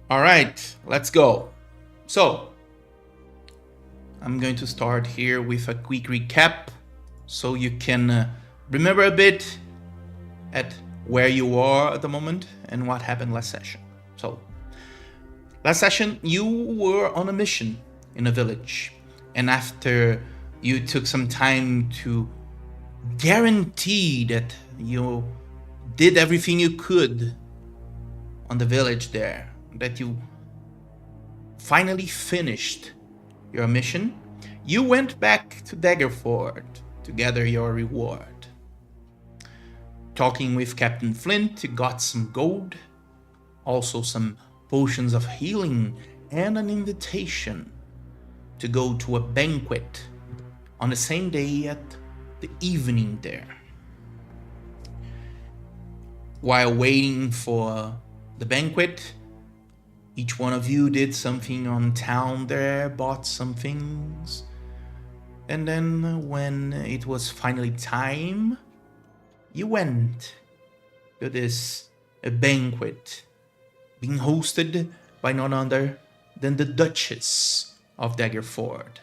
All right, let's go. So, I'm going to start here with a quick recap so you can remember a bit at where you are at the moment and what happened last session. So, last session, you were on a mission in a village, and after you took some time to guarantee that you did everything you could on the village there, that you finally finished your mission, you went back to Daggerford to gather your reward. Talking with Captain Flint, you got some gold, also some potions of healing, and an invitation to go to a banquet on the same day at the evening there. While waiting for the banquet, each one of you did something on town there, bought some things, and then when it was finally time, you went to this banquet being hosted by none other than the Duchess of Daggerford,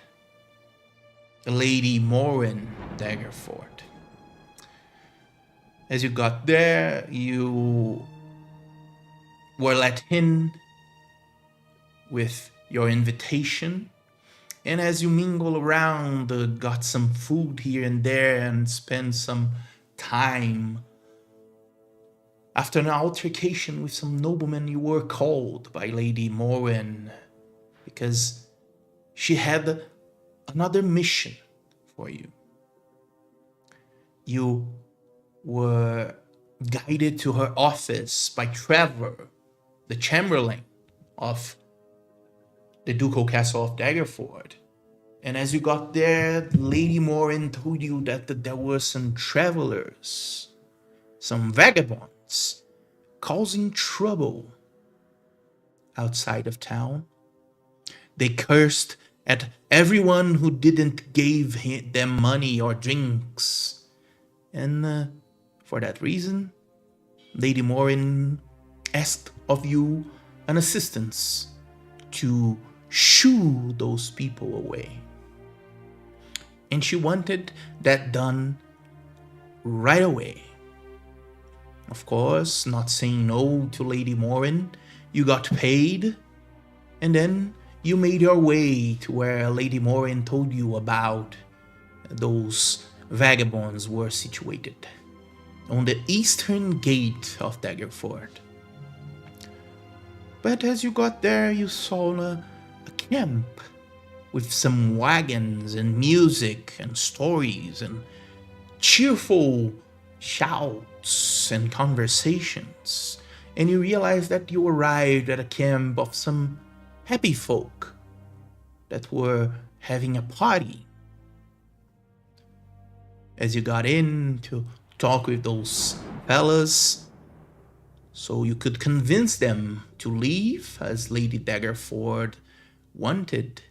Lady Morin Daggerford. As you got there, you were let in with your invitation, and as you mingle around, got some food here and there and spent some time. After an altercation with some noblemen, you were called by Lady Morin because she had another mission for you. You were guided to her office by Trevor, the Chamberlain of the Ducal Castle of Daggerford. And as you got there, Lady Morin told you that there were some travelers, some vagabonds, causing trouble outside of town. They cursed at everyone who didn't give them money or drinks. And for that reason, Lady Morin asked of you an assistance to shoo those people away. And she wanted that done right away. Of course, not saying no to Lady Morin, you got paid, and then you made your way to where Lady Morin told you about those vagabonds were situated, on the eastern gate of Daggerford. But as you got there, you saw a camp with some wagons and music and stories and cheerful shouts and conversations, and you realized that you arrived at a camp of some happy folk that were having a party. As you got in to talk with those fellas, so you could convince them to leave as Lady Daggerford wanted,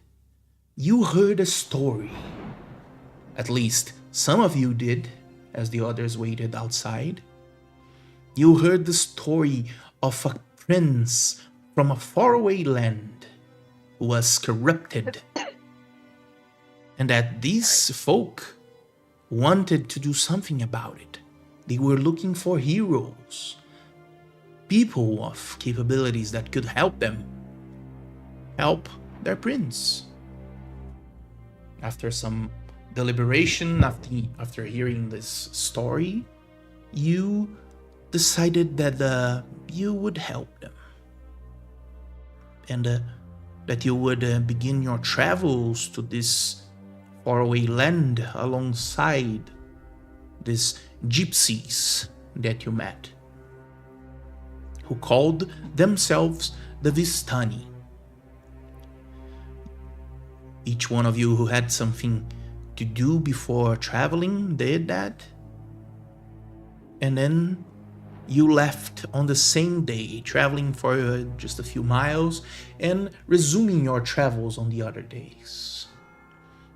you heard a story. At least some of you did, as the others waited outside. You heard the story of a prince from a faraway land who was corrupted, and that these folk wanted to do something about it. They were looking for heroes, people of capabilities that could help them help their prince. After some deliberation, after hearing this story, you decided that you would help them, and that you would begin your travels to this faraway land alongside these gypsies that you met, who called themselves the Vistani. Each one of you who had something to do before traveling did that, and then you left on the same day, traveling for just a few miles and resuming your travels on the other days.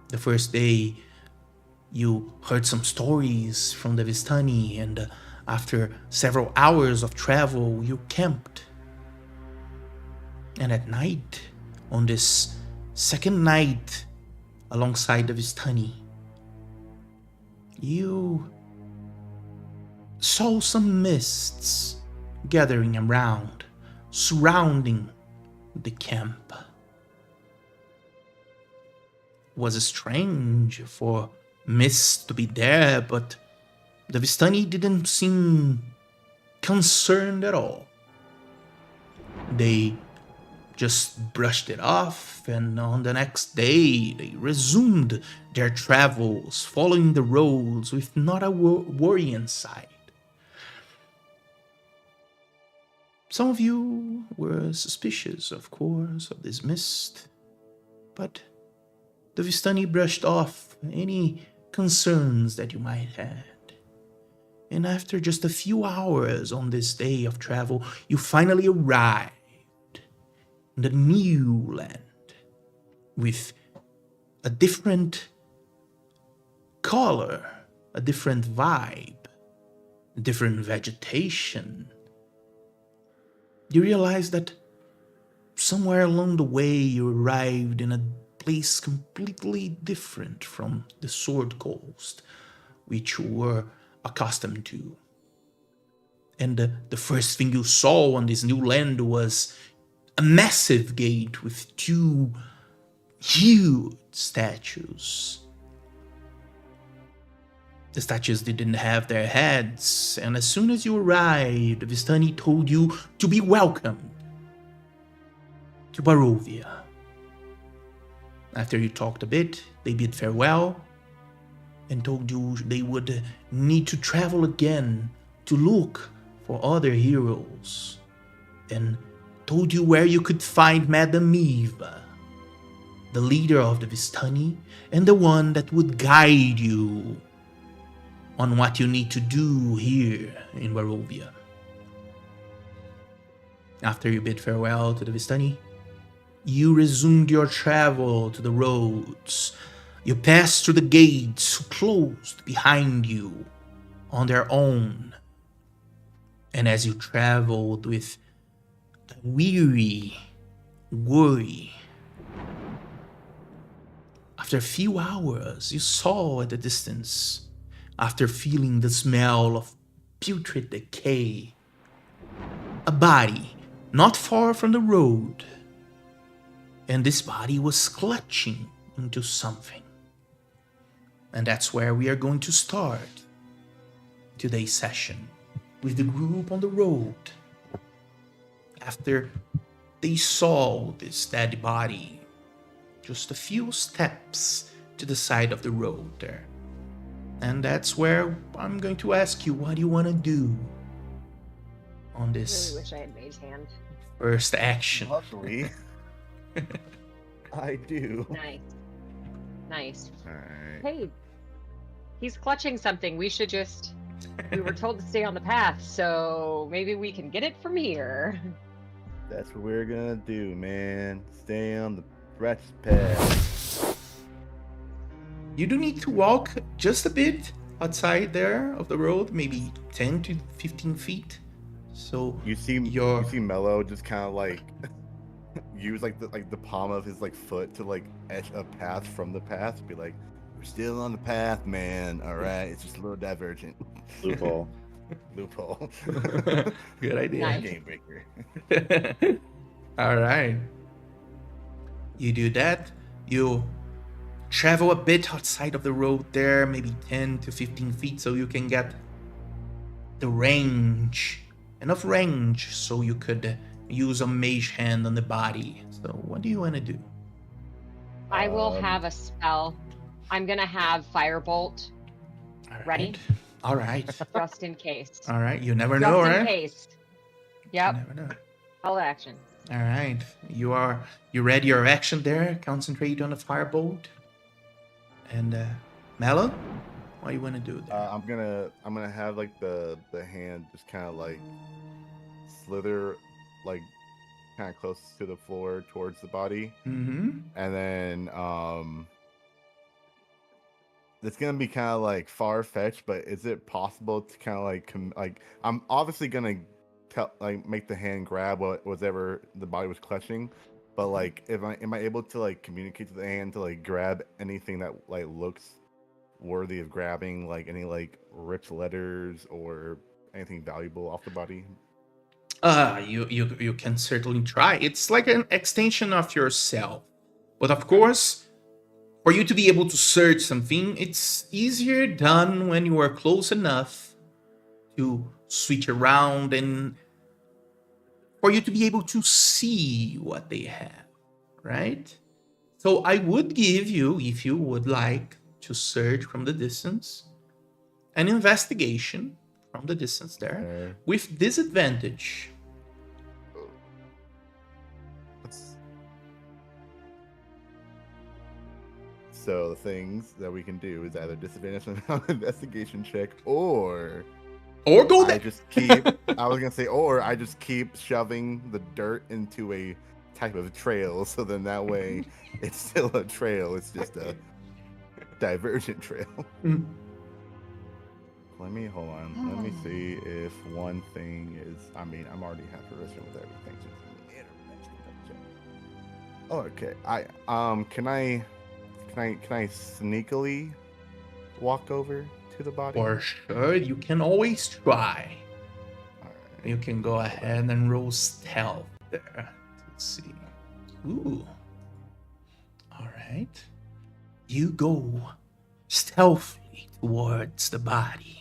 The first day, you heard some stories from the Vistani, and after several hours of travel, you camped. And at night, on this second night alongside the Vistani, you saw some mists gathering around, surrounding the camp. Was strange for mist to be there, but the Vistani didn't seem concerned at all. They just brushed it off, and on the next day they resumed their travels, following the roads with not a worry in sight. Some of you were suspicious, of course, of this mist, but the Vistani brushed off any concerns that you might have. And after just a few hours on this day of travel, you finally arrived in the new land with a different color, a different vibe, a different vegetation. You realize that somewhere along the way you arrived in a place completely different from the Sword Coast, which you were accustomed to. And the first thing you saw on this new land was a massive gate with two huge statues. The statues didn't have their heads, and as soon as you arrived, Vistani told you to be welcomed to Barovia. After you talked a bit, they bid farewell and told you they would need to travel again to look for other heroes, and told you where you could find Madame Eva, the leader of the Vistani, and the one that would guide you on what you need to do here in Barovia. After you bid farewell to the Vistani, you resumed your travel to the roads. You passed through the gates closed behind you on their own. And as you traveled with a weary worry, after a few hours, you saw at a distance, after feeling the smell of putrid decay, a body not far from the road. And this body was clutching into something. And that's where we are going to start today's session, with the group on the road. After they saw this dead body just a few steps to the side of the road there. And that's where I'm going to ask you, what do you want to do on this? I really wish I had Mage Hand. First action. Luckily, I do. Nice. All right. Hey, he's clutching something. We should just... We were told to stay on the path, so maybe we can get it from here. That's what we're gonna do, man. Stay on the breast path. You do need to walk just a bit outside there of the road, maybe 10 to 15 feet. So You see Mello just kind of like use like the palm of his like foot to like etch a path from the path. Be like, we're still on the path, man. All right, it's just a little divergent. Loophole. Loophole. good idea. Nice. Game breaker. All right. You do that. You travel a bit outside of the road there, maybe 10 to 15 feet, so you can get the range, enough range, so you could use a mage hand on the body. So what do you want to do? I will have a spell. I'm gonna have Firebolt All right. Ready? All right. just in case. All right. You never Just know, in right? case. You Yep. never know. All action. All right. You read your action there. Concentrate on the firebolt. And Malon, what do you want to do there? I'm gonna have like the hand just kind of like slither like kind of close to the floor towards the body, Mm-hmm. and then it's gonna be kind of like far fetched, but is it possible to kind of like I'm obviously gonna make the hand grab whatever the body was clutching. But like, am I able to like communicate to the hand to like grab anything that like looks worthy of grabbing, like any like ripped letters or anything valuable off the body? You can certainly try. It's like an extension of yourself. But of course, for you to be able to search something, it's easier done when you are close enough to switch around and for you to be able to see what they have, right? So I would give you, if you would like to search from the distance, an investigation from the distance there with disadvantage. So the things that we can do is either disadvantage on an investigation check, or go there. I was gonna say, or I just keep shoving the dirt into a type of trail, so then that way it's still a trail. It's just a divergent trail. Mm. Let me see if one thing is. I mean, I'm already half proficient with everything. So okay. Can I sneakily walk over to the body? For sure, you can always try. All right. You can go ahead and roll stealth there. Let's see. Ooh. All right. You go stealthily towards the body.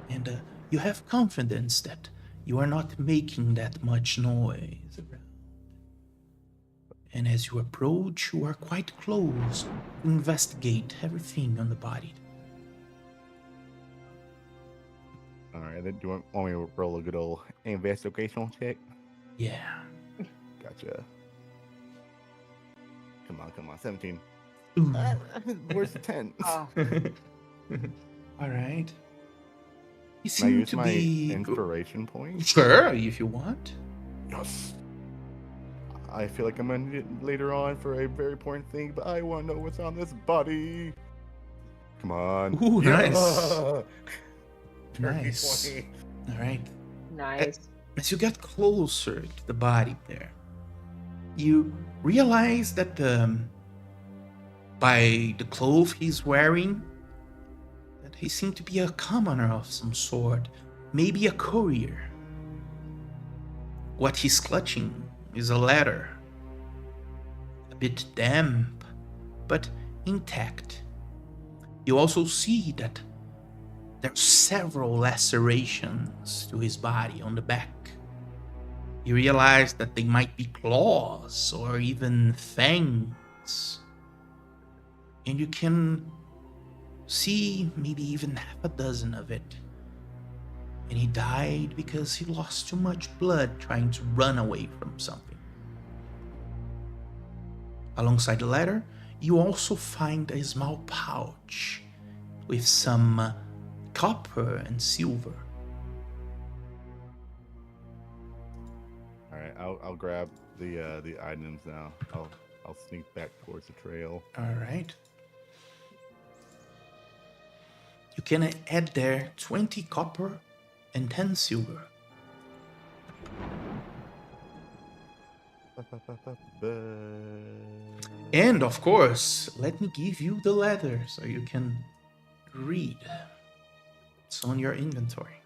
And you have confidence that you are not making that much noise around. And as you approach, you are quite close to investigate everything on the body. All right, then do you want me to roll a good old investigational check? Yeah. Gotcha. Come on, 17. Ooh. Where's the 10? Oh. All right. You Can I seem use to my be inspiration point? Sure, if you want. Yes. I feel like I'm gonna need it later on for a very important thing, but I want to know what's on this body. Come on. Ooh, nice. Yeah. Nice. 20. All right. Nice. As you get closer to the body there, you realize that by the clothes he's wearing, that he seemed to be a commoner of some sort, maybe a courier. What he's clutching is a letter, a bit damp, but intact. You also see that there are several lacerations to his body on the back. You realize that they might be claws or even fangs. And you can see maybe even half a dozen of it. And he died because he lost too much blood trying to run away from something. Alongside the letter, you also find a small pouch with some copper and silver. All right, I'll grab the items now. I'll sneak back towards the trail. All right. You can add there 20 copper and 10 silver. And of course, let me give you the letter so you can read. It's on your inventory.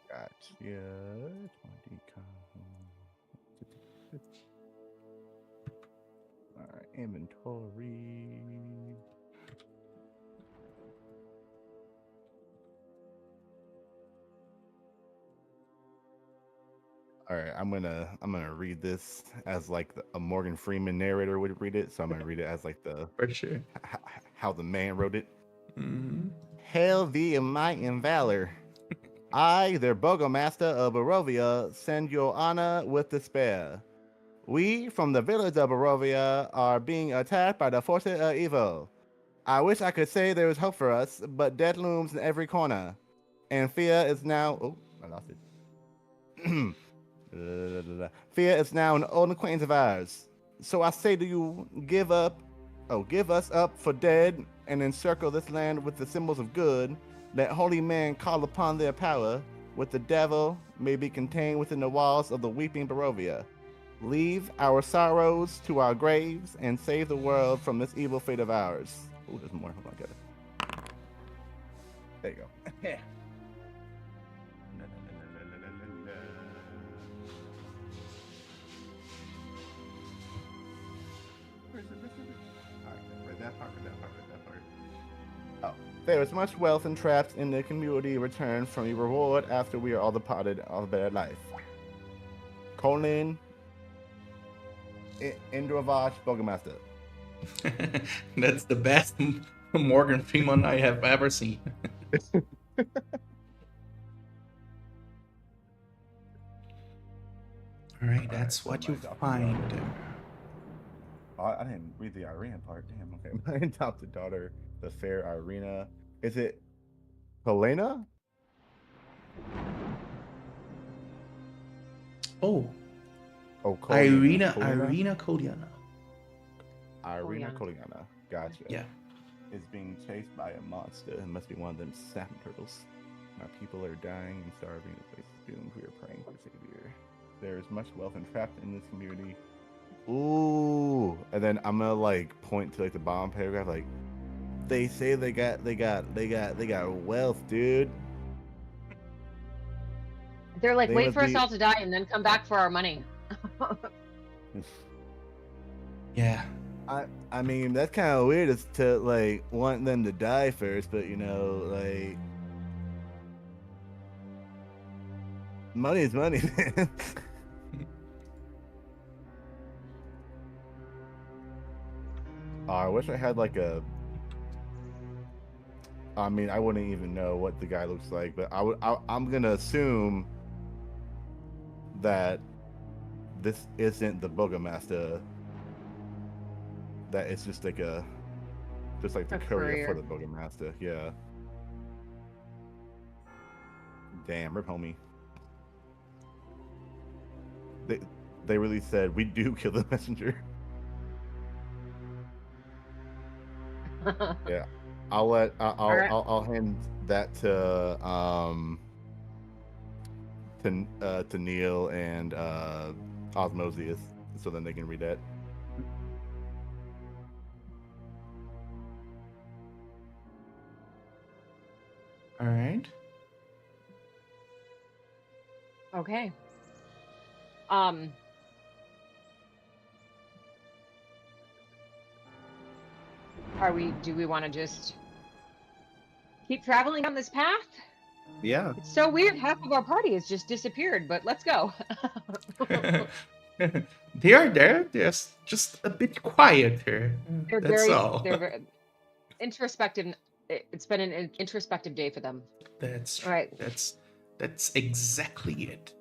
Gotcha. 20 All right, inventory. All right, I'm gonna read this as like a Morgan Freeman narrator would read it. So I'm gonna read it as like the For sure. how the man wrote it. Mm-hmm. Hail thee in might and valor. I, their burgomaster of Barovia, send your honor with despair. We from the village of Barovia are being attacked by the forces of evil. I wish I could say there is hope for us, but death looms in every corner, and fear is now. Oh, I lost it. Fear is now an old acquaintance of ours. So I say to you, give us up for dead, and encircle this land with the symbols of good. Let holy men call upon their power. with the devil may be contained within the walls of the weeping Barovia. Leave our sorrows to our graves and save the world from this evil fate of ours. Oh, there's more. Hold on, got it. There you go. Oh. There is much wealth entrapped in the community returned from your reward after we are all departed of a better life. Colin Indravach Bogamaster. That's the best Morgan Freeman I have ever seen. All right, that's what you find. I didn't read the Irina part. Damn, okay. My adopted daughter, the fair Irina. Is it Helena? Oh, Oh, Irina Colina? Kodiana. Irina Koliana. Koliana. Gotcha. Yeah. Is being chased by a monster. It must be one of them snapping turtles. My people are dying and starving. The place is doomed. We are praying for savior. There is much wealth entrapped in this community. Ooh, and then I'm gonna like point to like the bottom paragraph, like they say they got wealth, dude. They're like, They wait must for us be- all to die and then come back for our money. Yeah. I mean that's kind of weird as to like want them to die first, but you know like money is money. Man. Oh, I wish I had like a. I mean, I wouldn't even know what the guy looks like, but I'm gonna assume that this isn't the Bogamaster. That it's just like just like the A courier for courier. the Bogamaster. Yeah. Damn, rip homie. They really said we do kill the messenger. Yeah, I'll hand that to Neil and Osmosius, so then they can read that. All right. Okay. Do we want to just keep traveling down this path? Yeah. It's so weird. Half of our party has just disappeared, but let's go. They are there. They're just a bit quieter. They're That's very, all. they're very introspective. It's been an introspective day for them. That's All right. That's exactly it.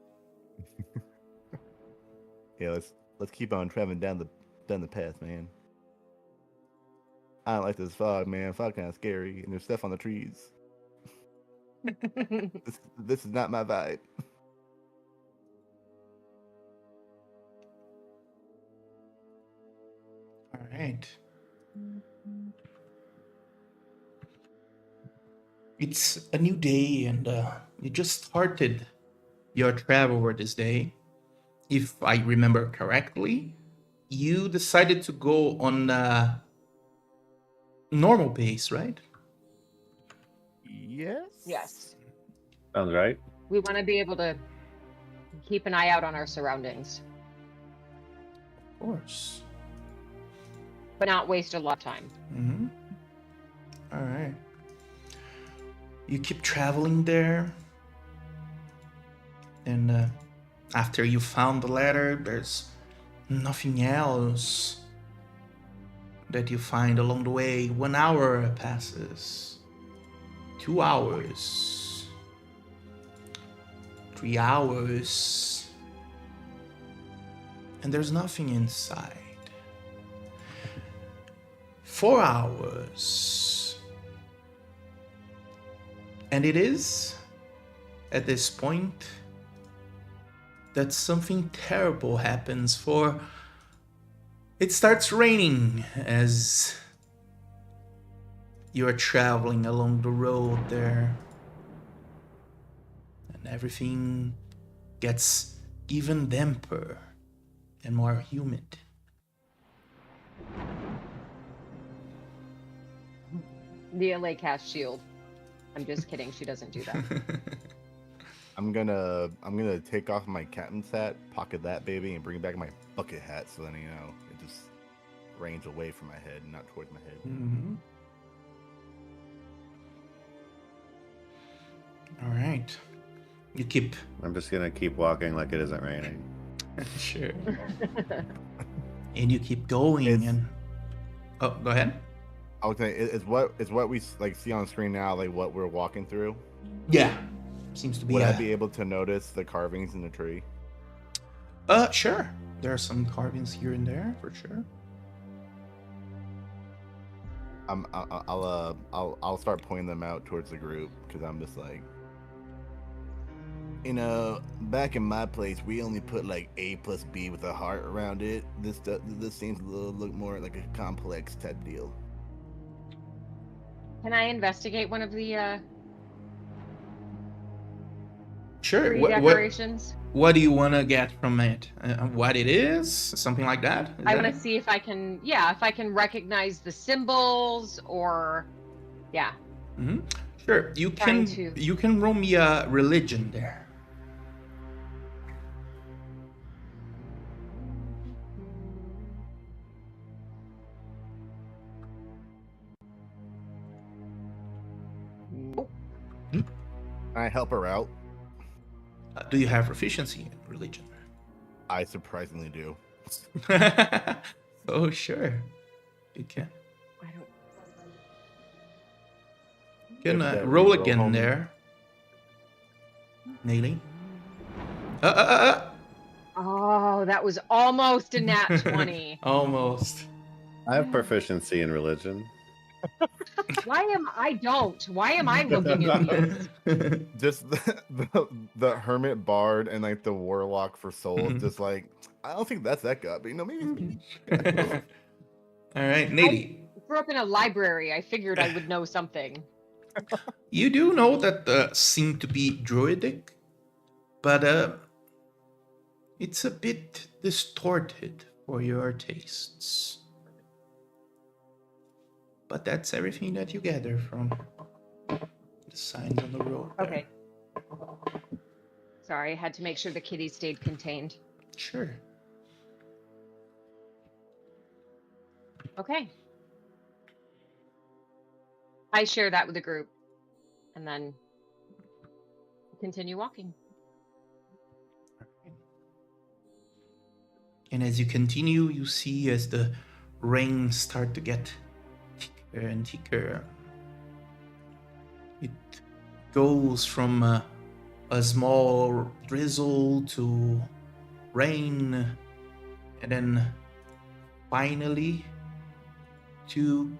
Yeah, let's keep on traveling down the path, man. I don't like this fog, man. Fog kind of scary, and there's stuff on the trees. This is not my vibe. All right. It's a new day, and you just started your travel for this day. If I remember correctly, you decided to go on normal pace, right? Yes. Yes. Sounds right. We want to be able to keep an eye out on our surroundings, Of course. but not waste a lot of time. Mm-hmm. All right. You keep traveling there, and after you found the letter, there's nothing else that you find along the way. 1 hour passes, 2 hours, 3 hours, and there's nothing inside. 4 hours. And it is at this point that something terrible happens, for it starts raining as you are traveling along the road there. And and everything gets even damper and more humid. Neela cast shield. I'm just kidding. She doesn't do that. I'm gonna take off my captain's hat, pocket that baby, and bring back my bucket hat. So then it just rains away from my head, not towards my head. Mm-hmm. All right. You keep. I'm just gonna keep walking like it isn't raining. Sure. And you keep going and. Oh, go ahead. I would say is what we like see on screen now, like what we're walking through. Yeah. Seems to be. Would I be able to notice the carvings in the tree? Sure. There are some carvings here and there for sure. I'll start pointing them out towards the group because I'm just like, back in my place, we only put like A plus B with a heart around it. This seems a little look more like a complex type deal. Can I investigate one of the Sure. tree decorations? What do you want to get from it? What it is? Something like that? I want to see if I can, if I can recognize the symbols or, yeah. Mm-hmm. Sure. You Trying can roll me a religion there. Nope. Can I help her out? Do you have proficiency in religion? I surprisingly do. Oh, sure. You can. I don't. You can If that roll reroll again home- there. Nailing. Oh, that was almost a nat 20. Almost. I have proficiency in religion. Why am I looking at these? Just the hermit bard and like the warlock for souls. Just like, I don't think that's that gut, but maybe it's me. All right, Nady. I grew up in a library. I figured I would know something. You do know that seem to be druidic, but it's a bit distorted for your tastes. But that's everything that you gather from the signs on the road. There. Okay. Sorry, I had to make sure the kitty stayed contained. Sure. Okay. I share that with the group and then continue walking. And as you continue, you see as the rain start to get thicker and thicker. It goes from a small drizzle to rain, and then finally to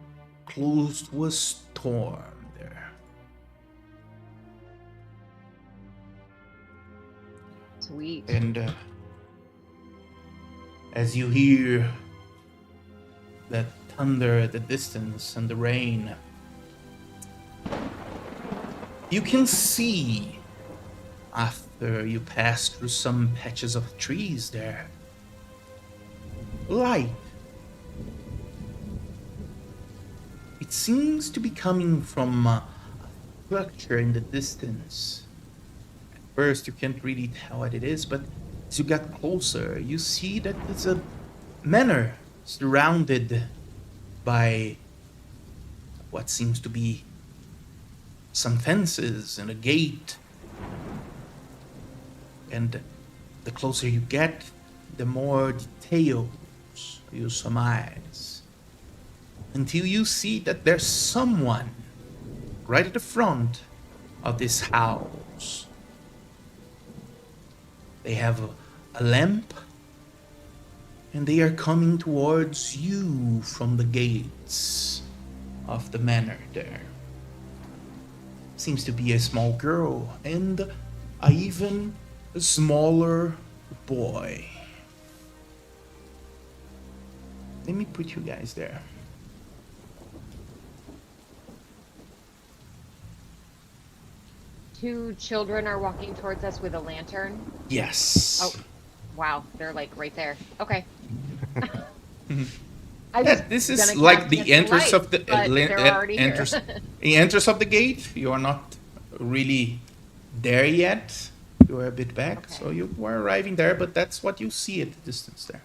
close to a storm there. Sweet. And as you hear that thunder at the distance and the rain, you can see, after you pass through some patches of trees there, light. It seems to be coming from a structure in the distance. At first, you can't really tell what it is, but as you get closer, you see that it's a manor surrounded by what seems to be some fences and a gate. And the closer you get, the more details you surmise. Until you see that there's someone right at the front of this house. They have a lamp, and they are coming towards you from the gates of the manor there. Seems to be a small girl and a even smaller boy. Let me put you guys there. 2 children are walking towards us with a lantern. Yes. Oh, wow. They're like right there. Okay. I Yeah, was this is gonna like cast the dancing entrance lights, of the but they're already here. the entrance of the gate. You are not really there yet. You are a bit back, Okay. so you were arriving there, but that's what you see at the distance there.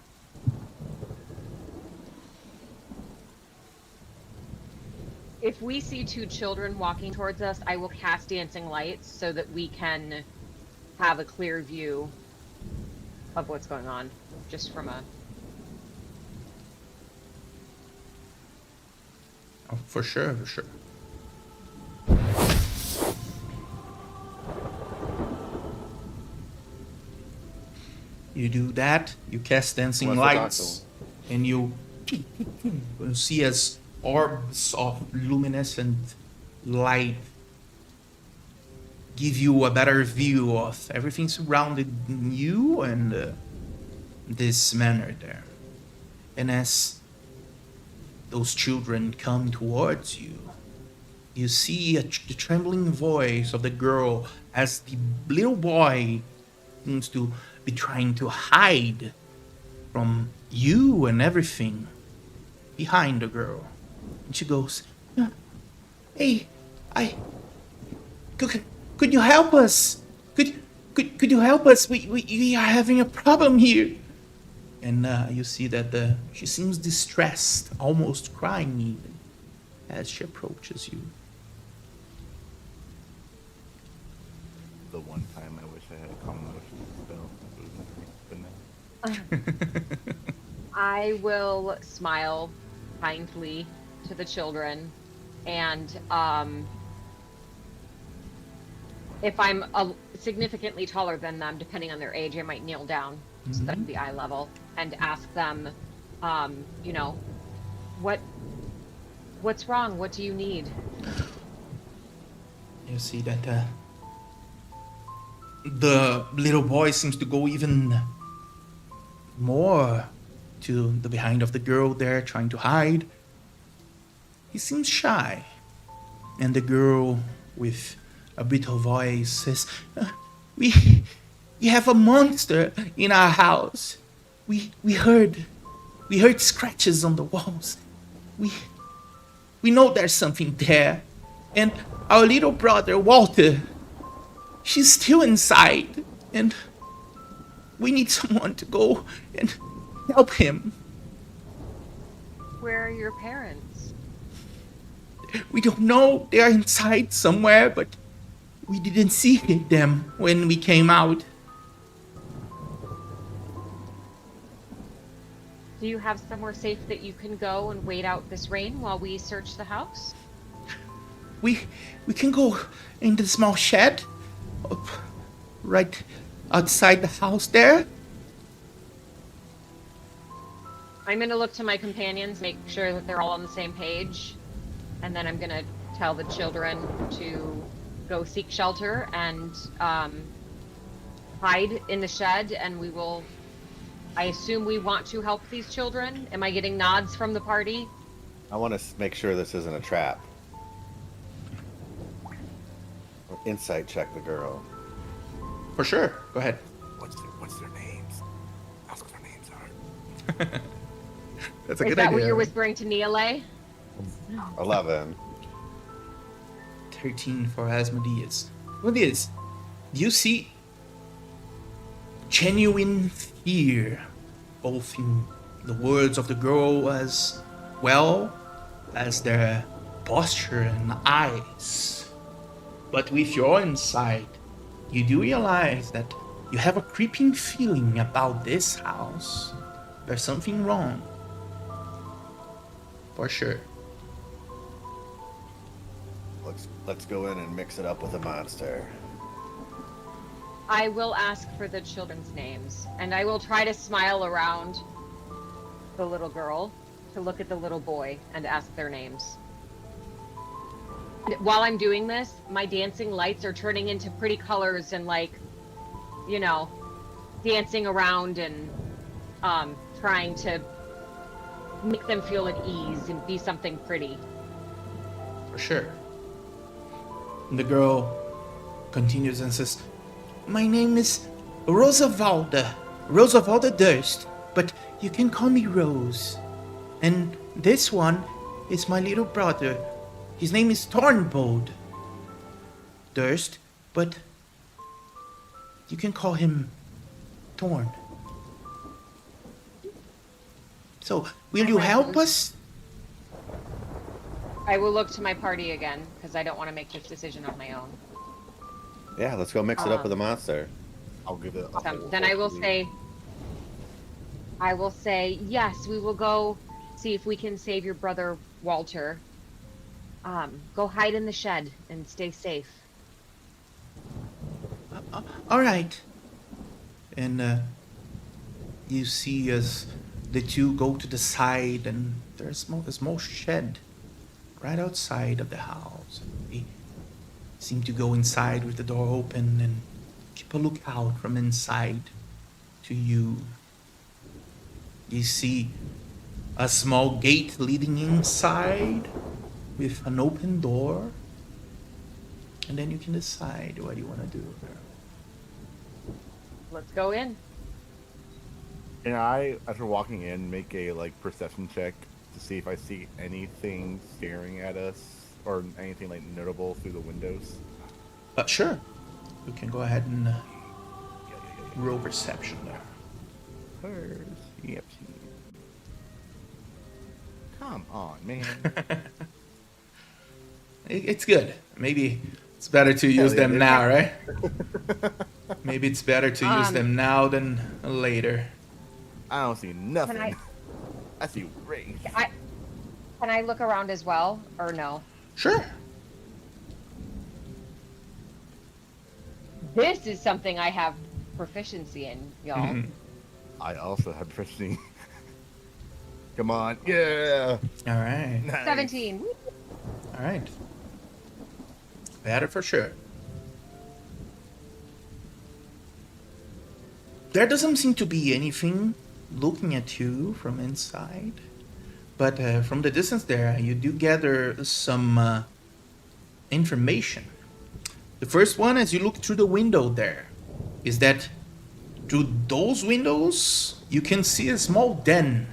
If we see 2 children walking towards us, I will cast dancing lights so that we can have a clear view of what's going on, just from a... Oh, for sure, for sure. You do that, you cast dancing What's the lights, and you see as orbs of luminescent light give you a better view of everything surrounding you and this manor there. And as those children come towards you, you see the trembling voice of the girl as the little boy seems to be trying to hide from you and everything behind the girl. And she goes, "Hey, could you help us? Could you help us? We are having a problem here." And you see that she seems distressed, almost crying even, as she approaches you. The one time I wish I had a calm motion spell. It was nice, but no. I will smile kindly to the children, and if I'm significantly taller than them, depending on their age, I might kneel down so that I can be eye level and ask them, you know, what's wrong? What do you need? You see that the little boy seems to go even more to the behind of the girl there, trying to hide. He seems shy. And the girl, with a brittle voice, says, We have a monster in our house. We heard scratches on the walls. We know there's something there. And our little brother, Walter, she's still inside. And we need someone to go and help him. Where are your parents? We don't know. They are inside somewhere, but we didn't see them when we came out. Do you have somewhere safe that you can go and wait out this rain while we search the house? We can go in the small shed up right outside the house there. I'm going to look to my companions, make sure that they're all on the same page, and then I'm going to tell the children to go seek shelter and hide in the shed, and we will... I assume we want to help these children. Am I getting nods from the party? I want to make sure this isn't a trap. Or insight check the girl. For sure. Go ahead. What's their names? Ask what their names are. That's a Is good that idea. what you're whispering to Neele? 11. 13 for Asmodeus. What is? You see genuine fear, both in the words of the girl as well as their posture and eyes. But with your insight, you do realize that you have a creeping feeling about this house. There's something wrong. For sure. Let's go in and mix it up with a monster. I will ask for the children's names, and I will try to smile around the little girl to look at the little boy and ask their names. While I'm doing this, my dancing lights are turning into pretty colors and, like, you know, dancing around and trying to make them feel at ease and be something pretty. For sure. And the girl continues and says, "My name is Rosavalda Durst, but you can call me Rose. And this one is my little brother. His name is Thornbold Durst, but you can call him Thorn. So, will you help us?" I will look to my party again because I don't want to make this decision on my own. Yeah, let's go mix it up with a monster. I'll give it. Then I will say, yes, we will go see if we can save your brother Walter. Go hide in the shed and stay safe. All right. And you see as the two go to the side, and there's a small shed right outside of the house. They seem to go inside with the door open and keep a lookout from inside to you. You see a small gate leading inside with an open door, and then you can decide what you want to do there. Let's go in. Can I, after walking in, make a perception check to see if I see anything staring at us or anything notable through the windows? Sure. You can go ahead and roll perception there. Yep. Come on, man. It's good. Maybe it's better to use them now, right? Maybe it's better to use them now than later. I don't see nothing. I see rays. Can I look around as well, or no? Sure. This is something I have proficiency in, y'all. Mm-hmm. I also have proficiency. Come on, yeah. All right. Nice. 17. All right. Better for sure. There doesn't seem to be anything looking at you from inside, but from the distance there, you do gather some information. The first one, as you look through the window there, is that through those windows, you can see a small den.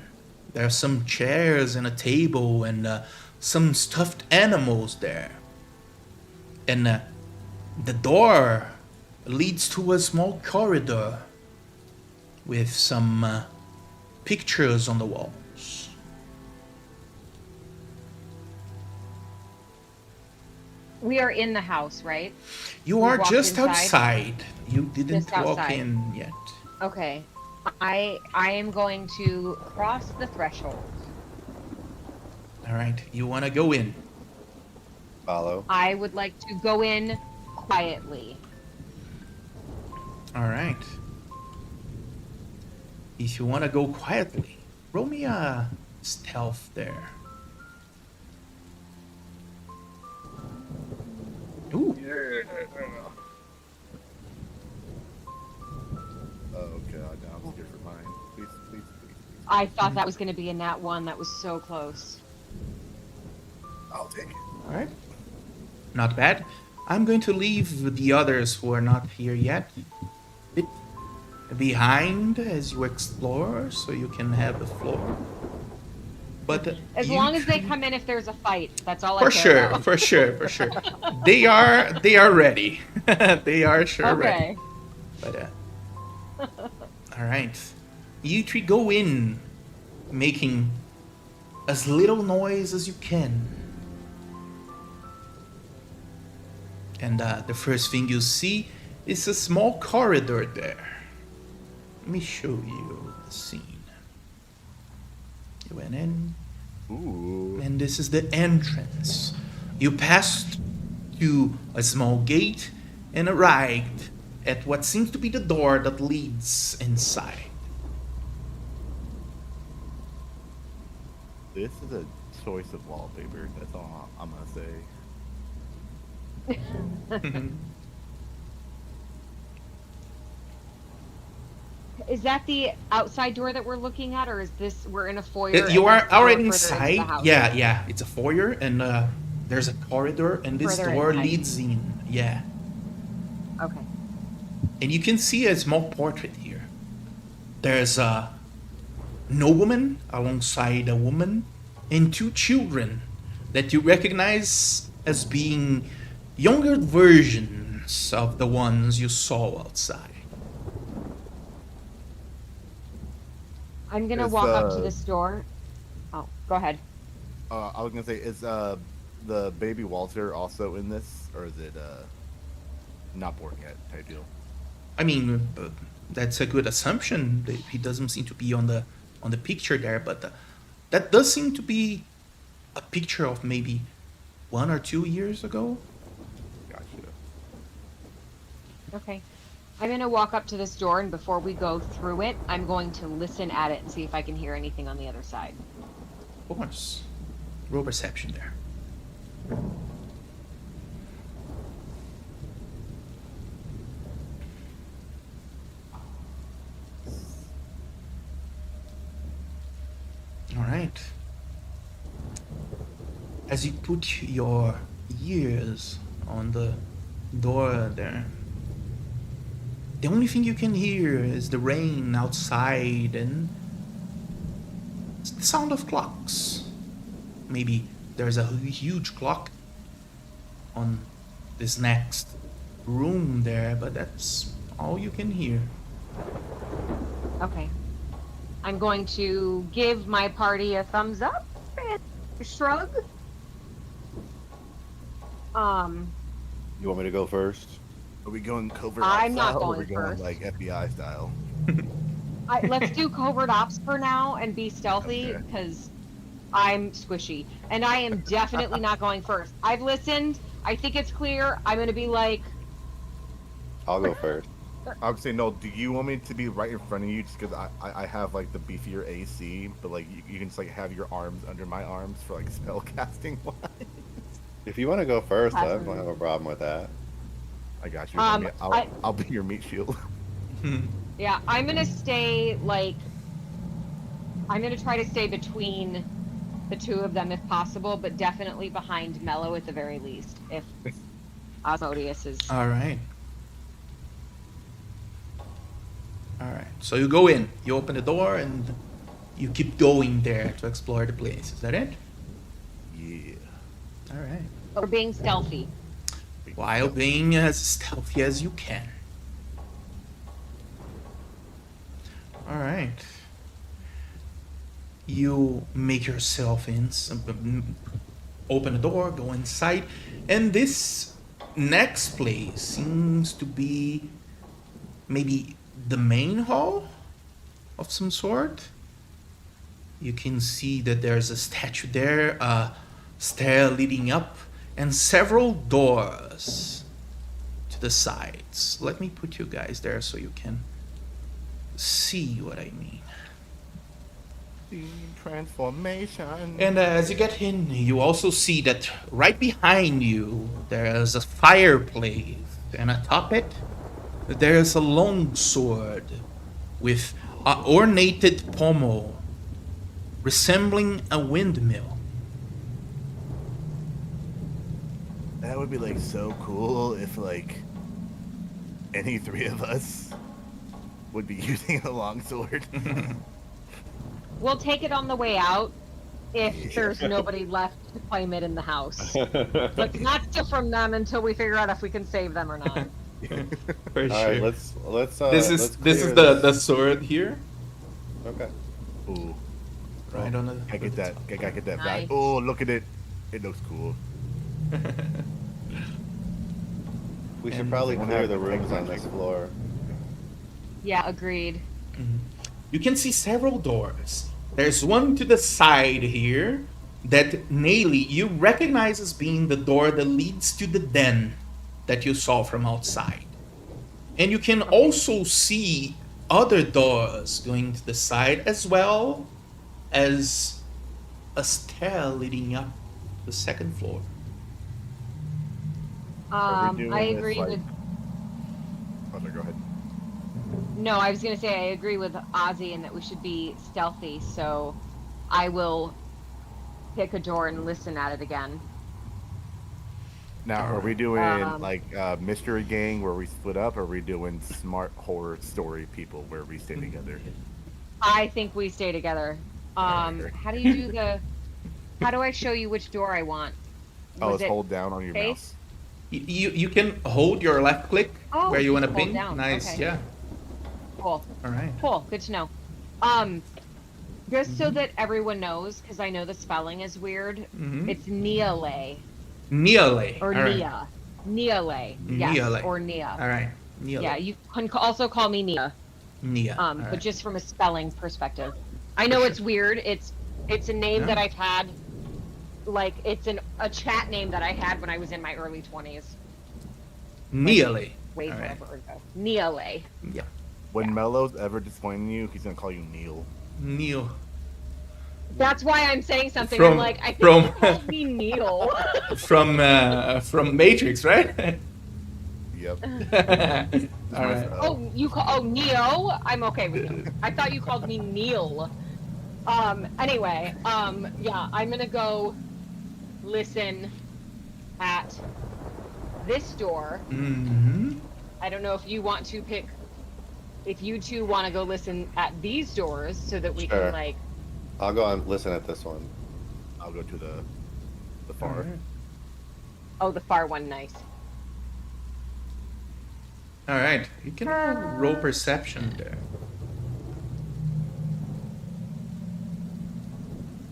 There are some chairs and a table and some stuffed animals there. And the door leads to a small corridor with some pictures on the walls. We are in the house, right? You We are walked just inside? outside. You didn't Just walk outside. in yet. Okay. I am going to cross the threshold. All right. You want to go in. Follow. I would like to go in quietly. All right. If you want to go quietly, roll me a stealth there. Ooh. Oh god, now I'm scared for mine. Please, please, please. I thought that was going to be a nat 1. That was so close. I'll take it. All right. Not bad. I'm going to leave the others who are not here yet a bit behind as you explore, so you can have the floor. But As you long as they three- come in if there's a fight. That's all I for care sure, about. for sure, for sure. They are ready. They are sure ready. Okay. But all right, you three go in, making as little noise as you can. And the first thing you see is a small corridor there. Let me show you the scene. You went in, Ooh. and this is the entrance. You passed through a small gate and arrived at what seems to be the door that leads inside. This is a choice of wallpaper. That's all I'm gonna say. Is that the outside door that we're looking at, or is this we're in a foyer? You and are there's a door already further into inside. the house? Yeah, it's a foyer, and there's a corridor, and this Further door inside. leads in. Yeah. And you can see a small portrait here. There's a nobleman alongside a woman and two children that you recognize as being younger versions of the ones you saw outside. I'm gonna walk up to this door. Oh, go ahead. I was gonna say, is the baby Walter also in this, or is it not born yet type deal? I mean, that's a good assumption. He doesn't seem to be on the picture there, but that does seem to be a picture of maybe 1 or 2 years ago. Gotcha. Okay. I'm gonna walk up to this door, and before we go through it, I'm going to listen at it and see if I can hear anything on the other side. Of course. Roll perception there. All right. As you put your ears on the door there, the only thing you can hear is the rain outside and the sound of clocks. Maybe there's a huge clock on this next room there, but that's all you can hear. Okay. I'm going to give my party a thumbs up and a shrug. You want me to go first? Are we going covert I'm not style, or are going we going first. like FBI style? Let's do covert ops for now and be stealthy, Okay. because I'm squishy. And I am definitely not going first. I've listened. I think it's clear. I'm going to be like... I'll go first. I would say no. Do you want me to be right in front of you just because I have like the beefier AC, but like you can just like have your arms under my arms for like spell casting wise? If you want to go first, I don't have a problem with that. I got you. I'll be your meat shield. Yeah, I'm going to stay, like... I'm going to try to stay between the two of them if possible, but definitely behind Mello at the very least, if Asmodeus is... All right. All right. So you go in, you open the door, and you keep going there to explore the place. Is that it? Yeah. All right. Or being stealthy. While being as stealthy as you can. All right. You make yourself in, open the door, go inside, and this next place seems to be maybe the main hall of some sort. You can see that there's a statue there, a stair leading up, and several doors to the sides. Let me put you guys there so you can see what I mean. Transformation. And as you get in, you also see that right behind you there's a fireplace, and atop it there's a long sword with an ornated pommel resembling a windmill. That would be like so cool if like any three of us would be using a longsword. We'll take it on the way out if there's nobody left to claim it in the house. Let's not steal from them until we figure out if we can save them or not. For All sure. right, let's. This is the sword here. Okay. Ooh. Right on the. I get that. I get that Nice. vibe. Oh, look at it. It looks cool. We should And probably we'll clear have the to rooms take on this floor. Yeah, agreed. You can see several doors. There's one to the side here that Nayli you recognize as being the door that leads to the den that you saw from outside. And you can also see other doors going to the side, as well as a stair leading up the second floor. Are we doing I this, agree like- with... Oh, sorry, go ahead. No, I was going to say I agree with Ozzy in that we should be stealthy, so I will pick a door and listen at it again. Now, are we Alright. doing like mystery gang where we split up, or are we doing smart horror story people where we stay together? I think we stay together. How do you do the? How do I show you which door I want? Oh, Was let's it hold down on your face? mouse. You can hold your left click Oh, where you want to hold ping. down, Nice, okay. yeah. Cool. All right. Cool. Good to know. Just so that everyone knows, because I know the spelling is weird. Mhm. It's Niale Neale. or All right. Nia. Niale. Yes, Niale. or Nia. All right. Neale. Yeah, you can also call me Nia. Nia. All But right. just from a spelling perspective, I know it's weird. It's a name Yeah. that I've had, like it's a chat name that I had when I was in my early 20s, Neale. way All right. forever ago. Niale. Yeah. When Yeah. Mello's ever disappointing you, he's gonna call you Neil. Neil. That's why I'm saying something. From- I'm like, I think from- you called me Neil. From Matrix, right? Yep. All right. Oh, you call Neo? I'm okay with you. I thought you called me Neil. Anyway, yeah, I'm gonna go listen at this door. Mm-hmm. I don't know if you want to pick, if you two want to go listen at these doors so that we Sure. can like. I'll go and listen at this one. I'll go to the far. Oh, the far one, nice. All right. You can roll perception there.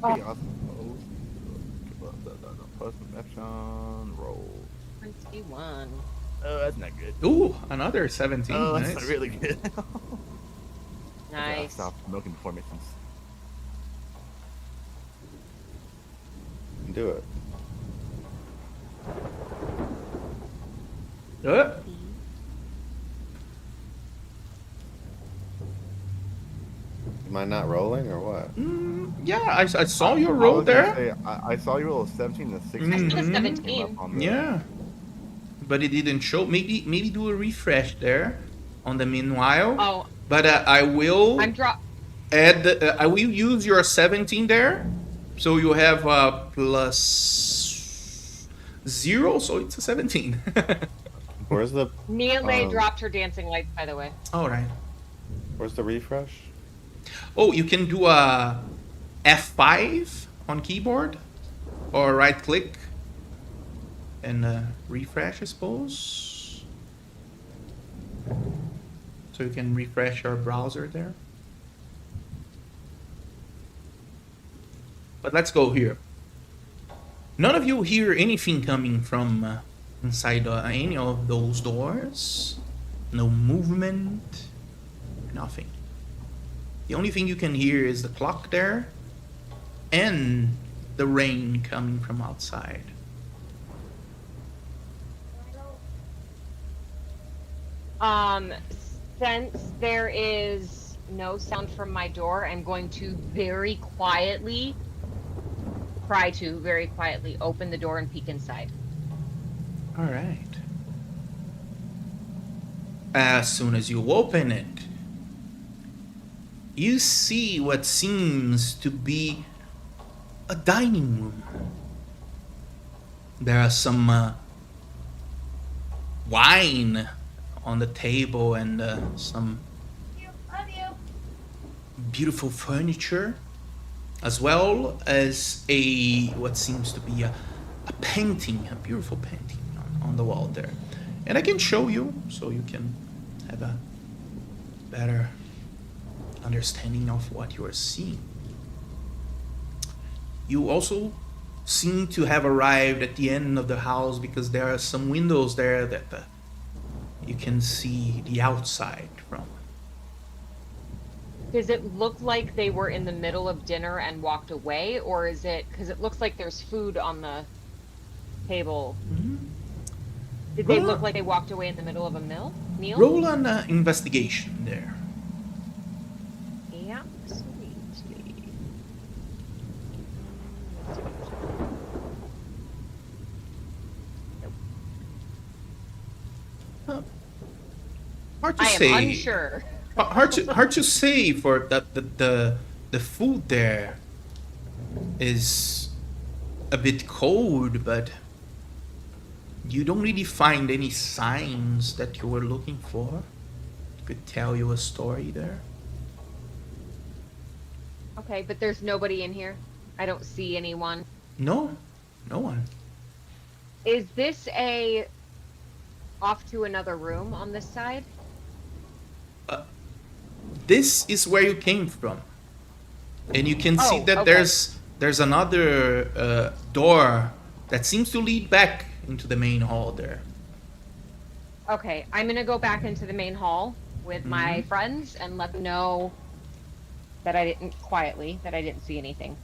Oh. Yeah, perception roll. 21. Oh, that's not good. Ooh, another 17. Oh, that's Nice. not really good. Nice. Stop milking formations. Do it. Am I not rolling or what? Yeah, I saw your I roll was gonna there. say, I saw you roll a 17 and a 16. I see the Mhm. 17. Came up on the- Yeah, but it didn't show. Maybe do a refresh there on the meanwhile. Oh, But I will I'm drop. add. I will use your 17 there, so you have plus 0, so it's a 17. Where's the Neela dropped her dancing lights, by the way. All right. where's the refresh? Oh, you can do a F5 on keyboard, or right click and refresh, I suppose. So you can refresh your browser there. But let's go here. None of you hear anything coming from inside any of those doors. No movement, nothing. The only thing you can hear is the clock there and the rain coming from outside. Since there is no sound from my door, I'm going to very quietly open the door and peek inside. All right. As soon as you open it, you see what seems to be a dining room. There are some wine on the table and some beautiful furniture, as well as what seems to be a painting, a beautiful painting on the wall there. And I can show you so you can have a better understanding of what you are seeing. You also seem to have arrived at the end of the house because there are some windows there that you can see the outside from. Does it look like they were in the middle of dinner and walked away, or is it because it looks like there's food on the table? Mm-hmm. Did they Well, look like they walked away in the middle of a meal? Roll an investigation there. Yeah, sweet. Hard to I am say. unsure. Hard to say for the food there is a bit cold, but You don't really find any signs that you were looking for. Could tell you a story there. Okay, but there's nobody in here. I don't see anyone. No, no one. Is this a off to another room on this side? This is where you came from, and you can see Oh, that okay. there's another door that seems to lead back into the main hall there. Okay, I'm gonna go back into the main hall with my friends and let them know that I didn't see anything.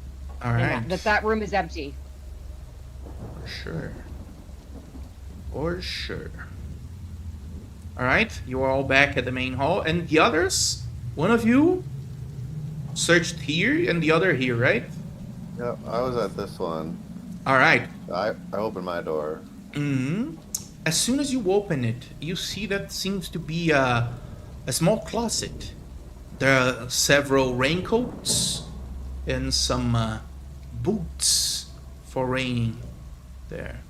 All And right. that room is empty. For sure. For sure. All right, you are all back at the main hall, and the others, one of you searched here and the other here, right? Yep, I was at this one. All right. I opened my door. As soon as you open it, you see that seems to be a small closet. There are several raincoats and some boots for raining there.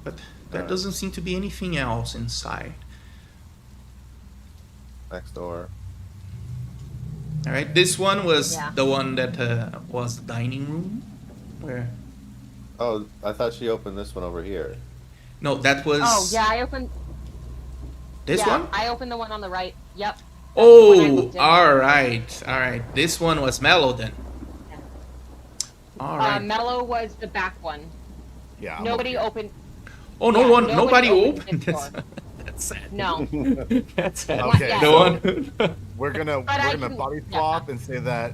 But there doesn't seem to be anything else inside. Next door. All right, this one was Yeah. the one that was the dining room. Where? Oh, I thought she opened this one over here. No, that was. Oh yeah, I opened. This yeah, one. I opened the one on the right. Yep. That's the one I Oh, looked in. all right, all right. This one was Mellow then. All right. Mellow was the back one. Yeah. I'm Nobody okay. opened. Oh, no yeah, one, nobody nobody opened opened. this That's, that's sad. No. That's sad. Okay, Yeah. No so one. we're gonna But I we're gonna can- body yeah. swap and say that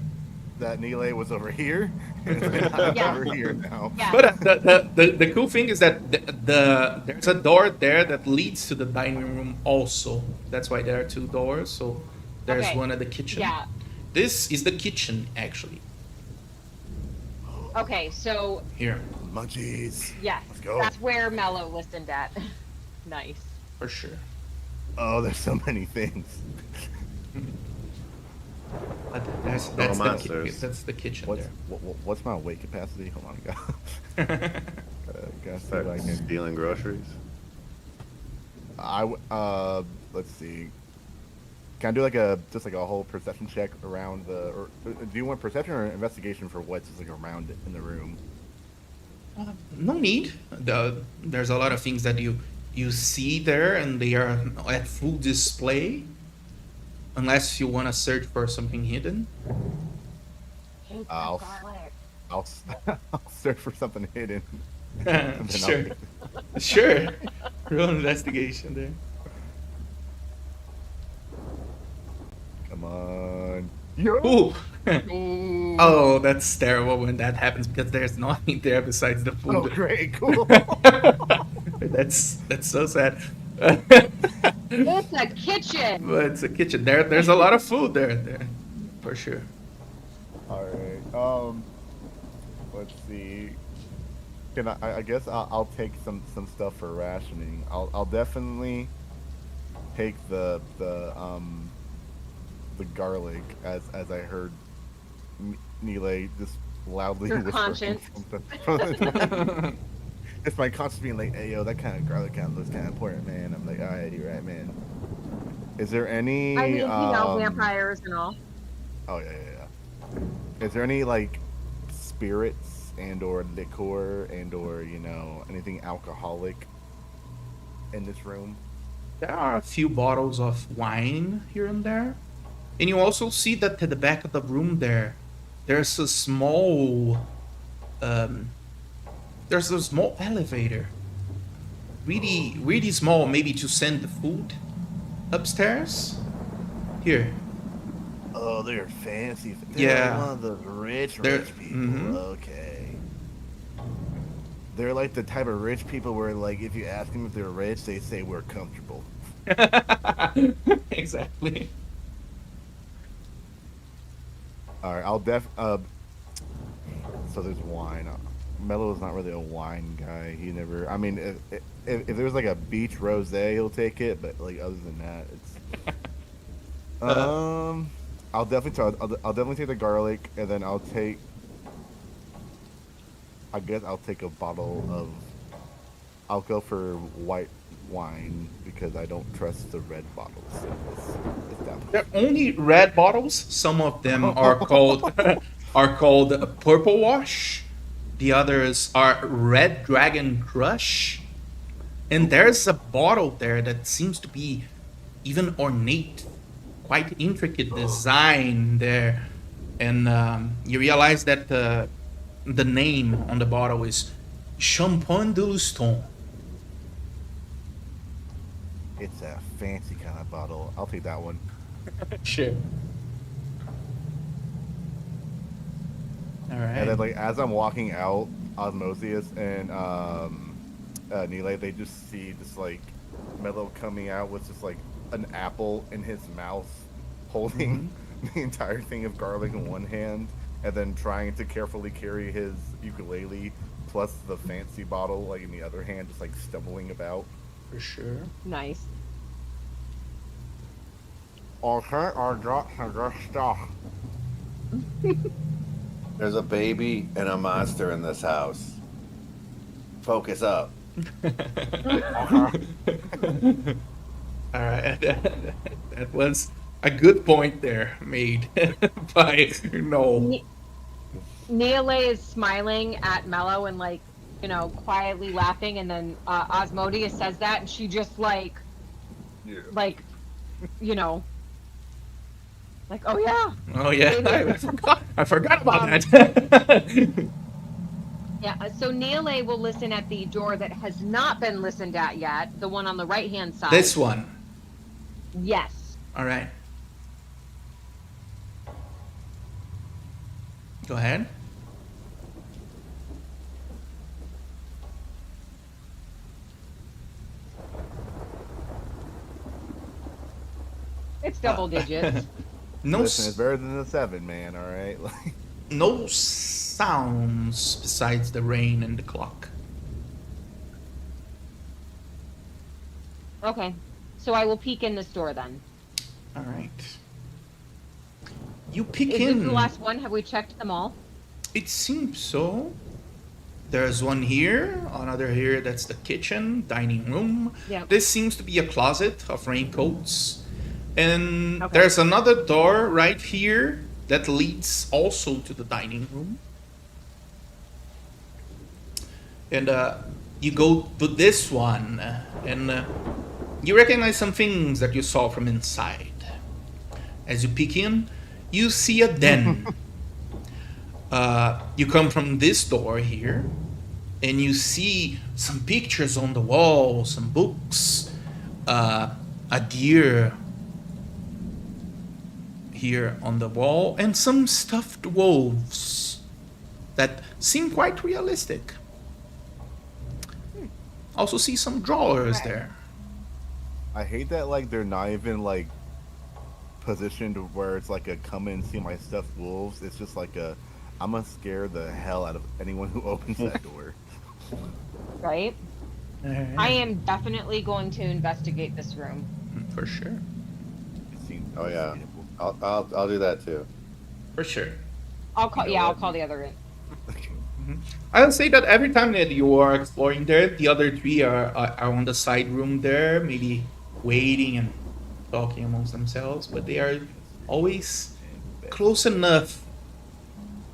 Nile was over here, and I'm Yeah. over here now. Yeah. But the cool thing is that there's a door there that leads to the dining room also. That's why there are two doors. So there's Okay. one at the kitchen. Yeah. This is the kitchen actually. Okay, so Here, Munchies. yes, Let's go. that's where Mellow listened at. Nice. for sure. Oh, there's so many things. But that's monsters. that's the kitchen What's there. what's my weight capacity? Hold on, guys. Start stealing groceries. Let's see. Can I do just like a whole perception check around or do you want perception or investigation for what's like around it in the room? No need. There's a lot of things that you see there, and they are at full display. Unless you want to search for something hidden. I'll I'll search for something hidden. And then Sure, sure. Real investigation there. Come on. Yo. Ooh. Oh, that's terrible when that happens because there's nothing there besides the food. Oh, great, cool. That's so sad. It's a kitchen. But it's a kitchen. There's a lot of food there, for sure. All right. Let's see. Can I guess I'll take some stuff for rationing. I'll definitely take the garlic as I heard Nile just loudly Your whisper conscience. something. It's my conscience being like, "Hey, yo, that kind of garlic kind of looks kind of important, man." I'm like, "All right, you're right, man." Is there any? I mean, vampires and all. Oh yeah. Is there any like spirits and or liquor and or anything alcoholic in this room? There are a few bottles of wine here and there. And you also see that at the back of the room there's a small elevator. Really, really small, maybe to send the food upstairs. Here. Oh, they're fancy. They're Yeah. like one of those rich They're- people. mhm. Okay. They're like the type of rich people where, like, if you ask them if they're rich, they say we're comfortable. Exactly. All right, so there's wine. Mello is not really a wine guy. He never. I mean, if there was like a beach rosé, he'll take it. But like other than that, it's. I'll definitely take the garlic, and then I guess I'll take a bottle of I'll go for white wine because I don't trust the red bottles in this establishment. They're only red bottles. Some of them are called are called Purple Wash. The others are Red Dragon Crush. And there's a bottle there that seems to be even ornate, quite intricate design there. And you realize that the name on the bottle is Champagne de Luston. It's a fancy kind of bottle. I'll take that one. Sure. All right. And then, like, as I'm walking out, Osmosis and Nile, they just see this, like, Mello coming out with just, like, an apple in his mouth, holding the entire thing of garlic in one hand, and then trying to carefully carry his ukulele, plus the fancy bottle, like, in the other hand, just, like, stumbling about. For sure. Nice. Okay, I got some good stuff. There's a baby and a monster in this house. Focus up. All right. That was a good point there made by Noel. Neole is smiling at Mello and like, you know, quietly laughing, and then Osmodia says that, and she just like, you know, like, oh yeah. Oh yeah, I forgot about that. Yeah, so Neole will listen at the door that has not been listened at yet, the one on the right-hand side. This one. Yes. All right. Go ahead. It's double digits. No, Listen, it's better than the 7, man, alright? Like, no sounds besides the rain and the clock. Okay, so I will peek in this door then. All right. You peek Is in. this the last one? Have we checked them all? It seems so. There's one here, another here. That's the kitchen, dining room. Yeah. This seems to be a closet of raincoats. And Okay. there's another door right here that leads also to the dining room. And you go to this one, and you recognize some things that you saw from inside. As you peek in, you see a den. You come from this door here, and you see some pictures on the wall, some books, a deer here on the wall, and some stuffed wolves that seem quite realistic. Also see some drawers there. I hate that, like, they're not even, like, positioned where it's like a come in and see my stuffed wolves. It's just like a, I'm gonna scare the hell out of anyone who opens that door. Right? I am definitely going to investigate this room. For sure. It seems Oh yeah, sustainable. I'll do that too. For sure. I'll call. You know Yeah, I'll what? call the other in. I'll say that every time that you are exploring there, the other three are on the side room there, maybe waiting and talking amongst themselves, but they are always close enough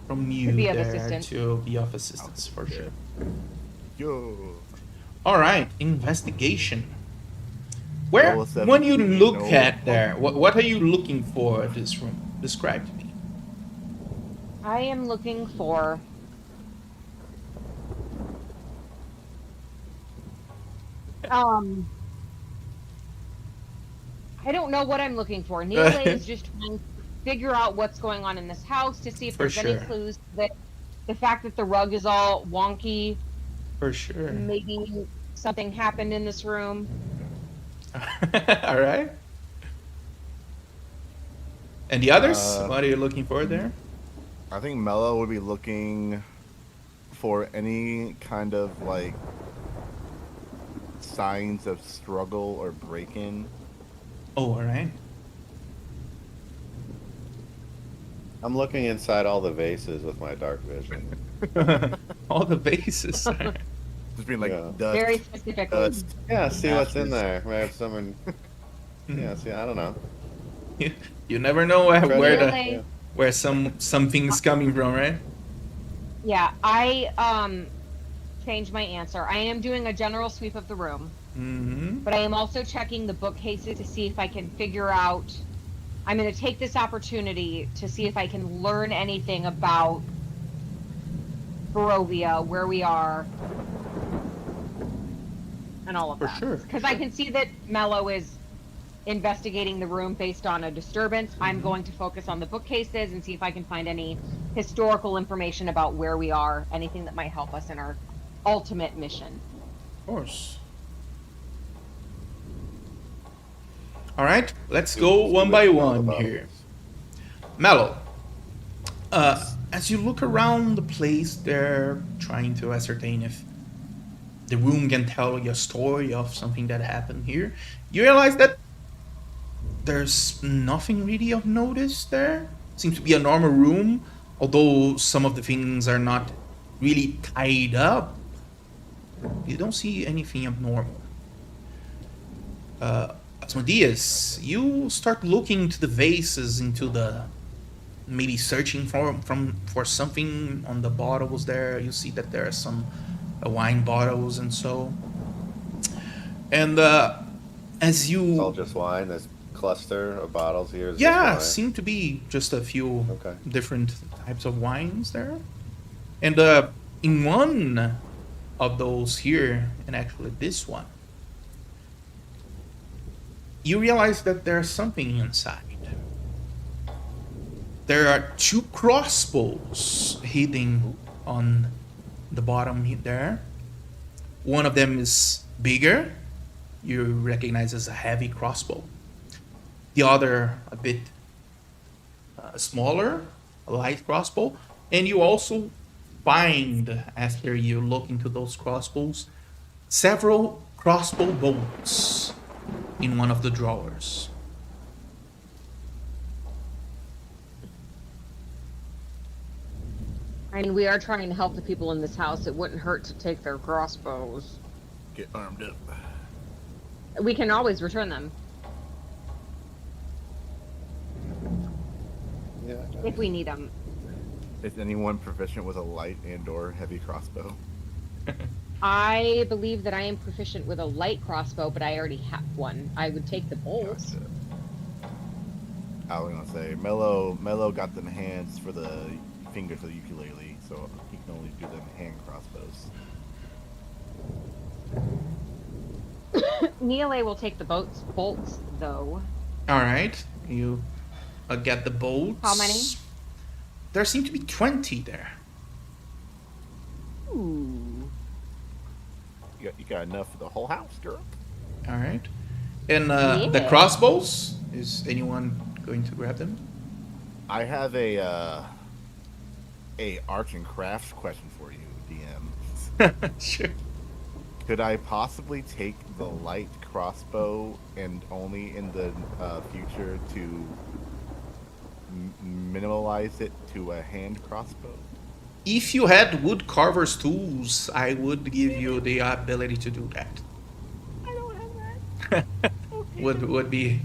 from you To be of there assistance. to be of assistance, for sure. Yo. All right, investigation. Where, Roll a when you 17, look no. at there, what are you looking for at this room? Describe to me. I am looking for. I don't know what I'm looking for. Neil is just trying to figure out what's going on in this house to see if For there's any sure. clues that the fact that the rug is all wonky, For sure. maybe something happened in this room. All right. And the others, Uh, what are you looking for there? I think Mello would be looking for any kind of, like, signs of struggle or break-in. Oh, all right. I'm looking inside all the vases with my dark vision. All the bases. Just Just being like Yeah. dust. Very specifically. Dust. Yeah, see what's in Ashes. there. May have someone. Yeah, see, I don't know. You never know where Really? Yeah. where something's coming from, right? Yeah, I changed my answer. I am doing a general sweep of the room, Mm-hmm. but I am also checking the bookcases to see if I can figure out. I'm going to take this opportunity to see if I can learn anything about Barovia, where we are, and all of For that. sure. Because I can see that Mello is investigating the room based on a disturbance. I'm going to focus on the bookcases and see if I can find any historical information about where we are, anything that might help us in our ultimate mission. Of course. All right, let's go one by one here. Mello, as you look around the place there, trying to ascertain if the room can tell you a story of something that happened here, you realize that there's nothing really of notice there. Seems to be a normal room, although some of the things are not really tied up. You don't see anything abnormal. Asmodeus, you start looking into the vases, into the maybe searching for something on the bottles there. You see that there are some wine bottles and so. And as you It's all just wine. This cluster of bottles here is yeah, just seem to be just a few Okay. different types of wines there. And in one of those here, and actually this one, you realize that there's something inside. There are two crossbows hidden on the bottom there. One of them is bigger. You recognize as a heavy crossbow. The other a bit smaller, a light crossbow. And you also find, after you look into those crossbows, several crossbow bolts in one of the drawers. I mean, we are trying to help the people in this house. It wouldn't hurt to take their crossbows. Get armed up. We can always return them Yeah. if we need them. Is anyone proficient with a light and/or heavy crossbow? I believe that I am proficient with a light crossbow, but I already have one. I would take the bolts. Gotcha. I was gonna say Mello got them hands for the fingers for the ukulele, so he can only do them hand crossbows. Neele will take the bolts, though. All right, you get the bolts. How many? There seem to be 20 there. Ooh. You got enough for the whole house, girl? All right. And the Yeah. crossbows, is anyone going to grab them? I have a arts and crafts question for you, DM. Sure. Could I possibly take the light crossbow and only in the future to minimalize it to a hand crossbow? If you had wood carver's tools, I would give you the ability to do that. I don't have that.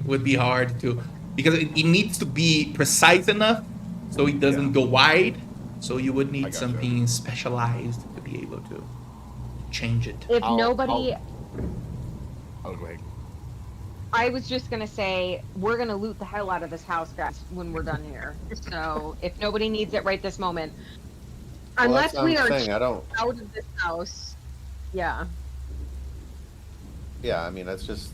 would be hard to, because it needs to be precise enough so it doesn't go wide. So you would need gotcha. something specialized to be able to change it. If I'll- nobody, Oh, go ahead. I was just gonna say, we're gonna loot the hell out of this house, guys, when we're done here. So if nobody needs it right this moment, Well, unless that's what we I'm are saying. I don't. out of this house, yeah. Yeah, I mean, that's just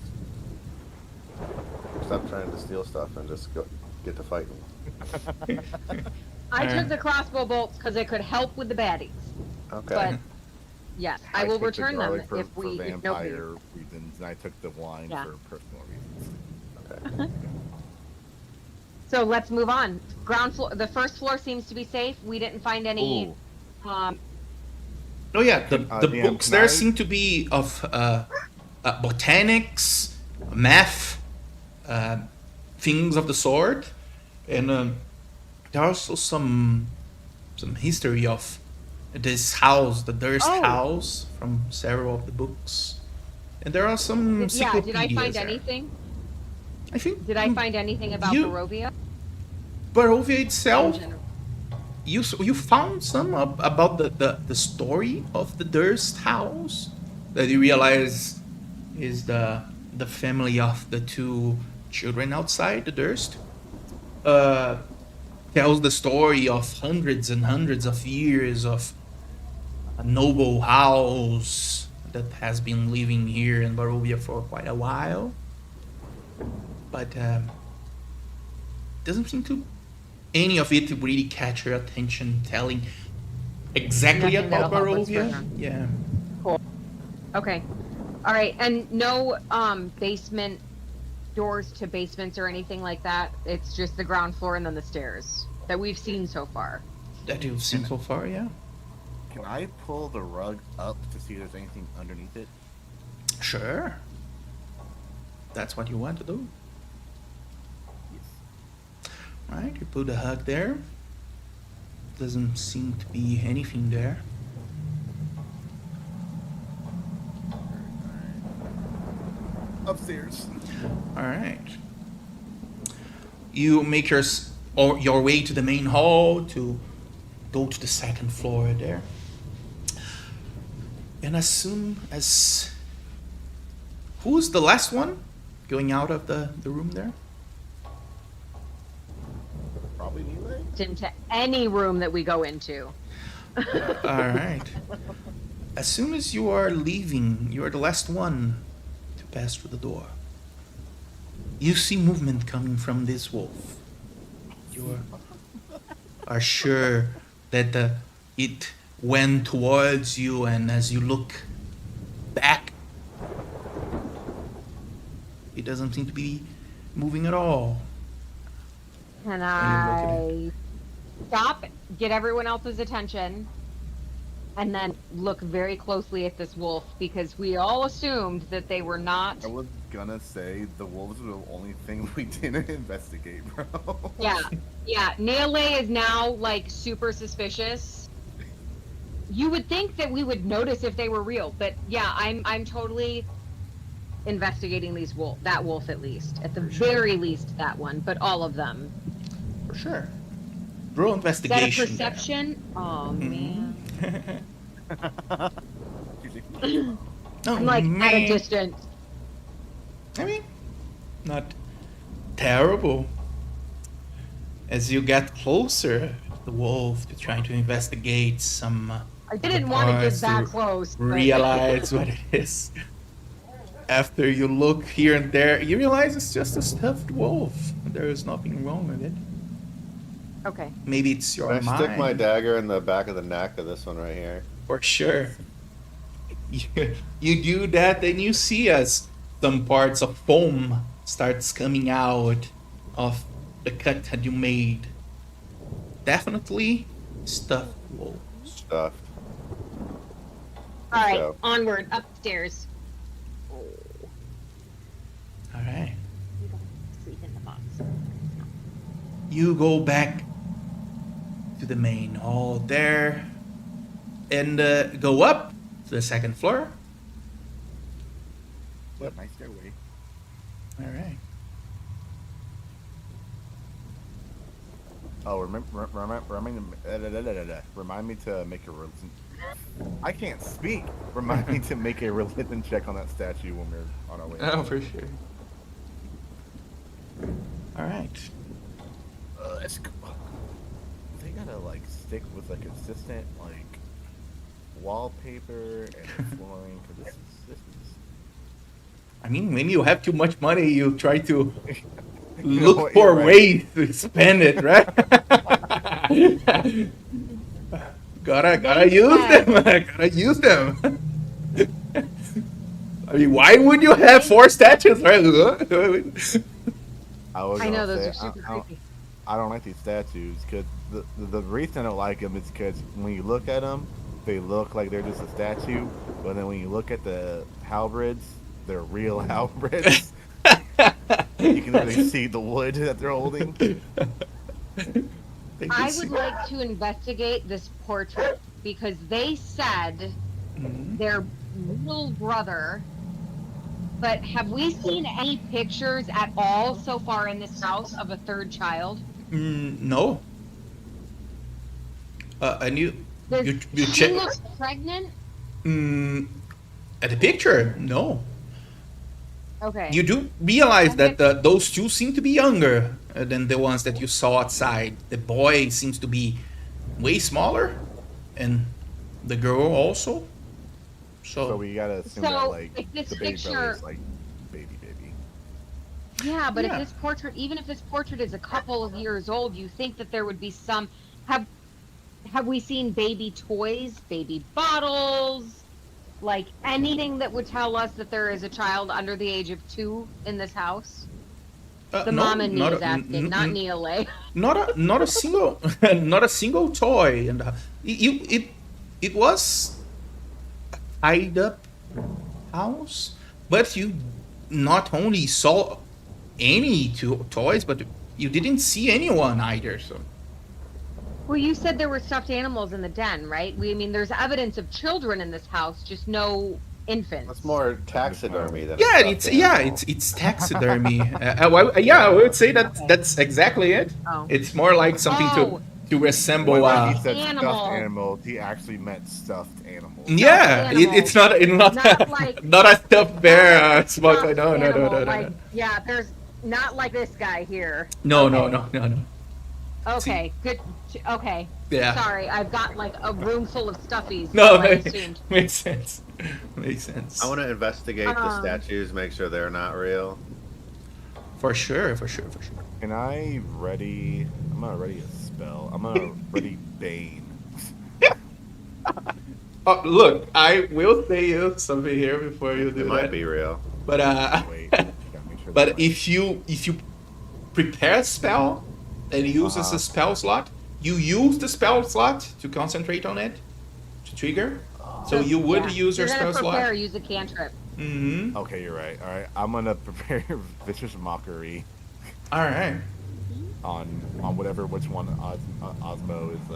stop trying to steal stuff and just go get to fighting. I took the crossbow bolts because it could help with the baddies. Okay. But yes, I will took the return them garlic if for we if nobody. vampire reasons, and I took the wine Yeah. for personal reasons. Okay. So let's move on. Ground floor. The first floor seems to be safe. We didn't find any. Ooh. Oh yeah, the DM, books can there I- seem to be of botanics, math, things of the sort, and there are also some history of this house, the Durst Oh. house, from several of the books. And there are some Yeah, encyclopedias did I find there. anything? I think Did I find anything about you- Barovia? Barovia In itself, general. you found some about the story of the Durst house that you realize is the family of the two children outside the Durst. Tells the story of hundreds and hundreds of years of a noble house that has been living here in Barovia for quite a while, but doesn't seem to any of it to really catch your attention, telling exactly Nothing about that'll help us Barovia. further. Yeah. Cool. Okay. All right. And no basement doors to basements or anything like that. It's just the ground floor and then the stairs that we've seen so far. That you've seen so far, yeah. Can I pull the rug up to see if there's anything underneath it? Sure. That's what you want to do. Yes. Right, you put the hug there. Doesn't seem to be anything there. Upstairs. All right. You make your way to the main hall to go to the second floor there. And as soon as... Who's the last one going out of the room there? Probably me, right? Into any room that we go into. All right. As soon as you are leaving, you are the last one to pass through the door. You see movement coming from this wolf. You are sure that it went towards you, and as you look back, it doesn't seem to be moving at all. Can you look at I stop, get everyone else's attention, and then look very closely at this wolf because we all assumed that they were not. I was gonna say the wolves were the only thing we didn't investigate, bro. Yeah. Naile is now like super suspicious. You would think that we would notice if they were real, but yeah, I'm totally investigating that wolf at least, at the very least that one, but all of them. For sure. Roll Is that investigation. a perception? Oh man. Oh, I'm like at a distance. I mean, not terrible. As you get closer to the wolf, you're trying to investigate some. I didn't want to get parts that close. but- Realize what it is. After you look here and there, you realize it's just a stuffed wolf. There is nothing wrong with it. Okay. Maybe it's your I mind. stick my dagger in the back of the neck of this one right here. For sure. You do that, then you see as some parts of foam starts coming out of the cut that you made. Definitely stuffed wolf. Stuffed. All right. So- Onward, upstairs. All right. You don't sleep in the box. You go back to the main hall there and go up to the second floor. What? Nice stairway. All right. Oh, remind me to make a religion. I can't speak. Remind me to make a religion check on that statue when we're on our way. Oh, for sure. All right. Let's go. They gotta like stick with a consistent like wallpaper and flooring because this is. I mean, when you have too much money, you try to You know look what, for you're right. ways to spend it, right? gotta use them. Gotta use them. I mean, why would you have 4 statues, right? I know those are super I, creepy. I don't like these statues because the reason I don't like them is because when you look at them, they look like they're just a statue, but then when you look at the halberds, they're real halberds. You can literally see the wood that they're holding. I would like to investigate this portrait because they said their little brother. But have we seen any pictures at all so far in this house of a third child? No. And you She check looks pregnant. at the picture? No. Okay. You do realize that those two seem to be younger than the ones that you saw outside. The boy seems to be way smaller, and the girl also. So we gotta assume that like if this the baby picture, brother is like baby. yeah, but Yeah. if this portrait, even if this portrait is a couple of years old, you think that there would be some. Have we seen baby toys, baby bottles, like anything that would tell us that there is a child under the age of 2 in this house? The No, mom and me not is asking, not Neela. not a single not a single toy, and it was a tied up house, but you not only saw any toys, but you didn't see anyone either. So Well, you said there were stuffed animals in the den, right? There's evidence of children in this house, just no infants. That's more taxidermy than. yeah, a stuffed animal. it's taxidermy. I would say that's exactly it. Oh. It's more like something to resemble. When he said Animal. stuffed animal, he actually meant stuffed animal. Yeah, animal. it's not Not like- not a stuffed bear. Small toy. Stuffed No. animal, yeah, there's not like this guy here. No. Okay, good. Okay. Yeah. Sorry, I've got like a room full of stuffies. No, so I assumed. makes sense. Makes sense. I want to investigate the statues, make sure they're not real. For sure. Can I ready? I'm gonna ready a spell. I'm gonna ready Bane. Oh, look, I will say you something here before you do It that. might be real. But Wait, gotta make sure but that- if you prepare a spell and use as a spell slot, you use the spell slot to concentrate on it to trigger. So you would use your You're spell gonna slot. prepare, use a cantrip. Mm-hmm. Okay, you're right. All right, I'm gonna prepare vicious mockery All right. on which one Osmo is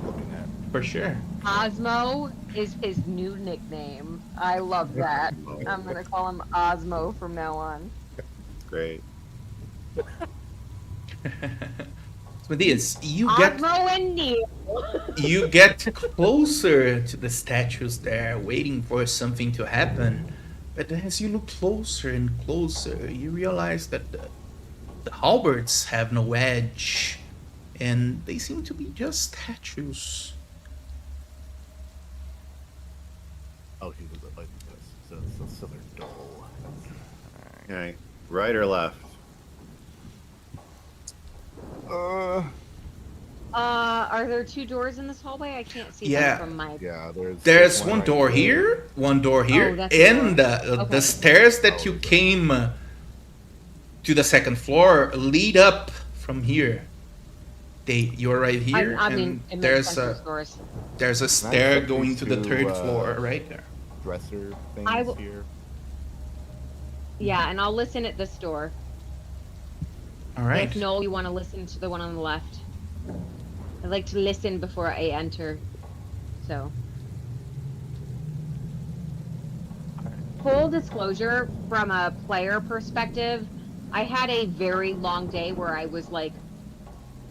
looking at. For sure. Osmo is his new nickname. I love that. I'm gonna call him Osmo from now on. Great. Matthias, you get Osmo and Neil. you get closer to the statues there, waiting for something to happen. But as you look closer and closer, you realize that the halberds have no edge, and they seem to be just statues. Oh, he was like this. So they're dull. Okay. Right or left? Are there 2 doors in this hallway? I can't see Yeah. them from my. Yeah, There's one right door here, one door here, that's the and door. the Okay. stairs that you came to the second floor lead up from here. You're right here, I mean, and it makes there's sense a with doors. there's a I stair put going these to the two, third floor right there. Dresser things I will- here. Yeah, and I'll listen at this door. All right. If Noel, you want to listen to the one on the left. I like to listen before I enter. So. Full disclosure, from a player perspective, I had a very long day where I was like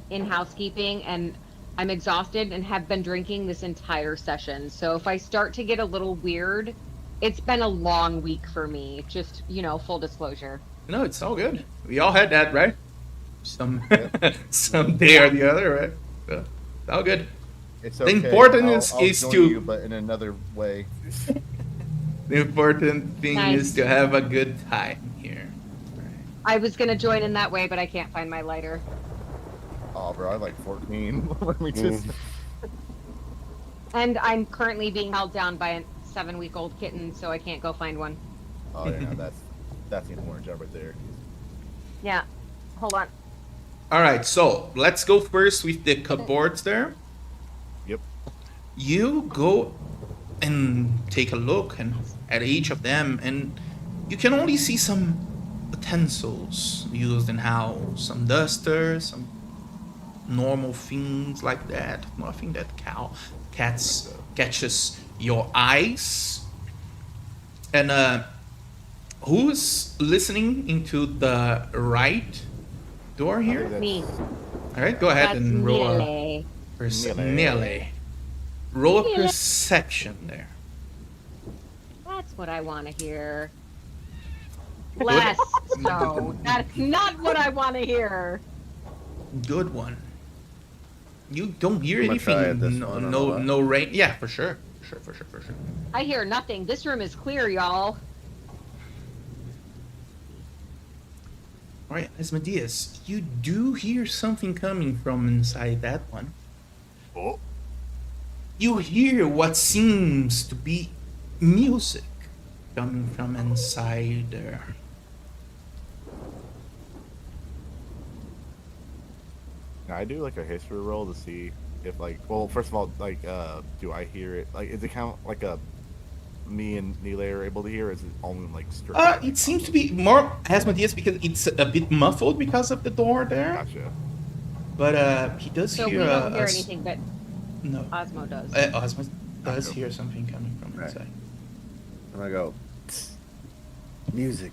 in housekeeping, and I'm exhausted and have been drinking this entire session. So if I start to get a little weird, it's been a long week for me. Just, full disclosure. No, it's all good. We all had that, right? Some day or the other, right? So, it's all good. It's The okay. important I'll is join to- you, but in another way. The important thing Nice. is to have a good time here. I was gonna join in that way, but I can't find my lighter. Oh, bro, I'm like 14. Let me just. And I'm currently being held down by a 7-week-old kitten, so I can't go find one. Oh yeah, that's the important job right there. Yeah. Hold on. All right, so let's go first with the cupboards there. Yep. You go and take a look at each of them, and you can only see some utensils used in house, some dusters, some normal things like that. Nothing that catches your eyes. And who's listening into the right door here? Me. All right, go ahead That's and roll melee. melee. Roll a perception there. That's what I want to hear. Less so. That's not what I want to hear. Good one. You don't hear I'm gonna try anything. it this No, one, I no, don't know no rain. Yeah, for sure. For sure. I hear nothing. This room is clear, y'all. All right, Asmodeus, you do hear something coming from inside that one. Oh, You hear what seems to be music coming from inside there. I do like a history roll to see if like. Well, first of all, like, do I hear it? Like, is it kind of like a me and Nile are able to hear? Or is it only like Strahd? It seems to be more Asmodeus because it's a bit muffled because of the door there. Gotcha. But he does So hear. we don't hear anything, but No. Osmo does. Osmo does hear something coming from Right. inside. I'm gonna go. Music.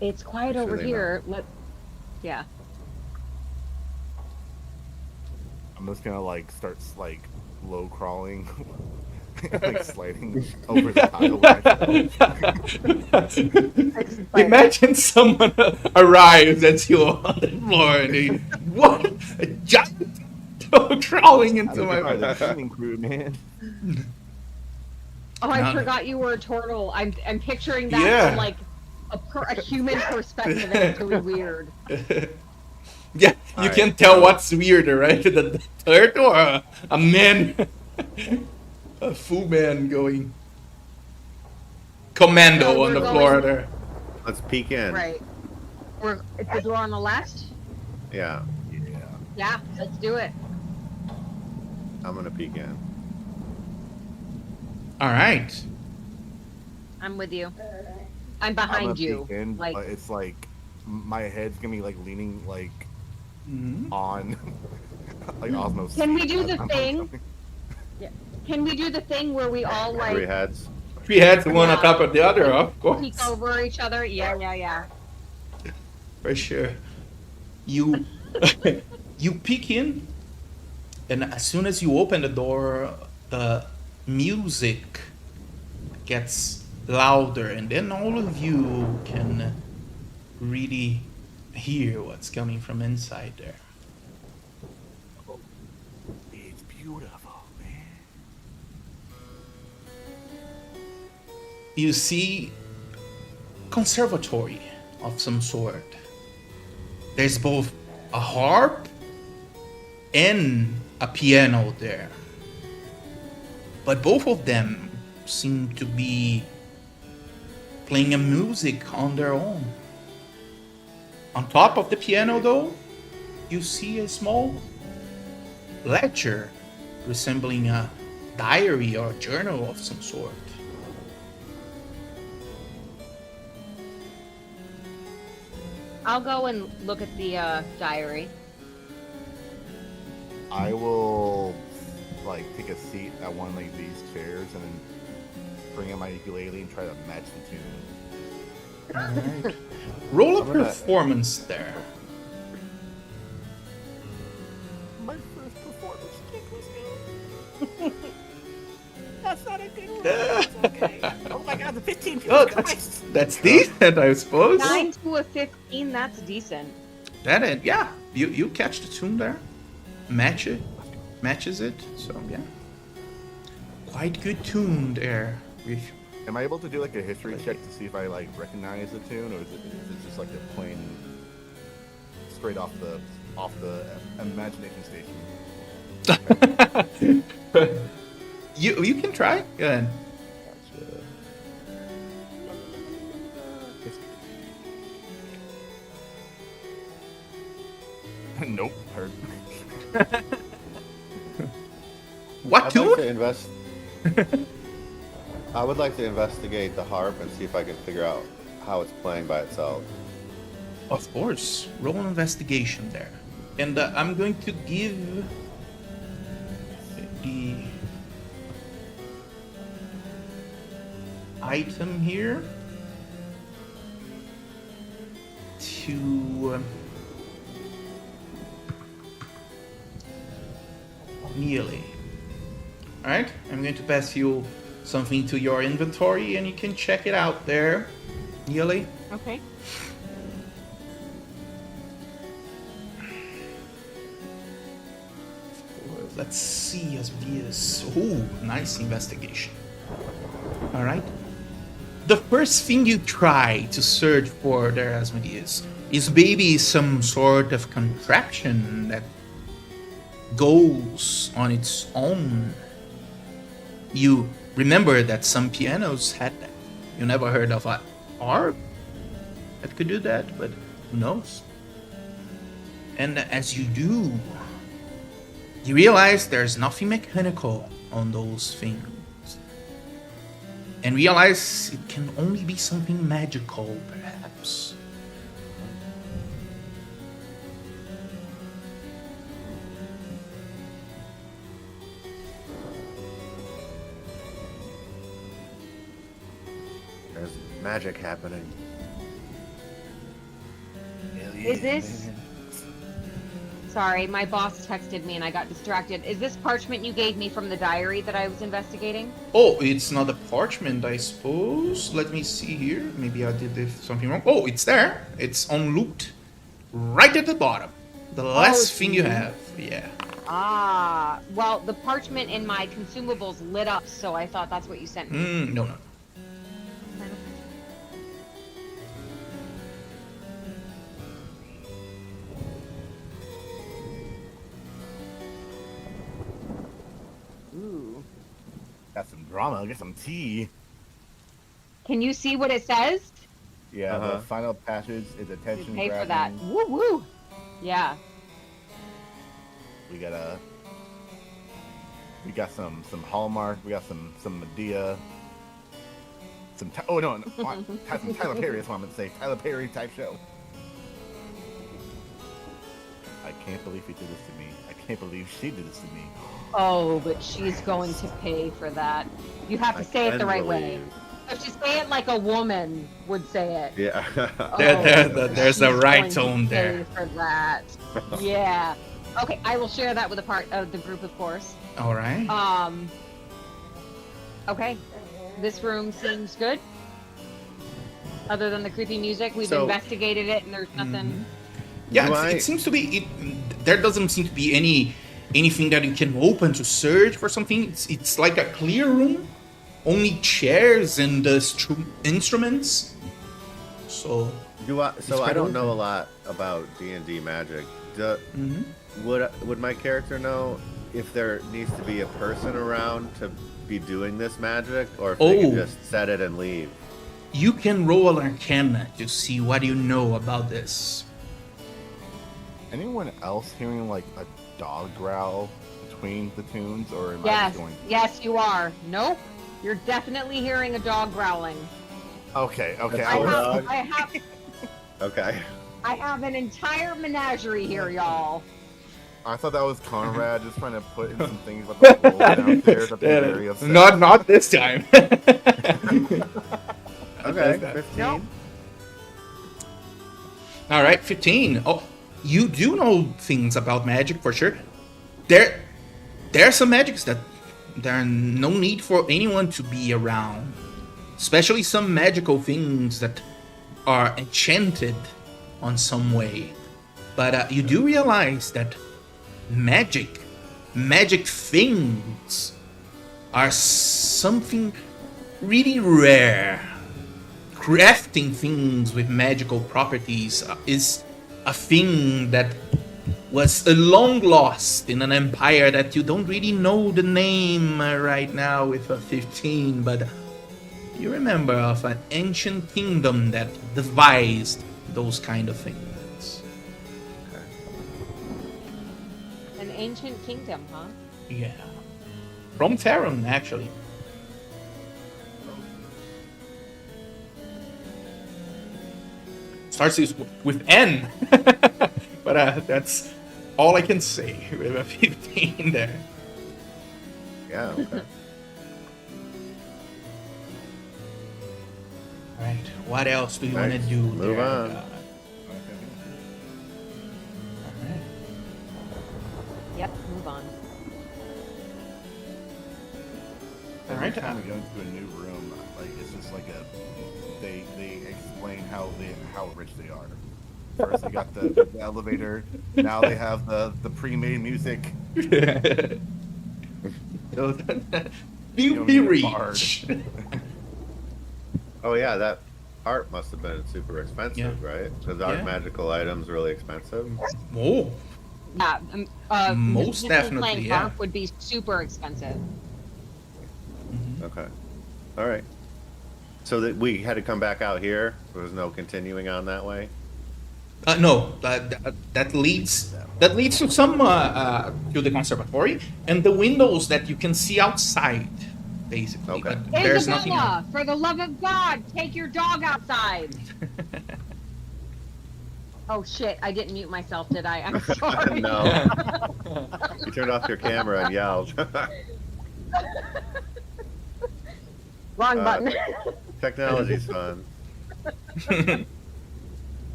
It's quiet Make sure over they here. Yeah. I'm just gonna like start like low crawling, like sliding over the tile. Imagine someone arrives at you on the floor and they, what? A giant dog crawling into my the cleaning crew, man. Oh, I Not- forgot you were a turtle. I'm picturing that Yeah. from like a human perspective, and it's really weird. Yeah, you Alright, can tell so- what's weirder, right? The turtle or a man, a full man going commando So on we're the floor going- there. Let's peek in. Right. It's the door on the left. Yeah, Yeah. Yeah, let's do it. I'm gonna peek in. All right. I'm with you. I'm I'm behind gonna you. peek in, Like, but it's like my head's gonna be like leaning like Mhm. on like Osmo's. Can we do seat. the I'm thing? Can we do the thing where we all Three like heads. Three heads, one on Yeah. top of the other, of peek course. over each other? Yeah. For sure. You you peek in, and as soon as you open the door, the music gets louder, and then all of you can really hear what's coming from inside there. It's beautiful, man. You see conservatory of some sort. There's both a harp and a piano there. But both of them seem to be playing a music on their own. On top of the piano though, you see a small ledger resembling a diary or journal of some sort. I'll go and look at the diary. I will like take a seat at one of like these chairs and then bring in my ukulele and try to match the tune. Alright. Roll a I'm gonna- performance there. My first performance kick was good. That's not a good one. Okay. Oh my god, the 15 Oh, feels that's decent, I suppose. 9 to a 15. That's decent. That it, yeah. You catch the tune there, matches it. So yeah, quite good tune there. Am I able to do like a history check to see if I like recognize the tune, or is it just like a plain straight off the imagination station? You can try. Go ahead. Nope. Heard. What I'd tune? like to invest. I would like to investigate the harp and see if I can figure out how it's playing by itself. Of course, roll an investigation there. And I'm going to give the item here to Neely. Alright, I'm going to pass you something to your inventory and you can check it out there, Neely. Okay. Let's see as it is. Oh, nice investigation. Alright. The first thing you try to search for there, Asmodeus, is maybe some sort of contraption that goes on its own. You remember that some pianos had that. You never heard of an harp that could do that, but who knows? And as you do, you realize there's nothing mechanical on those things. And realize it can only be something magical, perhaps. There's magic happening. Is this... Sorry, my boss texted me and I got distracted. Is this parchment you gave me from the diary that I was investigating? Oh, it's not a parchment, I suppose. Let me see here. Maybe I did something wrong. Oh, it's there. It's on loot. Right at the bottom. The last thing you have. Yeah. Ah, well, the parchment in my consumables lit up, so I thought that's what you sent me. No. Ooh. Got some drama. Get some tea. Can you see what it says? Yeah, the final passage is We attention pay grabbing. for that. Woo woo. Yeah. We got some Hallmark. We got some Medea. Some some Tyler Perry. That's what I'm gonna say. Tyler Perry type show. I can't believe he did this to me. I can't believe she did this to me. Oh, but she's going to pay for that. You have to say it the right way. If you say it like a woman would say it. Yeah. There's a she's right going to tone there. pay for that. Yeah. Okay, I will share that with a part of the group, of course. All right. Okay. This room seems good. Other than the creepy music, we've So- investigated it and there's nothing. Yeah, Do it seems to be. There doesn't seem to be anything that you can open to search for something. It's like a clear room, only chairs and instruments. So. I don't know a lot about D&D magic. Would my character know if there needs to be a person around to be doing this magic, or if they can just set it and leave? You can roll an Arcana to see what you know about this. Anyone else hearing like a dog growl between the tunes, or am I Yes. just going? Yes, you are. Nope. You're definitely hearing a dog growling. Okay. Okay. I have an entire menagerie here, y'all. I thought that was Conrad just trying to put in some things about the wolves downstairs. I'd be very upset. Not this time. Okay. that. 15. Nope. All right, 15. Oh, you do know things about magic for sure. There are some magics that there are no need for anyone to be around. Especially some magical things that are enchanted on some way. But you do realize that magic things are something really rare. Crafting things with magical properties is a thing that was long lost in an empire that you don't really know the name right now with a 15, but you remember of an ancient kingdom that devised those kind of things. An ancient kingdom, huh? Yeah. From Theron, actually. starts with N. But that's all I can say with a 15 there. Yeah. Okay. All right. What else do you want to Next, do? move there? on. All right. Yep, move on. All right. Every time we go into a new room, like it's just like they explain how rich they are. First they got the elevator, now they have the pre-made music. So, You be don't need a bard. rich. Oh yeah, that art must have been super expensive, Yeah. right? Because art Yeah. magical items really expensive. Oh, Yeah, Most Mrs. definitely, playing yeah. harp would be super expensive. Okay. All right. So that we had to come back out here. There was no continuing on that way. no, that leads to some to the conservatory and the windows that you can see outside, basically. Okay. But there's nothing else. Isabella, for the love of God, take your dog outside. Oh shit, I didn't mute myself, did I? I'm sorry. No. You turned off your camera and yelled. Wrong button. Technology's fun.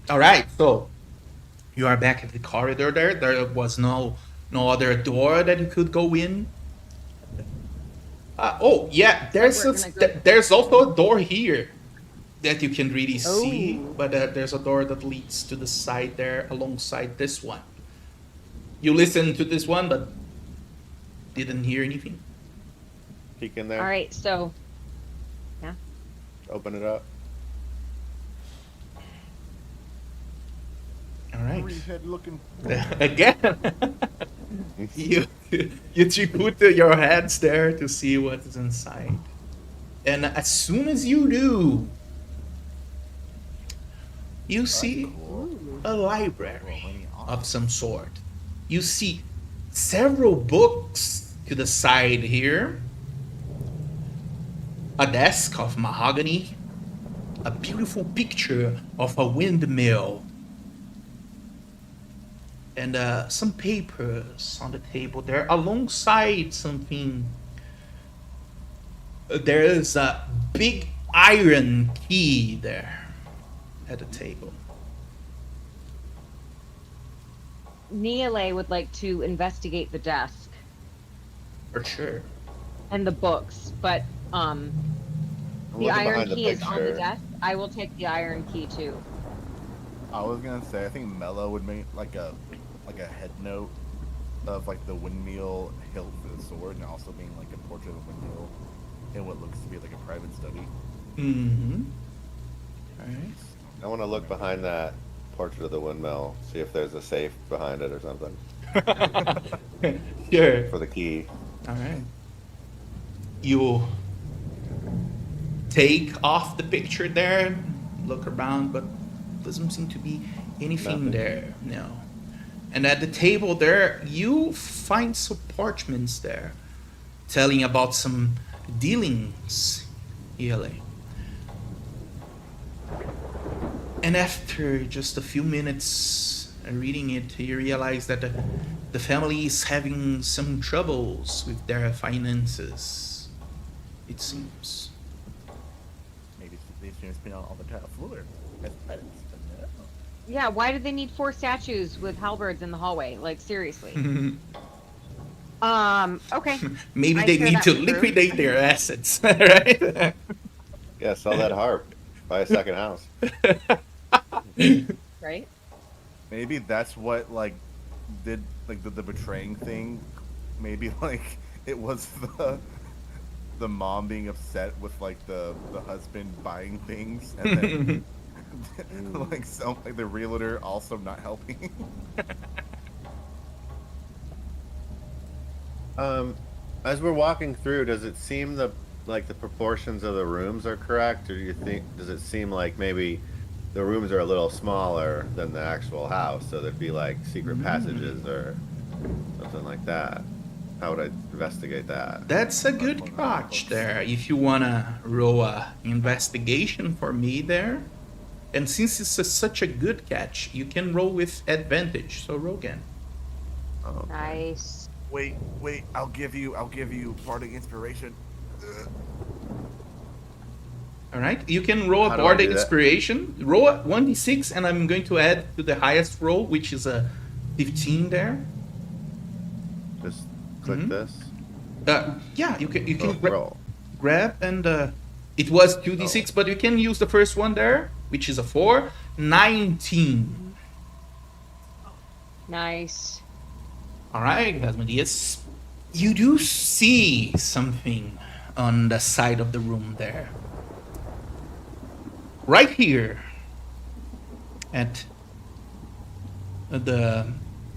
All right, so you are back at the corridor there. There was no other door that you could go in. Oh yeah, there's We're gonna go- there's also a door here that you can really see, Oh. but there's a door that leads to the side there alongside this one. You listened to this one, but didn't hear anything. Peek in there. All right, so Open it up. All right. Three-head looking. Again, you two put your heads there to see what is inside, and as soon as you do, you see a library of some sort. You see several books to the side here, a desk of mahogany, a beautiful picture of a windmill, and some papers on the table there alongside something. There is a big iron key there at the table. Niele would like to investigate the desk For sure. and the books, but I'm the looking iron behind the key is on the picture. desk. I will take the iron key too. I was gonna say I think Mello would make like a head note of like the windmill hilt for the sword, and also being like a portrait of a windmill in what looks to be like a private study. Mm-hmm. All I want to look behind that portrait of the windmill, see if there's a safe behind it or something right. Sure. for the key. All right. You take off the picture there, look around, but doesn't seem to be anything Nothing. there. No. And at the table there, you find some parchments there, telling about some dealings, Yele. And after just a few minutes reading it, you realize that the family is having some troubles with their finances, it seems. Maybe they should spin out all the tile floor. Yeah, why do they need 4 statues with halberds in the hallway? Like, seriously. Okay. Maybe I they hear need that to true. liquidate their assets, right? Yeah, sell that harp. Buy a second house. Right? Maybe that's what like did like the betraying thing. Maybe like it was the mom being upset with like the husband buying things, and then like the realtor also not helping. As we're walking through, does it seem the proportions of the rooms are correct, or does it seem like maybe the rooms are a little smaller than the actual house, so there'd be like secret passages or something like that? How would I investigate that? That's a good catch there. If you wanna roll a investigation for me there, and since it's such a good catch, you can roll with advantage. So roll again. Oh, okay. Nice. Wait, I'll give you bardic inspiration. All right, you can roll How a do I bardic do that? inspiration. Roll a 1d6, and I'm going to add to the highest roll, which is a 15 there. Just click Mhm. this. Yeah, you can Roll. grab and it was 2d6, but you can use the first one there, which is a 4. 19. Nice. All right, Asmodeus. You do see something on the side of the room there. Right here at the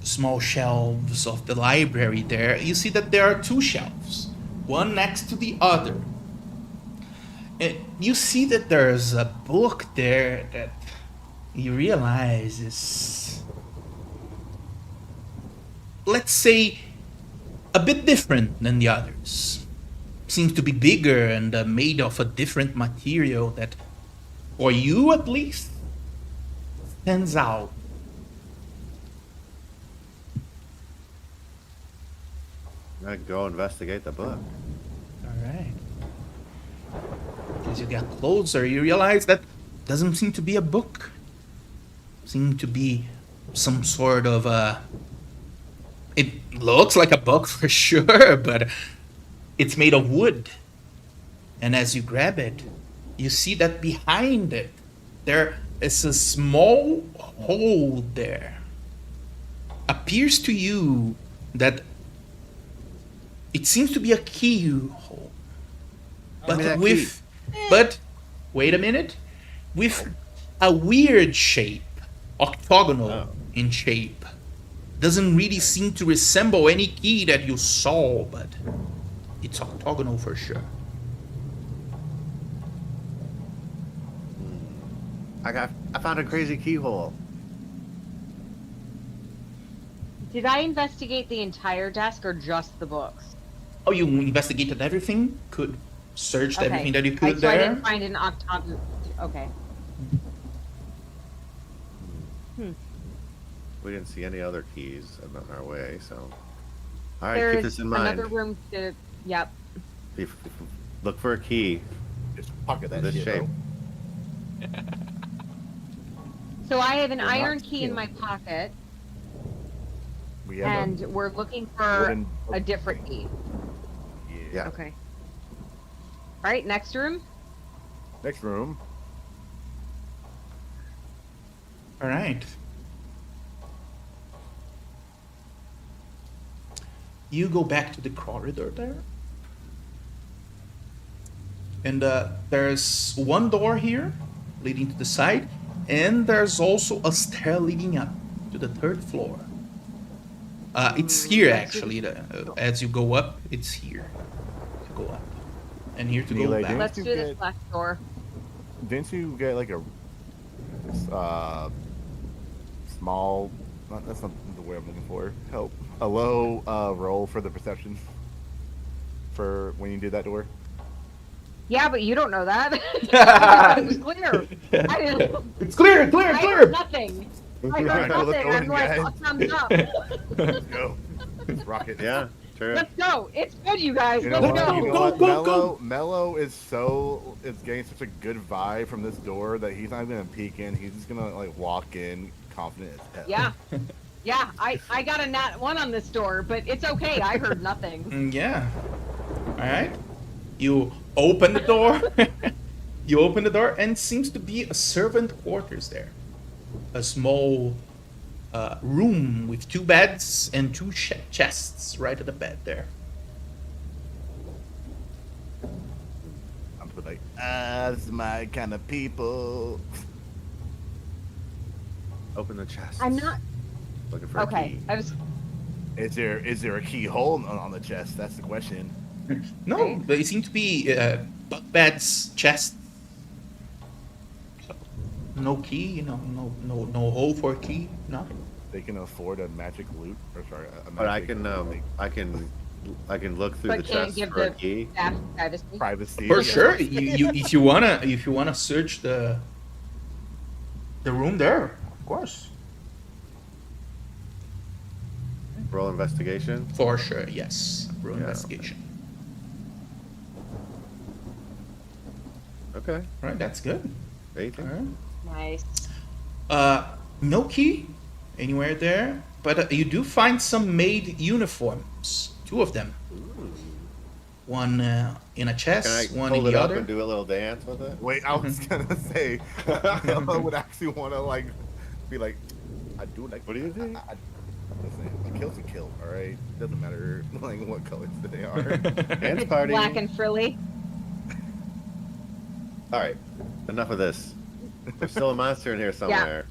small shelves of the library there, you see that there are two shelves, one next to the other. And you see that there's a book there that you realize is, let's say, a bit different than the others. Seems to be bigger and made of a different material that, for you at least, stands out. I'm gonna go investigate the book. All right. As you get closer, you realize that doesn't seem to be a book. Seem to be some sort of it looks like a book for sure, but it's made of wood. And as you grab it, you see that behind it there is a small hole there. Appears to you that it seems to be a keyhole. But wait a minute, with a weird shape, octagonal in shape. Doesn't really seem to resemble any key that you saw, but it's octagonal for sure. I found a crazy keyhole. Did I investigate the entire desk or just the books? Oh, you investigated everything? Searched everything that you could So there? I didn't find an octagonal. Okay. We didn't see any other keys on our way, so. All right, There's keep this in mind. another room to. Yep. Look for a key. Just pocket that This shit. shape. Bro. So I have an We're not iron key in my stealing. pocket, We have and we're looking for wooden- a different key. Yeah. Okay. All right, next room. Next room. All right. You go back to the corridor there. And there's one door here leading to the side, and there's also a stair leading up to the 3rd floor. It's here actually. As you go up, it's here to go up, and here to go Melee, back. Let's do you this get- black door. Didn't you get like a small? That's not the word I'm looking for. Help. A low roll for the perception for when you did that door. Yeah, but you don't know that. It was clear. I didn't. It's clear, I heard nothing. I heard Alright, let's nothing. go I'm in, like, guys. oh, thumbs up. Let's go. Let's rock it. Yeah, true. Let's go. It's good, you guys. You know Let's what? go. You know Go, what? go, go. Mello is getting such a good vibe from this door that he's not even gonna peek in. He's just gonna like walk in confident as hell. Yeah. Yeah, I got a nat 1 on this door, but it's okay. I heard nothing. Yeah. All right. You open the door. You open the door, and seems to be a servant quarters there. A small room with 2 beds and 2 chests right at the bed there. I'm like, this is my kind of people. Open the chest. I'm not. Looking for a Okay. key. I was. Is there a keyhole on the chest? That's the question. No, they seem to be bunk beds, chests. So, no key, no hole for a key, nothing. They can afford a magic loot, or sorry, a magic. But I can look through But the can't chest give for a the key. staff privacy. Privacy. For yeah. sure. You if you wanna search the room there, of course. Roll investigation. For sure, yes. Room Yeah. investigation. Okay. All right, that's good. 18. All right. Nice. No key anywhere there, but you do find some maid uniforms. 2 of them. One in a Can I chest, one in hold it the up other. and do a little dance with it? Wait, I was gonna say, Ella would actually want to like be like, I do like. What do you think? Listen, a kill's a kill. All right, doesn't matter like what colors they are. Dance It's party. black and frilly. All right. Enough of this. There's still a monster in here somewhere.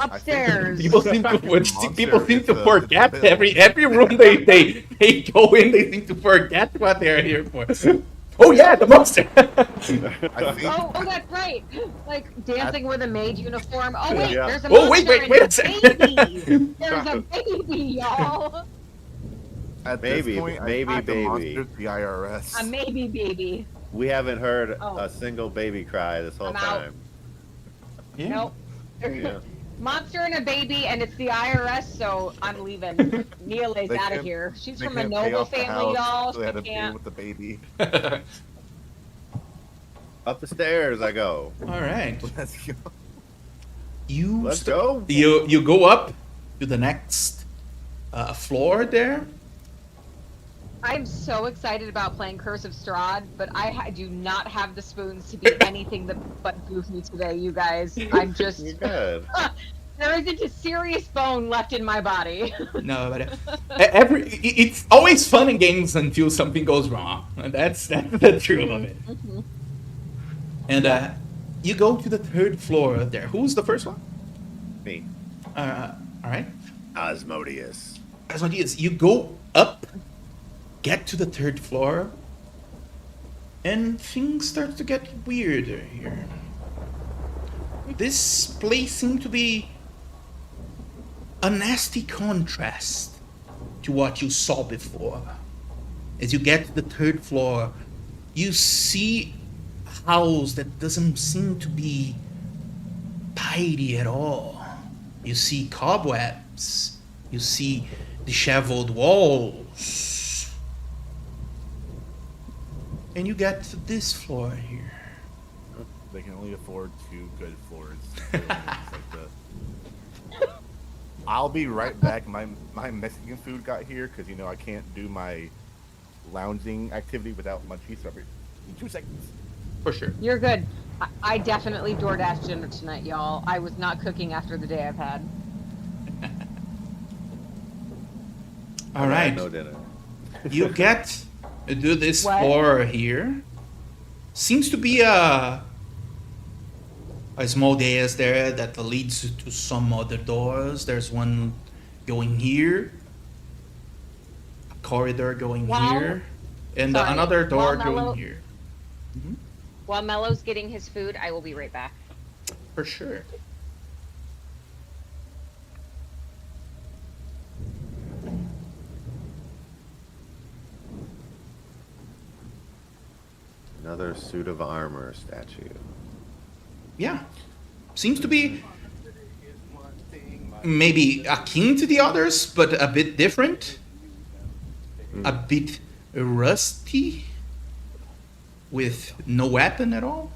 Upstairs. People seem to Monster, people seem it's to a forget pill. every room they go in. They seem to forget what they're here for. Oh yeah, the monster. I think Oh, that's right. Like dancing with a maid uniform. Oh wait, Yeah. there's a Oh, monster wait and a a second. baby. There's a baby, y'all. at Maybe, this point, maybe, I thought the baby. monster's the IRS. A maybe baby. We haven't heard Oh. a single baby cry this whole I'm out. time. Yeah. Nope. Yeah. Monster and a baby, and it's the IRS, so I'm leaving. Neela's They out of can't- here. She's They from a can't pay noble off the family, house, y'all. so they had to She pay can't. with the baby. Up the stairs I go. All right. Let's go. Let's go. You go up to the next floor there. I'm so excited about playing Curse of Strahd, but I do not have the spoons to be anything but goofy today, you guys. I'm just You're good. there isn't a serious bone left in my body. No, but it's always fun in games until something goes wrong. That's the truth of it. And you go to the 3rd floor there. Who's the first one? Me. All right. Asmodeus. As what it is, you go up, get to the 3rd floor, and things start to get weirder here. This place seems to be a nasty contrast to what you saw before. As you get to the 3rd floor, you see a house that doesn't seem to be tidy at all. You see cobwebs. You see disheveled walls. And you get to this floor here. They can only afford 2 good floors. It's like the- I'll be right back. My Mexican food got here because I can't do my lounging activity without munchies. So I'll be in 2 seconds. For sure. You're good. I definitely DoorDash dinner tonight, y'all. I was not cooking after the day I've had. All I right. had no dinner. You get to this What? floor here. Seems to be a small dais there that leads to some other doors. There's one going here, a corridor going Wow. here, and Sorry. another door While Mello- going here. While Mello's getting his food, I will be right back. For sure. Another suit of armor statue. Yeah. Seems to be maybe akin to the others, but a bit different. A bit rusty. With no weapon at all.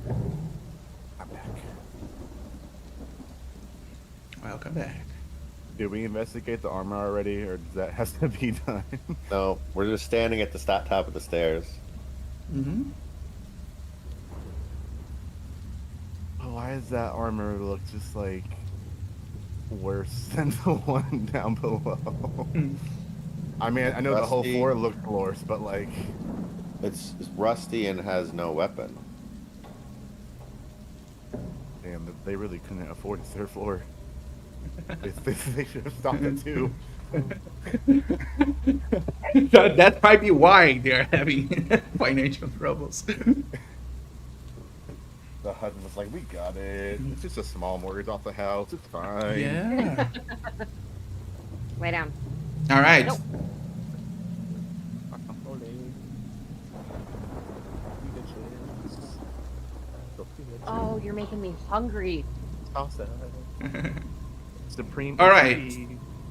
I'm back. Welcome back. Did we investigate the armor already, or does that has to be done? No, we're just standing at the top of the stairs. Mm-hmm. Why does that armor look just like worse than the one down below? I mean, I know the whole Rusty. floor looked worse, but like, It's rusty and has no weapon. damn, they really couldn't afford a 3rd floor. They should have stopped at 2. That might be why they're having financial troubles. The husband was like, "We got it. It's just a small mortgage off the house. It's fine." Yeah. Lay down. All right. Nope. Oh, you're making me hungry. Supreme. All right.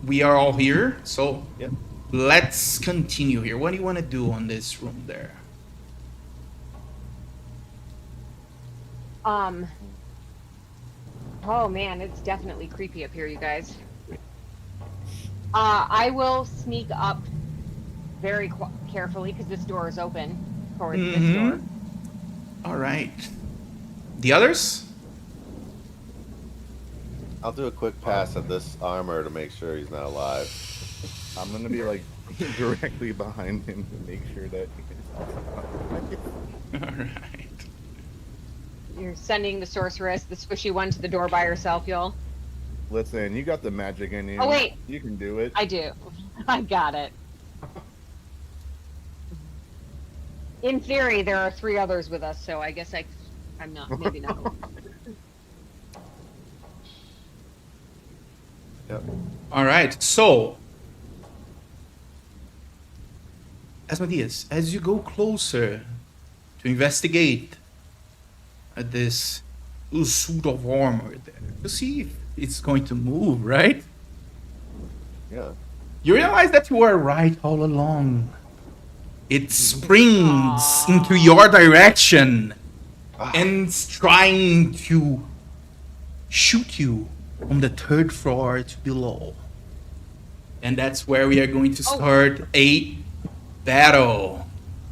We are all here, so Yep. let's continue here. What do you want to do on this room there? Oh man, it's definitely creepy up here, you guys. I will sneak up very carefully because this door is open towards this door. All right. The others? I'll do a quick pass at this armor to make sure he's not alive. I'm gonna be like directly behind him to make sure that All right. You're sending the sorceress, the squishy one, to the door by herself, y'all. Listen, you got the magic in you. Oh, wait. You can do it. I do. I got it. In theory, there are 3 others with us, so I guess I'm not. Maybe not. Yep. All right. So, Asmodeus, as you go closer to investigate this suit of armor there, to see if it's going to move, right? Yeah. You realize that you were right all along. It springs into your direction and is trying to shoot you from the 3rd floor to below. And that's where we are going to start a battle.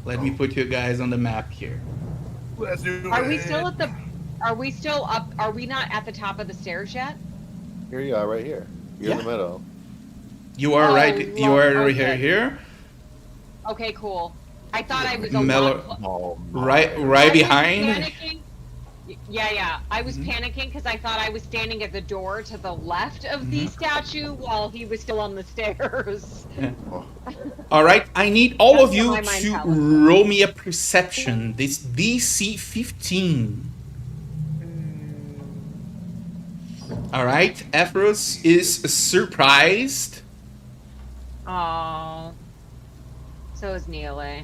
Let me put you guys on the map here. Let's do Are we it. still at the? Are we still up? Are we not at the top of the stairs yet? Here you are, right here. You're in the middle. You are you are okay. here. Okay, cool. I thought I was a Mellow- lot Oh, Right I was behind. panicking. Yeah. I was panicking because I thought I was standing at the door to the left of the statue while he was still on the stairs. All right, I need all That's of you what my mind to tells me. roll me a perception. This DC 15. All right, Ephros is surprised. Oh. So is Neela.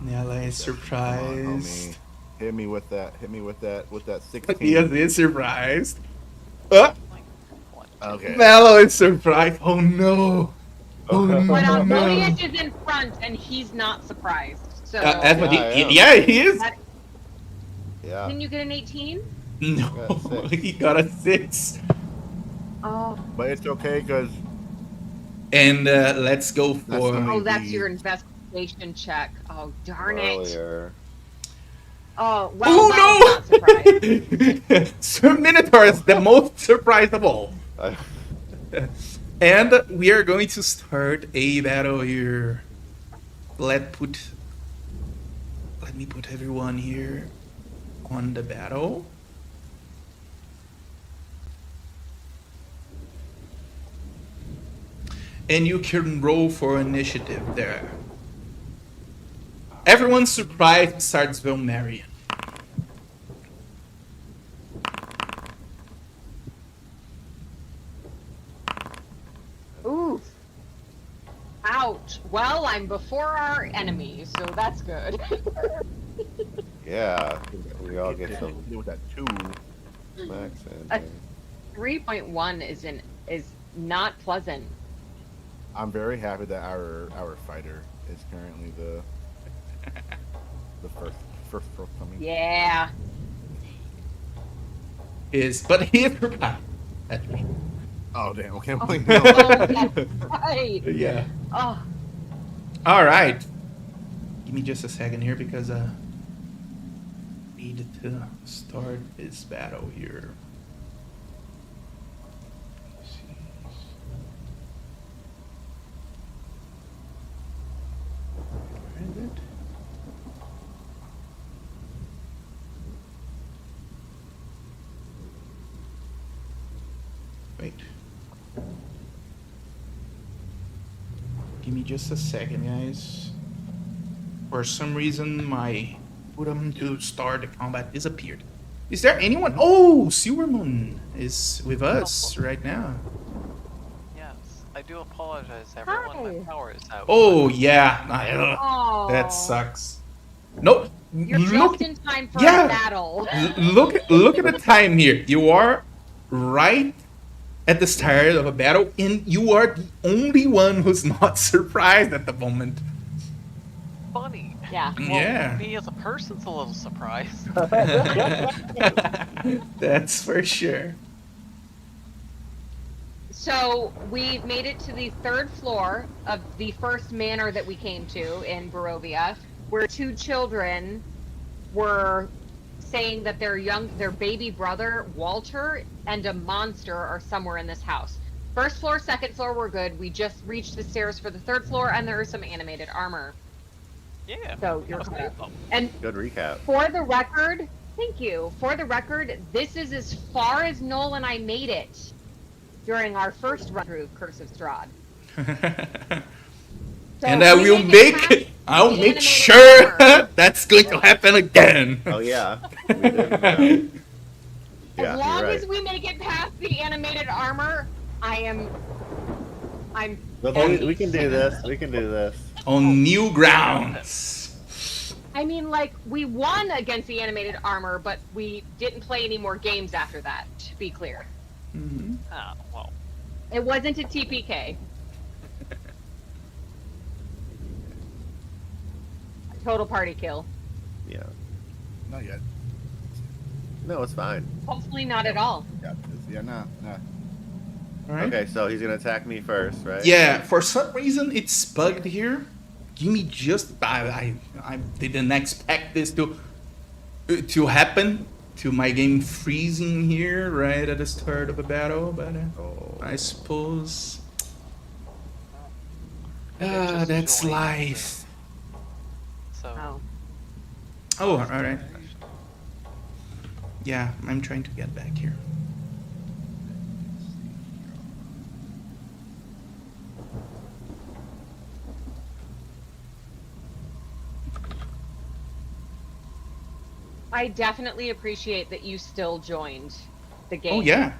Nella is surprised. Hit me with that. Hit me with that. With that 16. Yes, is surprised. Okay. Mello is surprised. Oh no. Oh But no. Modius is in front and he's not surprised. So Yeah, he is. Yeah. Didn't you get an 18? No, Got a 6. he got a 6. Oh. But it's okay because And let's go That's for. the Oh, that's Maybe. your investigation check. Oh, darn it. Earlier. Oh, well, Oh Val's not surprised. no! Sir Minotaur is the most surprised of all. And we are going to start a battle here. Let me put everyone here on the battle. And you can roll for initiative there. Everyone's surprised besides Vilmarion. Oof. Ouch. Well, I'm before our enemies, so that's good. Yeah. We all get some with that 2. smacks in. A 3.1 is not pleasant. I'm very happy that our fighter is currently the first coming. Yeah. But he is surprised. That's me. Oh damn! Okay, Oh, wait, that's right. Yeah. Oh, All right. Give me just a second here because need to start this battle here. Where is it? Wait. Give me just a second, guys. For some reason, my button to start the combat disappeared. Is there anyone? Oh, Silvermoon is with us right now. Yes. I do apologize, everyone. Hi. My power is out. Oh yeah, Oh, that sucks. Nope. You're Look, just in time for yeah. a battle. look at the time here. You are right at the start of a battle, and you are the only one who's not surprised at the moment. Funny. Yeah. Well, Yeah. me as a person's a little surprised. That's for sure. So we made it to the 3rd floor of the first manor that we came to in Barovia, where 2 children were saying that their baby brother Walter and a monster are somewhere in this house. 1st floor, 2nd floor were good. We just reached the stairs for the 3rd floor, and there is some animated armor. Yeah. So you're that was caught up. cool. And Good recap. for the record, thank you. For the record, this is as far as Noel and I made it during our first run through Curse of Strahd. So And I we will make it past I'll the make animated sure armor. that's going to happen again. Oh yeah. We did, yeah, As long you're right. as we make it past the animated armor, I'm But we can do this. We can do this. On new grounds. I mean, like, we won against the animated armor, but we didn't play any more games after that, to be clear. Ah, well. It wasn't a TPK. Total party kill. Yeah. Not yet. No, it's fine. Hopefully not at all. Yeah, no. All right. Okay, so he's gonna attack me first, right? Yeah, for some reason it's bugged here. Give me just I didn't expect this to happen. To my game freezing here right at the start of a battle, but I suppose just that's joined. life. So. Oh. Oh, all right. Yeah, I'm trying to get back here. I definitely appreciate that you still joined the game. Oh yeah.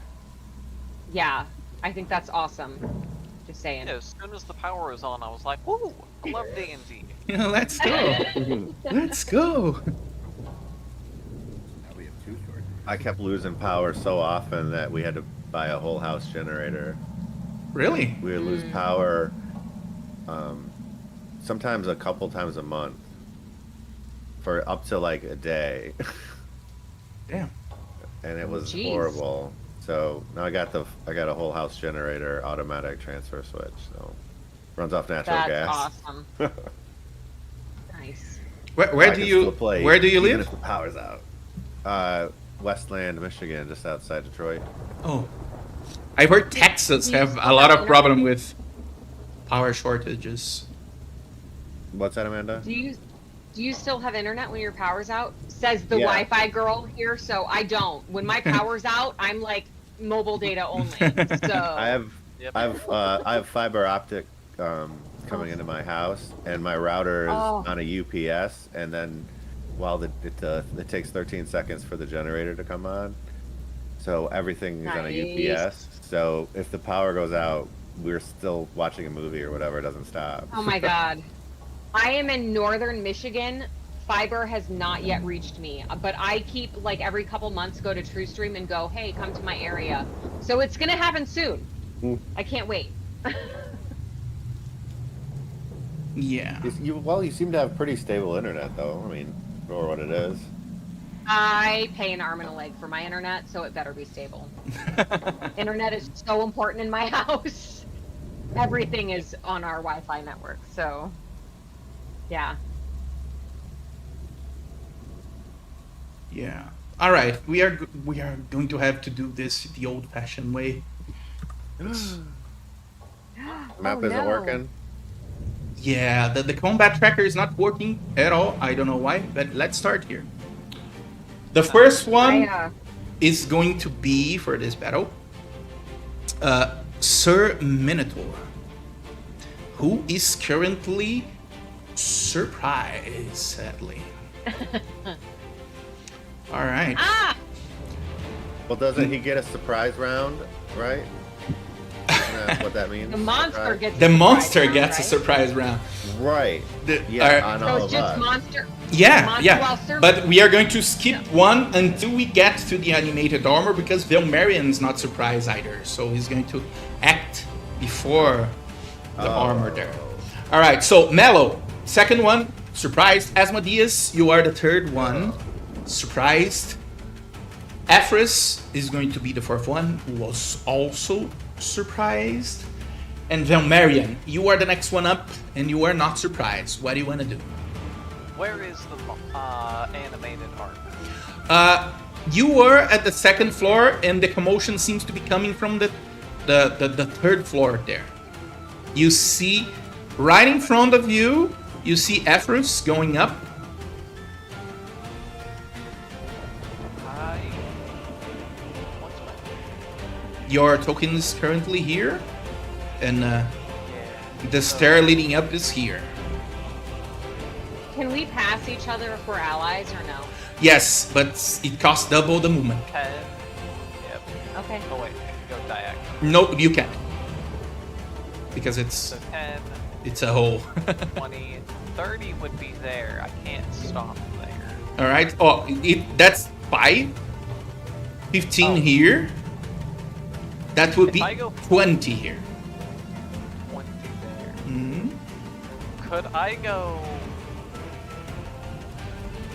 Yeah, I think that's awesome. Just saying. Yeah, as soon as the power was on, I was like, woo! I love D&D. Yeah, let's go. Let's go. Now we have 2 short. I kept losing power so often that we had to buy a whole house generator. Really? We would lose power sometimes a couple times a month for up to like a day. Damn. And it was Jeez. horrible. So now I got a whole house generator automatic transfer switch. So runs off natural That's gas. awesome. Nice. Where I do can you still play where do you even live? if the power's out? Westland, Michigan, just outside Detroit. Oh, I've heard Texas have a lot of problem with power shortages. What's that, Amanda? Do you still have internet when your power's out? Says the Yeah. Wi-Fi girl here, so I don't. When my power's out, I'm like mobile data only. So I have fiber optic coming into my house, and my router is on a UPS, and then while it takes 13 seconds for the generator to come on, so everything is on a UPS. So if the power goes out, we're still watching a movie or whatever. It doesn't stop. Oh my god. I am in northern Michigan. Fiber has not yet reached me, but I keep, like, every couple months go to TrueStream and go, hey, come to my area. So it's gonna happen soon. I can't wait. Yeah. You seem to have pretty stable internet, though. I mean, for what it is. I pay an arm and a leg for my internet, so it better be stable. Internet is so important in my house. Everything is on our Wi-Fi network, so yeah. Yeah. All right. We are going to have to do this the old-fashioned way. Map isn't working. Yeah, the combat tracker is not working at all. I don't know why, but let's start here. The first one is going to be, for this battle, Sir Minotaur, who is currently surprised, sadly. All right. Ah! Well, doesn't he get a surprise round, right? what that means? The monster gets The a surprise monster round, gets a right? surprise round. Right. The- Yeah, uh, on So all it's of just us. monster. Yeah, monster yeah. while surfing. But we are going to skip one until we get to the animated armor because Vilmarian's not surprised either. So he's going to act before the armor there. All right, so Mello, second one, surprised. Asmodeus, you are the third one, surprised. Ephraim is going to be the fourth one, who was also surprised. And Vilmarian, you are the next one up, and you are not surprised. What do you want to do? Where is the animated art? You were at the second floor, and the commotion seems to be coming from the third floor there. You see, right in front of you, you see Ephraim going up. What's my... Your token is currently here, and Yeah. the stair leading up is here. Can we pass each other if we're allies or no? Yes, but it costs double the movement. 10. Yep. Okay. Oh wait, I can go diagonal. No, you can't. Because So 10, it's a hole. 20, 30 would be there. I can't stop there. All right. Oh, that's 5. 15 Oh. here. That would If be I go- 20 here. 20 there. Hmm. Could I go...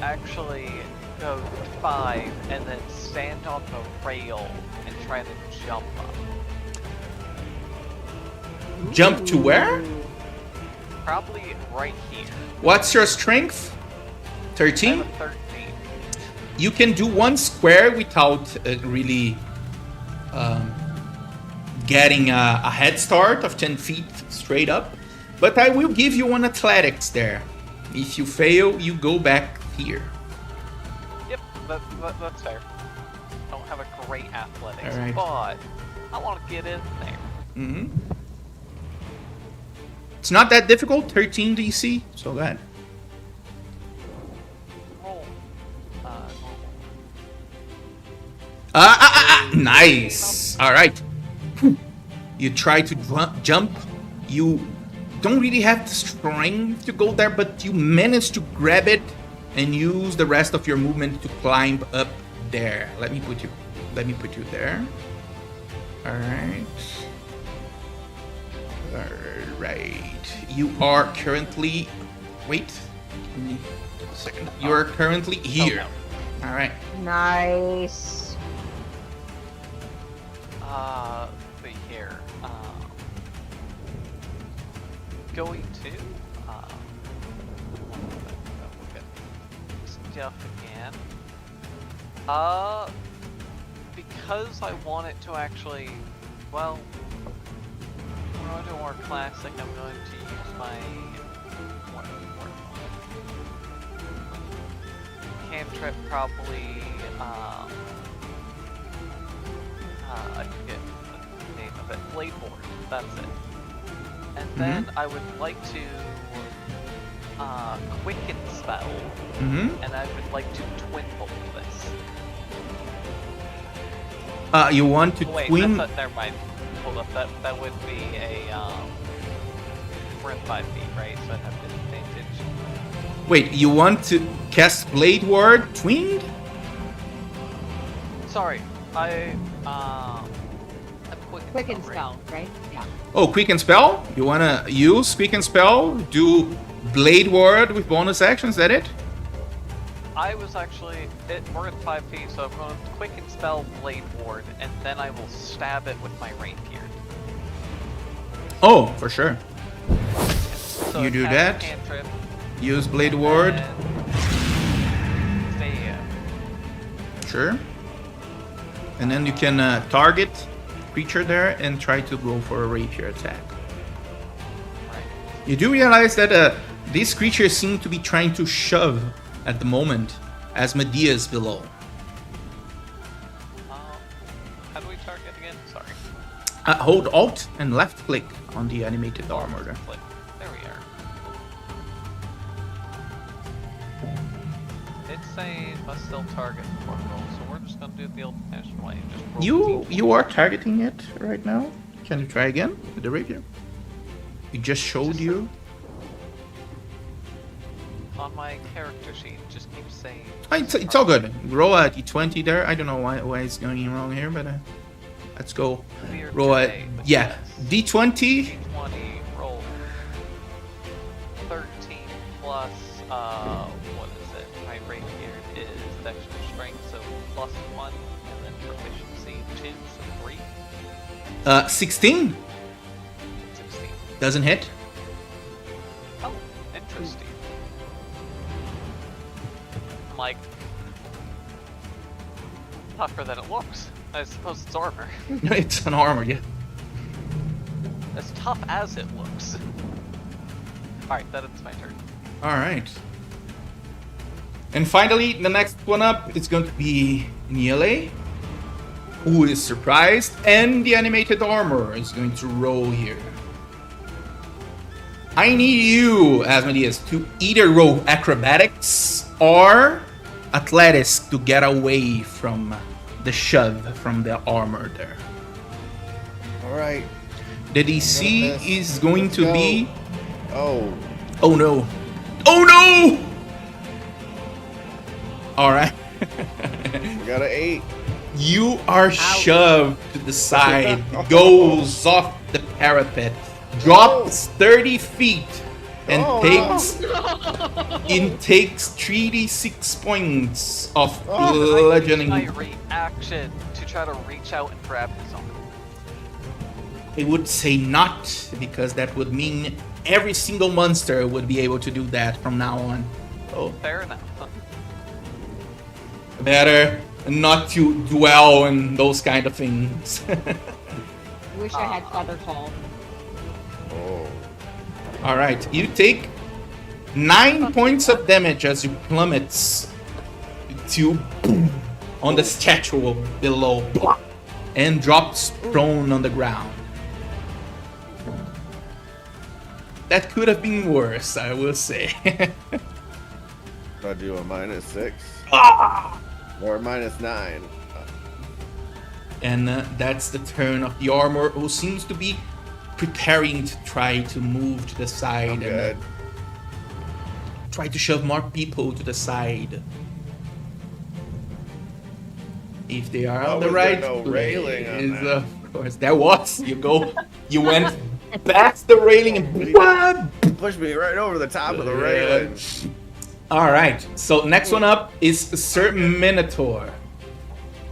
Actually go 5 and then stand on the rail and try to jump up? Jump to where? Probably right here. What's your strength? I 13? have a 13. You can do one square without really getting a head start of 10 feet straight up. But I will give you one athletics there. If you fail, you go back here. Yep, that's fair. I don't have a great athletics, Alright. but I want to get in there. Hmm. It's not that difficult, 13 DC, so go ahead. Roll. Nice. All right. You try to jump. You don't really have the strength to go there, but you manage to grab it and use the rest of your movement to climb up there. Let me put you there. All right. All right. You are currently. Wait. Give me a second. You are currently here. no. All right. Nice. But here, going to, look at stuff again. Because I want it to actually, well, we're going to do more classic, I'm going to use my, cantrip probably, I forget the name of it. Blade Board. That's it. And then I would like to quicken spell, Mm-hmm. and I would like to twin bolt this. You want to Wait, twin? that's not, never mind. Hold up. That would be a we're in 5 feet, right? So I'd have disadvantage. Wait, you want to cast Blade Ward twinned? Sorry, I'm Quicken spell, right? Yeah. Oh, Quicken Spell? You wanna use Quicken Spell? Do Blade Ward with bonus action? Is that it? I was actually we're at 5 feet, so I'm going to quicken spell Blade Ward, and then I will stab it with my rapier. Oh, for sure. So You do cast that? Cantrip, Use Blade Ward. and stay Sure. And then you can target creature there and try to go for a rapier attack. right. You do realize that these creatures seem to be trying to shove at the moment as Medea's below. How do we target again? Sorry. Hold Alt and left click on the animated armor there. Click. There we are. It's saying must still target before roll, so we're just gonna do it the old-fashioned way. Just roll You are targeting it right now. Can you try again with the rapier? It just showed you. On my character sheet, just keeps saying. Oh, it's all good. Roll a d20 there. I don't know why it's going wrong here, but let's go. Weird Roll a today, but yeah yes. d20. D20 roll 13 plus what is it? My rapier is extra strength, so +1, and then proficiency 2, so 3. 16 16. doesn't hit. Oh, interesting. I'm like tougher than it looks. I suppose it's armor. It's an armor, yeah. As tough as it looks. Alright, that is my turn. All right. And finally, the next one up is going to be Niele, who is surprised, and the animated armor is going to roll here. I need you, Asmodeus, to either roll acrobatics or athletics to get away from the shove from the armor there. All right. The DC is going to be... Oh. Oh no. Oh no! Alright. We got an 8. You are shoved to the side, goes off the parapet, drops 30 feet, and takes 3d6 points of bludgeoning. My reaction to try to reach out and grab his arm. I would say not, because that would mean every single monster would be able to do that from now on. Oh, Fair enough. better not to dwell on those kind of things. Wish I had feather fall. Oh. All right, you take 9 points of damage as you plummets to on the statue below and drops prone on the ground. That could have been worse, I will say. I do a -6 or -9. And that's the turn of the armor, who seems to be preparing to try to move to the side I'm and good. try to shove more people to the side. If they are on the was there right no place, railing on that? of course there was. You went past the railing and what? Push me right over the top of the railing. All right. So next one up is Sir Minotaur,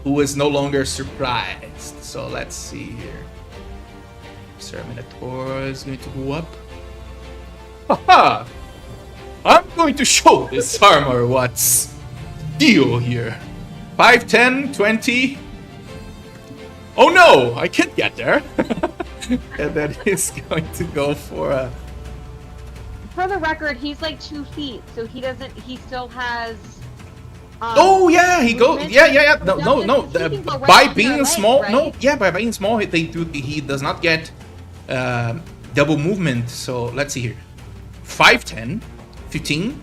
who is no longer surprised. So let's see here. Sir Minotaur is going to go up. Haha! I'm going to show this armor what's deal here. 5, 10, 20. Oh no! I can't get there. And then he's going to go for a... For the record, he's like 2 feet, so he doesn't. He still has. Oh yeah, he goes. movement. Yeah. No. He can go right By up being your leg, small, right? no. Yeah, by being small, he does not get double movement. So let's see here. 5, 10, 15,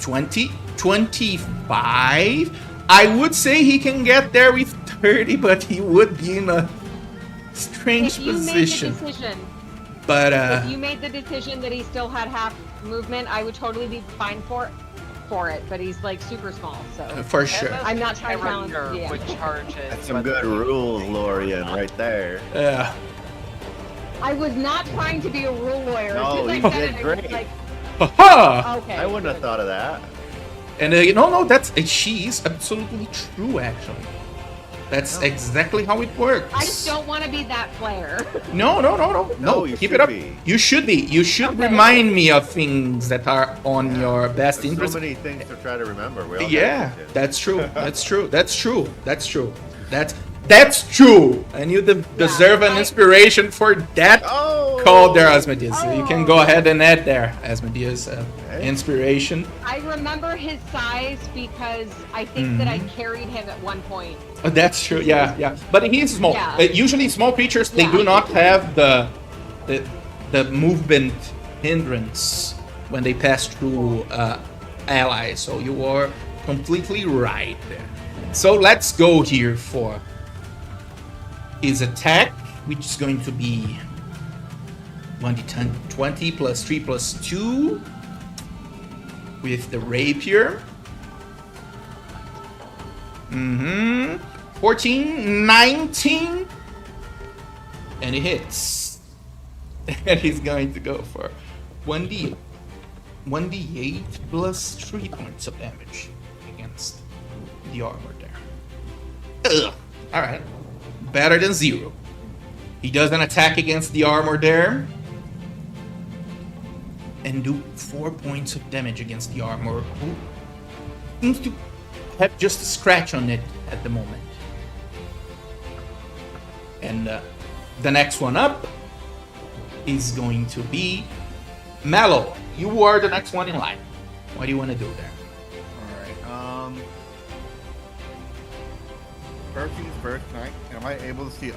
20, 25. I would say he can get there with 30, but he would be in a strange If you position. made the decision, But if you made the decision that he still had half movement, I would totally be fine for it. But he's like super small, so for sure. I'm not trying to balance. Character Yeah. would charge it. That's some good rules, Lorian, right there. I was not trying to be a rule lawyer. No, As soon as you I said did it, it great. was like, Haha! okay. I wouldn't have thought of that. And no, that's she's absolutely true. Actually, that's exactly how it works. I just don't want to be that player. No. No, you Keep should it up. be. You should be. You should Okay. remind me of things that are on your best There's interest. so many things to try to remember. We all Yeah, got to. that's true. That's true. That's true. That's true. That's true. And you deserve an inspiration for that Oh! call there, Asmodeus. You can go ahead and add there, Asmodeus, inspiration. I remember his size because I think that Mm-hmm. I carried him at one point. Oh, that's true. Yeah. But he's small. Yeah. Usually, small creatures they do not have the movement hindrance when they pass through allies. So you are completely right there. So let's go here for his attack. which is going to be 1d10 20 plus 3 plus 2 with the rapier. 14, 19, and it hits. And he's going to go for 1d8 plus 3 points of damage against the armor there. Ugh. All right, better than 0. He does an attack against the armor there and do 4 points of damage against the armor, who seems to have just a scratch on it at the moment. And the next one up is going to be Mallow. You are the next one in line. What do you want to do there? All right. First things first. Am I able to see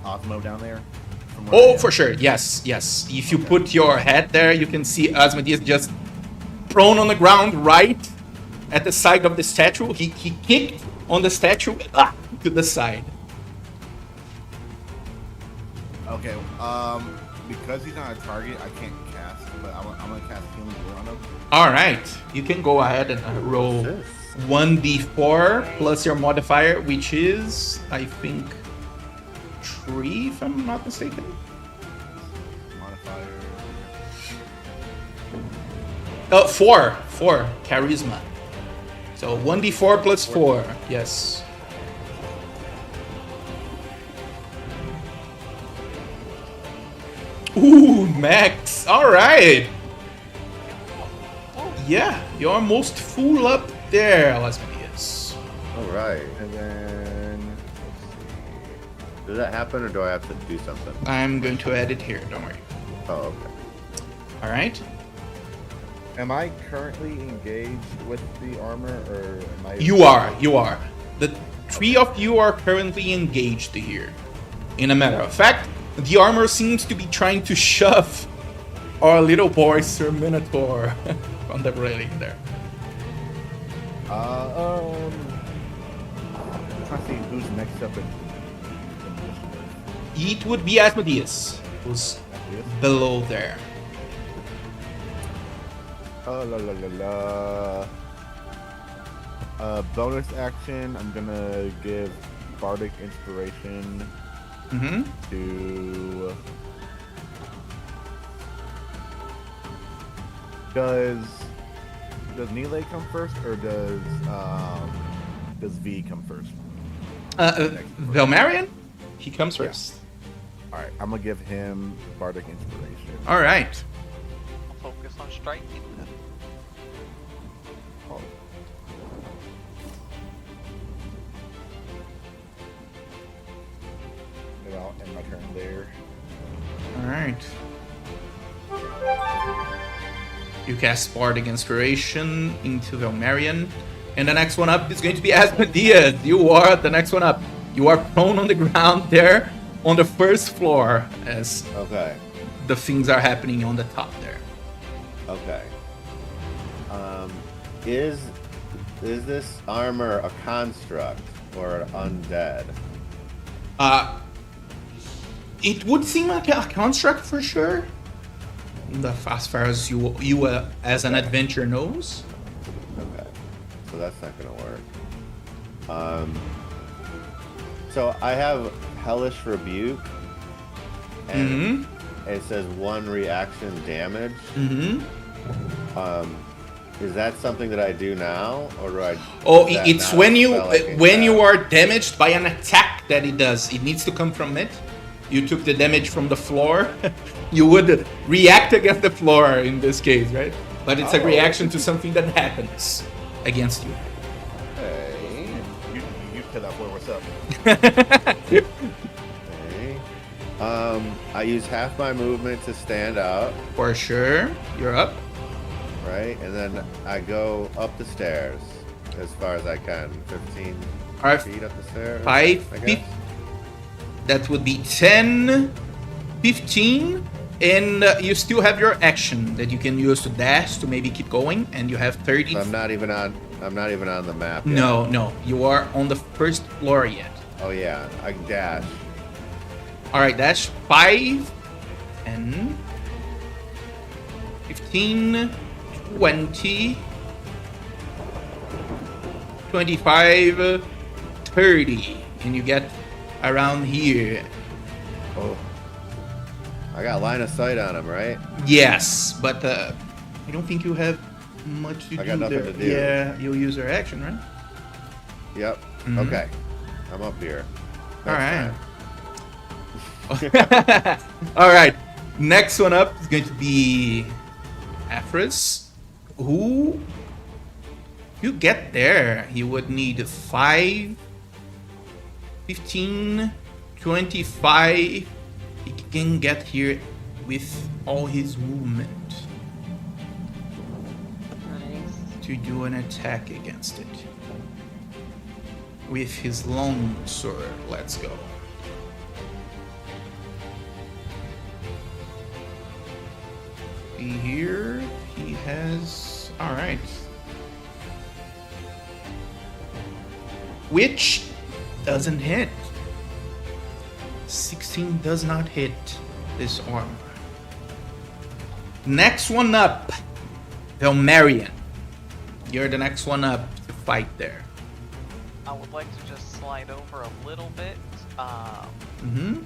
Osmo down there? Oh, for sure. Yes. If you put your head there, you can see Asmodeus just prone on the ground right at the side of the statue. He kicked on the statue to the side. Okay. Because he's not a target, I can't cast, but I'm gonna cast Healing Word on him. All right. You can go ahead and roll 1d4 plus your modifier, which is, I think, 3, if I'm not mistaken. Modifier. 4 charisma. So 1d4 plus 4. Yes. Ooh, max. All right. Yeah, you're almost full up there, Asmodeus. All right. And then Does that happen, or do I have to do something? I'm going to add it here. Don't worry. Oh, okay. All right. am I currently engaged with the armor, or am I? You are. The 3 of you are currently engaged here. In a matter of fact, the armor seems to be trying to shove our little boy Sir Minotaur on the railing there. I'm trying to see who's next up in It would be Asmodeus, who's below there. la la la la. Bonus action. I'm gonna give Bardic Inspiration to. Does Nile come first, or does V come first? Velmarion? He comes first. All right, I'm gonna give him Bardic Inspiration. All right. I'll focus on striking then. Oh. And I'll end my turn there. All right. You cast Bardic Inspiration into Velmarion. And the next one up is going to be Asmodeus. You are the next one up. You are prone on the ground there on the first floor as Okay. the things are happening on the top there. Okay. Is this armor a construct or an undead? It would seem like a construct for sure. As far as you as an adventurer knows. Okay. So that's not gonna work. So I have Hellish Rebuke, and it says 1 reaction damage. Is that something that I do now, or do I? Oh, it's when you are damaged by an attack that it does. It needs to come from it. You took the damage from the floor. You would react against the floor in this case, right? But it's a reaction to something that happens against you. Okay. You tell that boy what's up. Okay. I use half my movement to stand up, For sure. You're up. right? And then I go up the stairs as far as I can. 15 Alright. feet up the stairs. 5, I 15. guess. That would be 10, 15, and you still have your action that you can use to dash to maybe keep going, and you have 30. So I'm not even on the map yet. No, you are on the first floor yet. Oh yeah, I dash. All right, that's 5 and 15, 20, 25, 30, and you get around here. Oh. I got line of sight on him, right? Yes, but I don't think you have much to do. I got nothing there. to do. Yeah, you'll use your action, right? Yep. Mhm. Okay. I'm up here. All right. Next All right. Next one up is going to be Aphris, who, if you get there, he would need 5, 15, 25. He can get here with all his movement Nice. to do an attack against it. With his long sword. Let's go. Here he has. Alright. Which doesn't hit. 16 does not hit this armor. Next one up, Velmarian. You're the next one up to fight there. I would like to just slide over a little bit. Mm-hmm.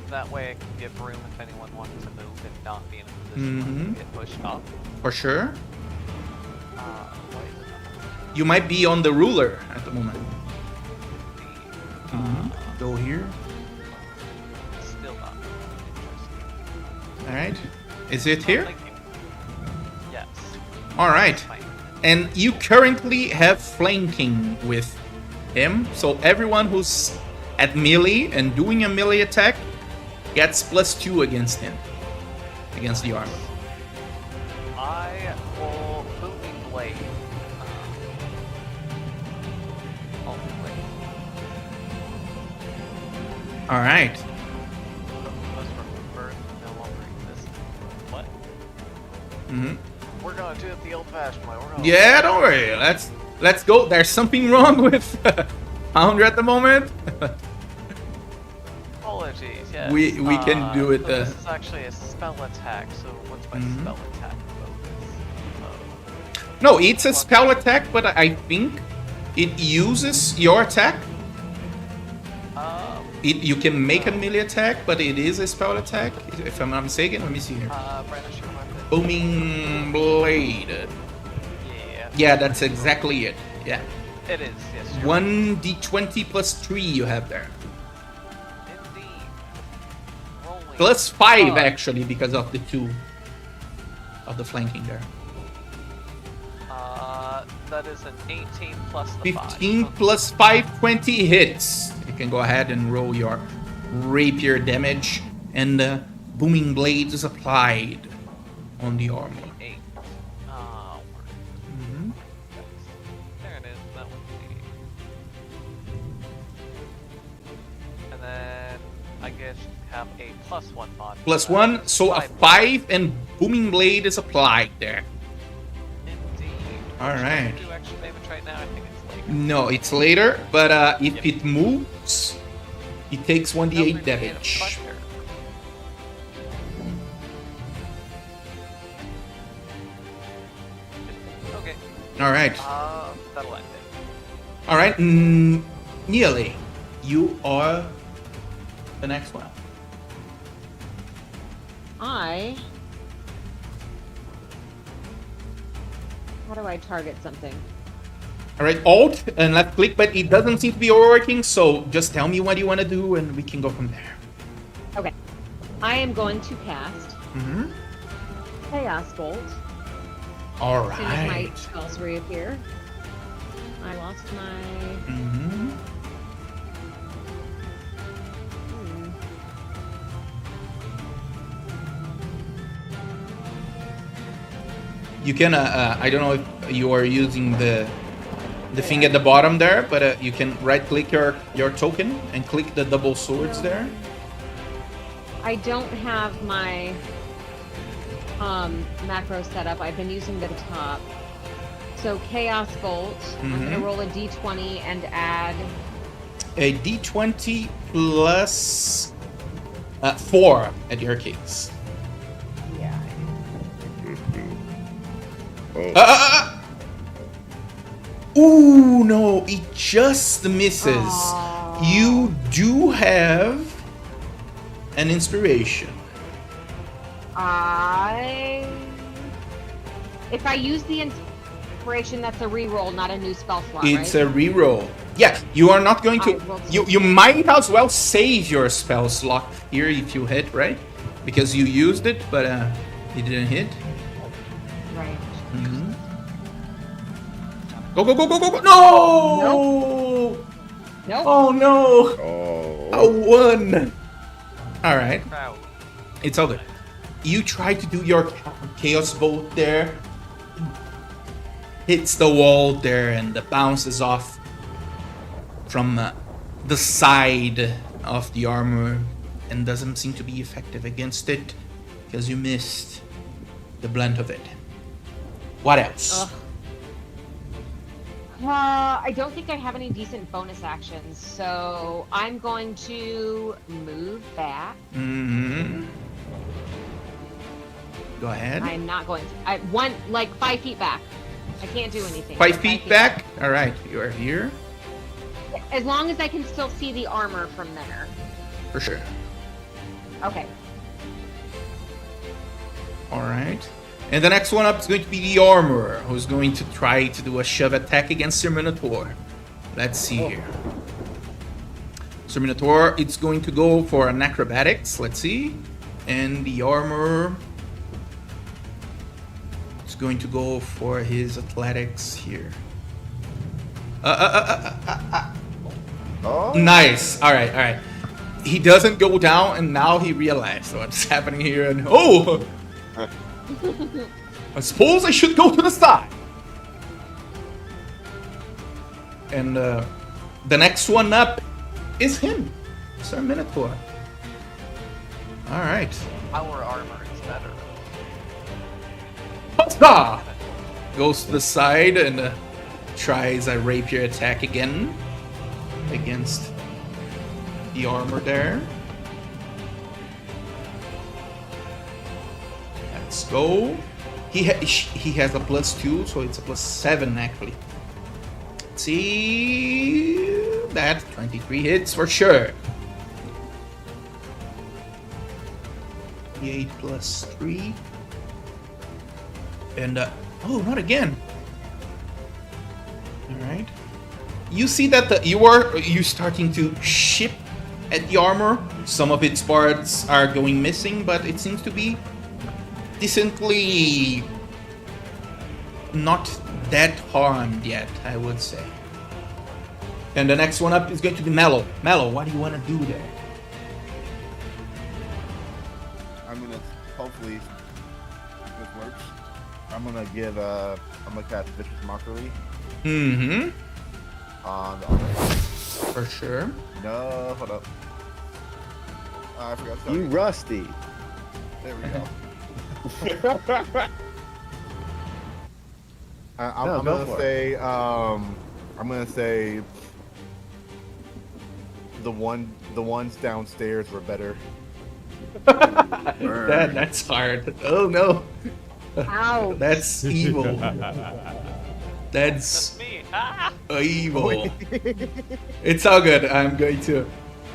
That way I can give room if anyone wants to move and not be in a position where they get pushed off. For sure. What is it? You might be on the ruler at the moment. The, Go here. still not interested. Alright. Is it here? Thank you. Yes. Alright. Fine. And you currently have flanking with him. So everyone who's at melee and doing a melee attack gets +2 against him. Against the armor. I will booming blade. Ultimately. Alright. Those were birth no longer exist. What? Mm-hmm. We're gonna do it the old-fashioned way. We're gonna Yeah, don't worry. Let's go. There's something wrong with Founder at the moment. Apologies, yes. We can do it, So this is actually a spell attack, so what's my spell attack focus? No, it's a spell attack, but I think it uses your attack. You can make a melee attack, but it is a spell attack, if I'm not mistaken. Let me see here. Brandishing weapon. Booming blade. Yeah. Yeah, that's exactly it. Yeah. It is, yes. you're 1d20 +3 you have there. right. Indeed. Rolling. +5 actually, because of the 2 of the flanking there. That is an 18 plus the 15 5. plus 5, 20 hits. You can go ahead and roll your rapier damage, and the booming blade is applied on the armor. 8. There it is. That one's the 8. And then I guess have a +1 mod. +1, so a 5 and booming blade is applied there. Indeed. All right. Do action damage right now? I think it's later. No, it's later, but if it moves, it takes 1d8 Nope, it's damage. a thunder. Okay. All right. That'll end it. All right. Nearly. You are the next one. How do I target something? All right, Alt and left click, but it doesn't seem to be working. So just tell me what you want to do, and we can go from there. Okay. I am going to cast Mm-hmm. Chaos Bolt. All As soon as my right. spells reappear. I lost my... Mm-hmm. You can, I don't know if you are using the thing at the bottom there, but you can right-click your token and click the double swords there. I don't have my macro set up. I've been using the top. So Chaos Bolt, I'm going to roll a d20 and add... A d20 plus 4 at your case. Yeah. Ooh, no, it just misses. Aw. You do have an inspiration. If I use the inspiration, that's a reroll, not a new spell slot, It's right? a reroll. Yeah, you are not going to. I will You might as well save your spell slot here if you hit, right? Because you used it, but it didn't hit. Right. Mm-hmm. Go, go, go, go, go, go! No! Nope. Oh no! Oh. A 1! Alright, Proud. it's all good. You try to do your chaos bolt there. Hits the wall there and bounces off from the side of the armor and doesn't seem to be effective against it because you missed the blunt of it. What else? Ugh. I don't think I have any decent bonus actions, so I'm going to move back. Mm-hmm. Go ahead. I'm not going to. 5 feet back. I can't do anything. 5 feet back? Alright, you are here. As long as I can still see the armor from there. For sure. Okay. Alright. And the next one up is going to be the armorer, who's going to try to do a shove attack against Sir Minotaur. Let's see here. Sir Minotaur, it's going to go for an acrobatics. Let's see. And the armorer is going to go for his athletics here. Oh, Nice. Alright, alright. He doesn't go down, and now he realized what's happening here, and oh! I suppose I should go to the side. And the next one up is him, Sir Minotaur. Alright. Our armor is better. Huzzah! Goes to the side and tries a rapier attack again against the armor there. Let's go. He has a +2, so it's a +7 actually. Let's see that 23 hits for sure. 8 +3. And oh, not again. All right. You see that you starting to chip at the armor. Some of its parts are going missing, but it seems to be decently not that harmed yet, I would say. And the next one up is going to be Mellow. Mellow, what do you want to do there? I'm gonna hopefully this works. I'm gonna cast Vicious Mockery Mm-hmm. on the armor. For sure. No, hold up. I forgot to tell You you. rusty. There we go. No, I'm go gonna for say I'm gonna say the ones downstairs were better. That's hard. Oh no. Ow. That's evil. That's That's me. Ah! evil. It's all good. I'm going to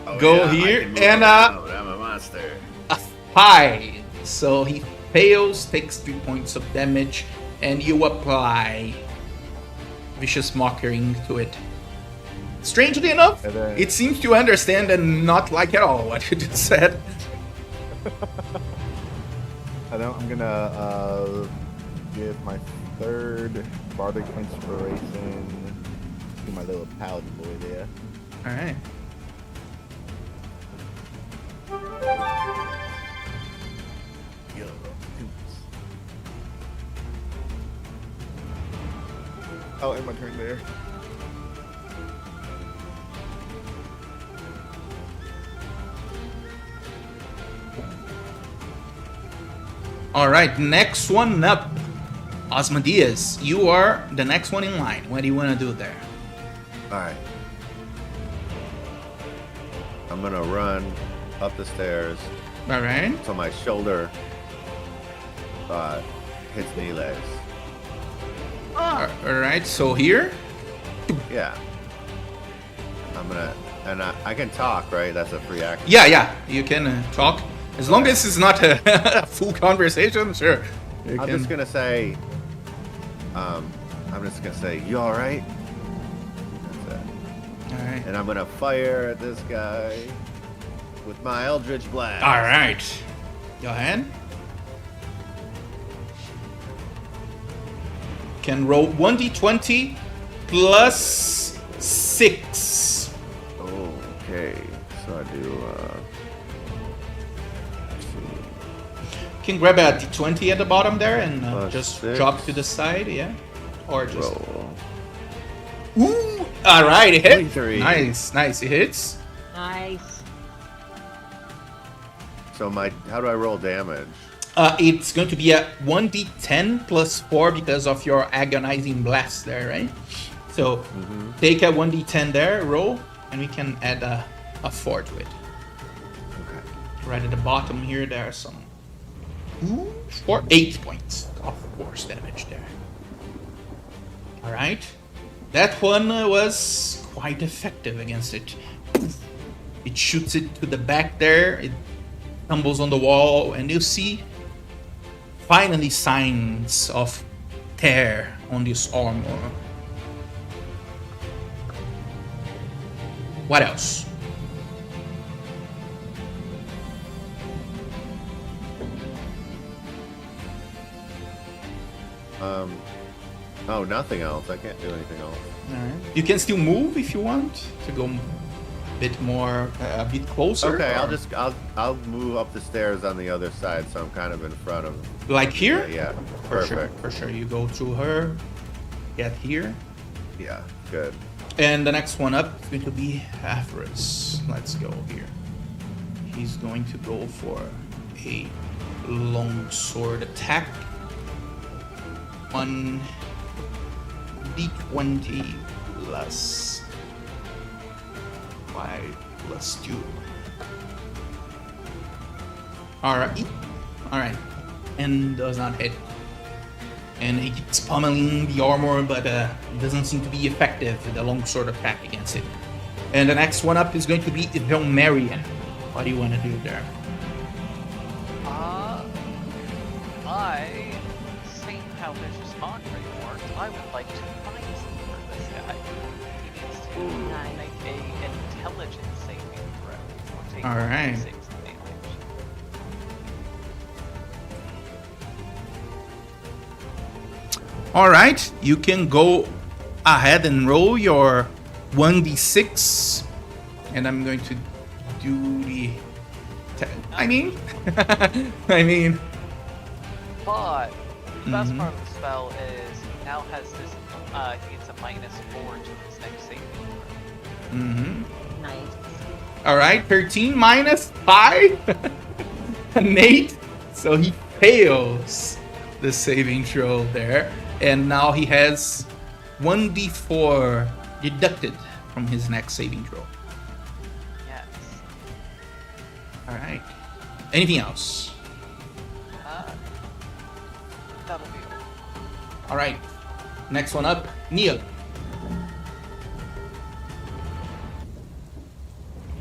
Oh, go yeah, I here can move and around, but I'm a monster. a 5. So he fails, takes 3 points of damage, and you apply Vicious Mockery to it. Strangely enough, And then- it seems to understand and not like at all what you just said. And then I'm gonna give my third bardic inspiration to my little paladin boy there. All right. Yo, I'll end my turn there. All right, next one up. Osmodeus, you are the next one in line. What do you want to do there? Alright. I'm gonna run up the stairs. All right. So my shoulder hits Nile's. All right. So here. Yeah. I'm gonna, and I can talk, right? That's a free action. Yeah. You can talk as long as it's not a full conversation. Sure. I'm just gonna say, you all right? That's it. All right. And I'm gonna fire at this guy with my Eldritch Blast. All right. Go ahead. Can roll 1d20 plus 6. Okay, so I do. Let's see. Can grab a d20 at the bottom there and Plus just 6. drop to the side, yeah? Or just. Roll. Ooh! All right, it hit. 23. Nice. It hits. Nice. So how do I roll damage? It's going to be a 1d10 plus 4 because of your agonizing blast there, right? So take a 1d10 there, roll, and we can add a 4 to it. Okay. Right at the bottom here, there are some 8 points of force damage there. All right, that one was quite effective against it. It shoots it to the back there. It tumbles on the wall, and you see finally signs of tear on this armor. What else? Oh, nothing else. I can't do anything else. Alright. You can still move if you want to go a bit more, a bit closer. Okay, or- I'll move up the stairs on the other side, so I'm kind of in front of. Like here? Yeah. For Perfect. sure. For sure. You go through her, get here, Yeah. Good. and the next one up is going to be Aphros. Let's go here. He's going to go for a long sword attack. 1d20 plus 5 plus 2. Alright. Alright. And does not hit. And he keeps pummeling the armor, but it doesn't seem to be effective with the longsword attack against it. And the next one up is going to be Marion. What do you want to do there? Seeing how his response rate works, I would like to find something for this guy. He needs to make an intelligence saving throw or take All right. 6 damage. Alright, you can go ahead and roll your 1d6. And I'm going to do the... I mean... But the best part of the spell is he now has this. He gets a -4 to his next saving throw. Nice. Alright, 13 minus 5? An 8? So he fails the saving throw there. And now he has 1d4 deducted from his next saving throw. Yes. Alright. Anything else? That'll be all. Alright. Next one up, Neil.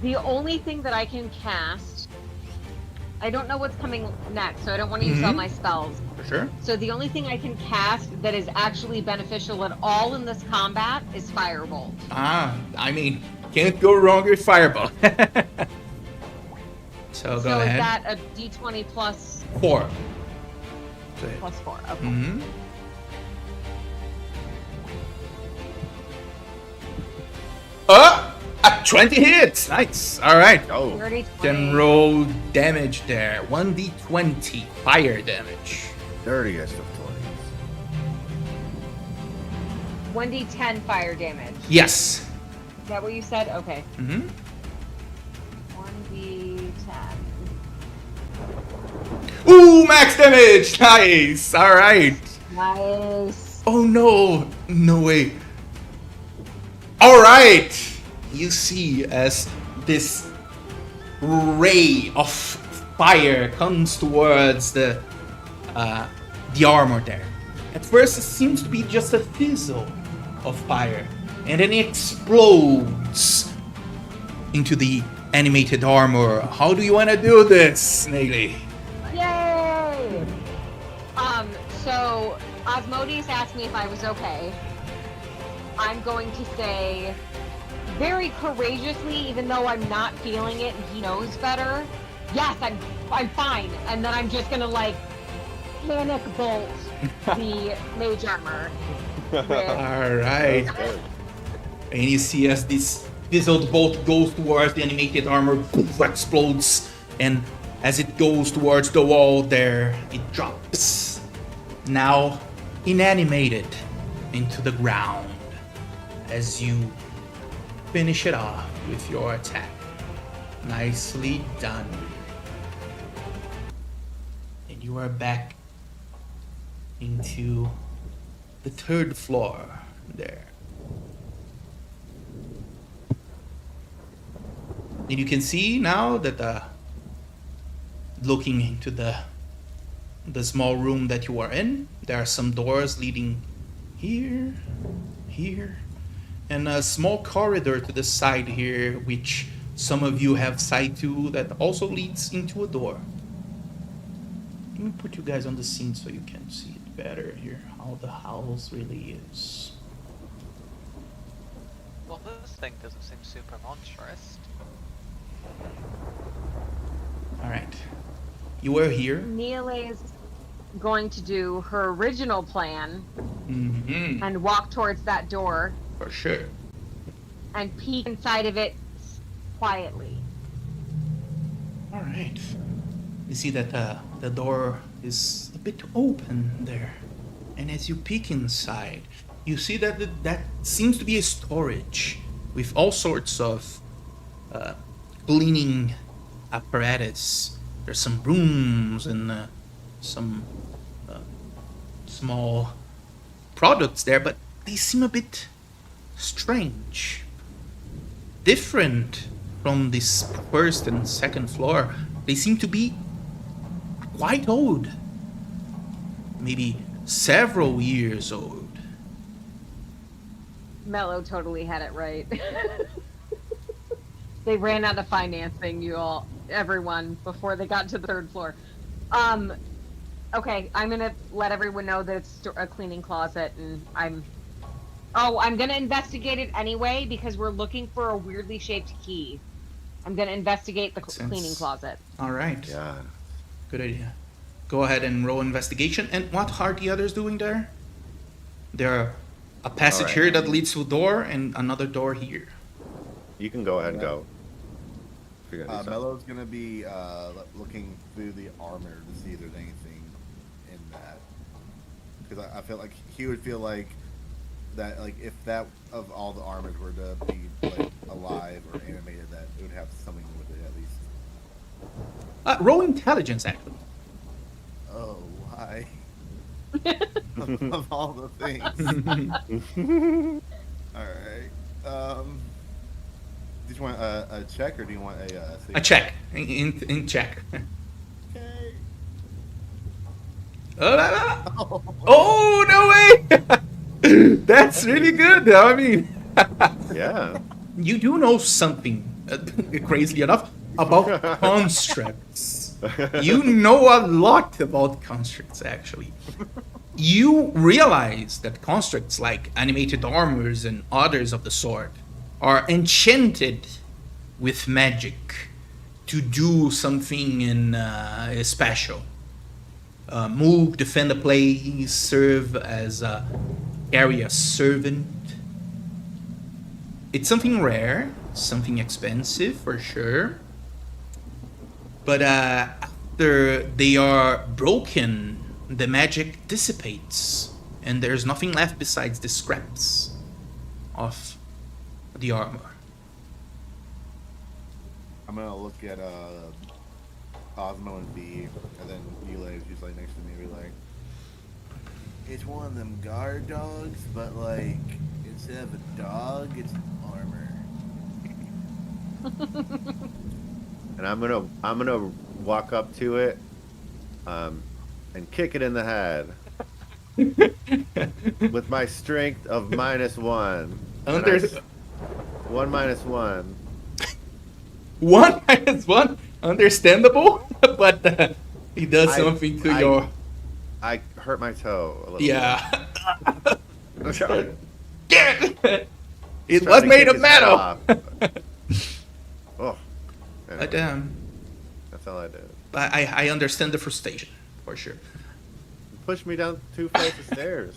The only thing that I can cast, I don't know what's coming next, so I don't want to use all my spells. For sure. So the only thing I can cast that is actually beneficial at all in this combat is Firebolt. Can't go wrong with Fireball. So go So ahead. is that a d20 plus 4. plus 4? Okay. Mm-hmm. A 20 hits! Nice. Alright. Oh, 30, Can 20. roll damage there. 1d20 fire damage. dirtiest of 20s. 1d10 fire damage. Yes. Is that what you said? Okay. Mm-hmm. 1d10. Ooh, max damage! Nice! Alright. Nice. Oh no! No way. Alright! You see as this ray of fire comes towards the armor there. At first, it seems to be just a fizzle of fire, and then it explodes into the animated armor. How do you want to do this, Nayli? Yay! So Osmodes asked me if I was okay. I'm going to say very courageously, even though I'm not feeling it and he knows better, yes, I'm fine. And then I'm just gonna like panic bolt the mage armor. Alright. And you see as this fizzled bolt goes towards the animated armor, poof, explodes, and as it goes towards the wall there, it drops. Now inanimated into the ground as you finish it off with your attack. Nicely done. And you are back into the 3rd floor there. And you can see now that looking into the small room that you are in, there are some doors leading here, and a small corridor to the side here, which some of you have sight to, that also leads into a door. Let me put you guys on the scene so you can see it better here, how the house really is. Well, this thing doesn't seem super monstrous. Alright. You are here. Neela is going to do her original plan Mm-hmm. and walk towards that door For sure. and peek inside of it quietly. Alright. You see that the door is a bit open there. And as you peek inside, you see that that seems to be a storage with all sorts of cleaning apparatus. There's some brooms and some small products there, but they seem a bit strange. Different from this 1st and 2nd floor. They seem to be quite old. Maybe several years old. Mello totally had it right. They ran out of financing, everyone, before they got to the 3rd floor. Okay, I'm gonna let everyone know that it's a cleaning closet, and I'm gonna investigate it anyway, because we're looking for a weirdly shaped key. I'm gonna investigate the cleaning closet. Alright. Yeah. Good idea. Go ahead and roll investigation. And what are the others doing there? There are a passage here that leads to a door and another door here. You can go ahead and go. If you're gonna do something. Mello's gonna be looking through the armor to see if there's anything in that, because I feel like he would feel like that, like if that of all the armors were to be like alive or animated, that it would have something with it at least. Roll intelligence, actually. Oh, why? Of all the things. All right. Do you want a check, or do you want A check. In check. Okay. Oh, no way! That's really good. I mean, Yeah. you do know something, crazily enough, about constructs. You know a lot about constructs, actually. You realize that constructs like animated armors and others of the sort are enchanted with magic to do something special. Move, defend a place, serve as a area servant. It's something rare, something expensive for sure. But after they are broken, the magic dissipates, and there's nothing left besides the scraps of the armor. I'm gonna look at Cosmo and V, and then Eli, who's like next to me, and be like, "It's one of them guard dogs, but like instead of a dog, it's armor." and I'm gonna walk up to it, and kick it in the head with my strength of -1. Under 1 -1. 1 minus 1, understandable, but he does something to your. I hurt my toe a little. Yeah. I'm trying It to was made kick of his head metal. off. Oh, anyway, But that's all I did. I understand the frustration for sure. Push me down 2 flights of stairs.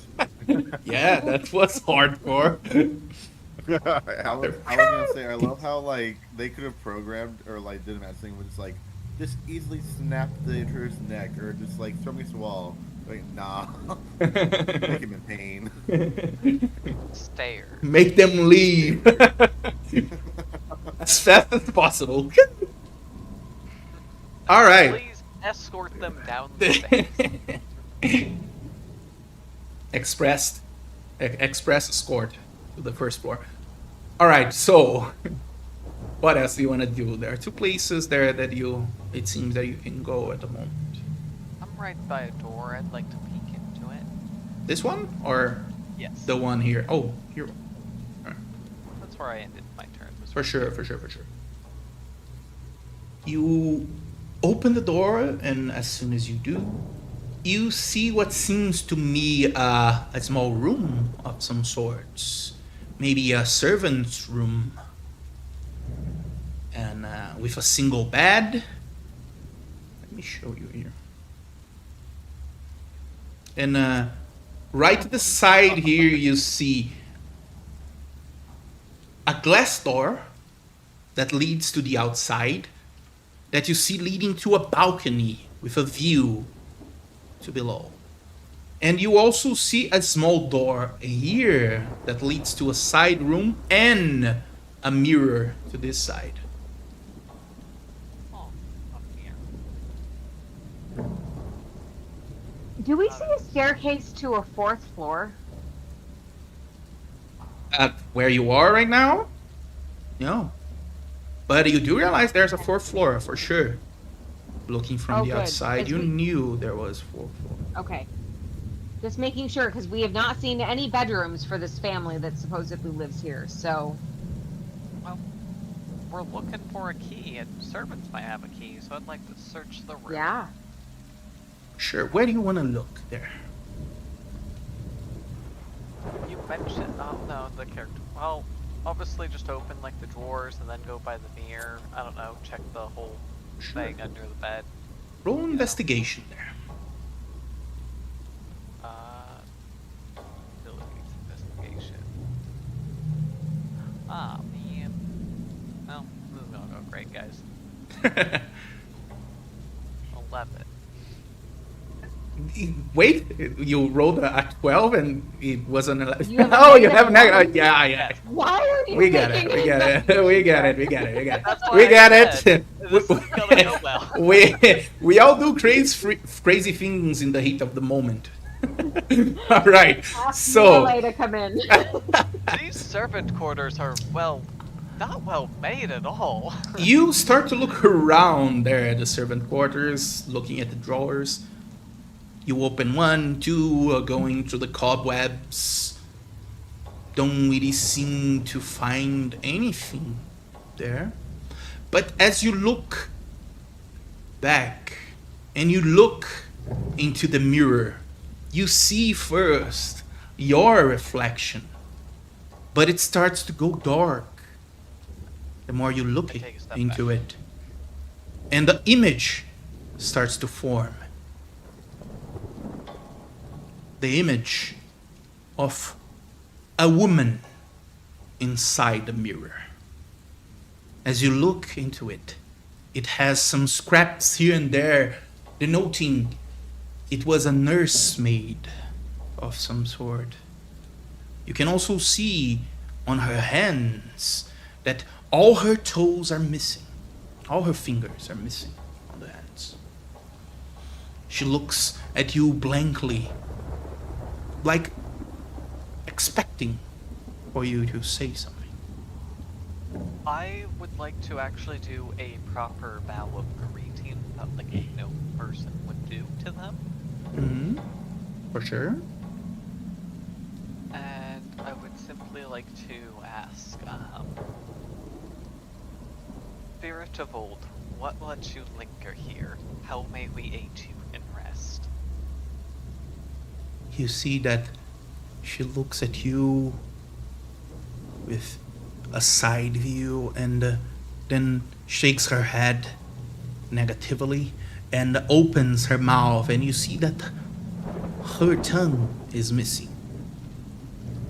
Yeah, that was hardcore. I was gonna say, I love how like they could have programmed or like did a match thing, which is like just easily snap the intruder's neck or just like throw me against the wall. Like nah, make him in pain. Stare. Make them leave as fast as possible. All right. Please escort them down the stairs. Express escort to the first floor. All right, so what else do you want to do? There are 2 places there that it seems that you can go at the moment. I'm right by a door. I'd like to peek into it. This one or Yes. the one here? Oh, here. That's where I ended my turn. Was For sure. You open the door, and as soon as you do, you see what seems to me a small room of some sorts. Maybe a servant's room. And with a single bed. Let me show you here. And right to the side here, you see a glass door that leads to the outside, that you see leading to a balcony with a view to below. And you also see a small door here that leads to a side room and a mirror to this side. Oh, up here. Do we see a staircase to a 4th floor? At where you are right now? No. But you do realize there's a 4th floor for sure. Looking from the good. outside, As you we- knew there was 4th floor. Okay. Just making sure, because we have not seen any bedrooms for this family that supposedly lives here, so... Well, we're looking for a key, and servants might have a key, so I'd like to search the room. Yeah. Sure. Where do you want to look there? You mentioned, oh no, the character. Well, obviously just open like the drawers and then go by the mirror. I don't know, check the whole Sure. thing under the bed. Roll investigation there. Abilities investigation. Ah, man. Well, this is gonna go great, guys. 11. Wait, you rolled a 12 and it was an 11. You have a Oh, you negative have a negative. one? Yeah. Why are you We got it. making We an got it. investigation? We got it. We got it. We got it. That's We why got I it. said, this is gonna go well. We all do crazy things in the heat of the moment. All right. Ask So Melee to come in. These servant quarters are, well, not well made at all. you start to look around there at the servant quarters, looking at the drawers. You open 1, 2, going through the cobwebs. Don't really seem to find anything there. But as you look back and you look into the mirror, you see first your reflection. But it starts to go dark the more you look Take a step into back. it. And the image starts to form. The image of a woman inside the mirror. As you look into it, it has some scraps here and there denoting it was a nursemaid of some sort. You can also see on her hands that all her toes are missing. All her fingers are missing on the hands. She looks at you blankly, like expecting for you to say something. I would like to actually do a proper bow of greeting that like a no person would do to them. Mm-hmm. For sure. And I would simply like to ask, Spirit of Old, what lets you linger here? How may we aid you in rest? You see that she looks at you with a side view and then shakes her head negatively and opens her mouth, and you see that her tongue is missing.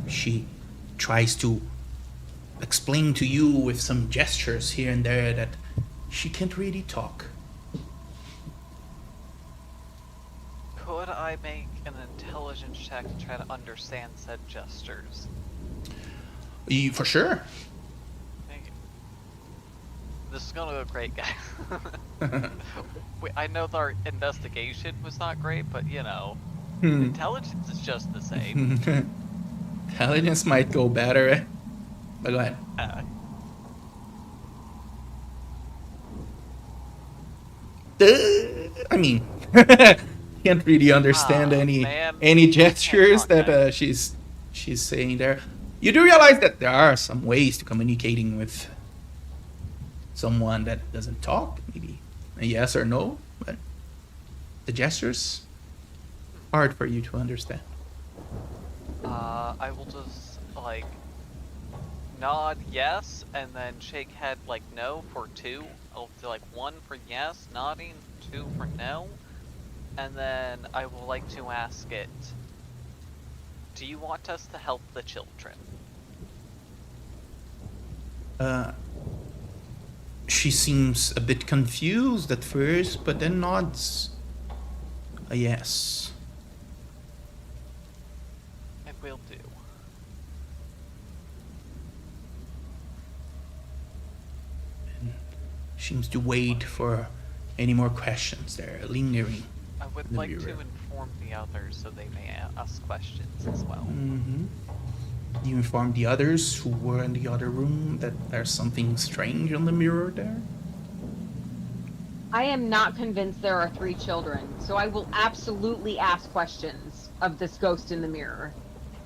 She tries to explain to you with some gestures here and there that she can't really talk. Could I make an intelligence check to try to understand said gestures? For sure. Thank you. This is gonna go great, guys. I know that our investigation was not great, but you know, intelligence is just the same. Intelligence might go better, eh? But go ahead. I mean, can't really understand any gestures that she's saying there. You do realize that there are some ways to communicating with someone that doesn't talk, maybe a yes or no, but the gestures hard for you to understand. I will just like nod yes and then shake head like no for 2. I'll do like 1 for yes, nodding, 2 for no, and then I will like to ask it, do you want us to help the children? She seems a bit confused at first, but then nods a yes. It will do. Seems to wait for any more questions there, lingering. I would like to inform the others so they may ask questions as well. Mm-hmm. You inform the others who were in the other room that there's something strange on the mirror there? I am not convinced there are 3 children, so I will absolutely ask questions of this ghost in the mirror.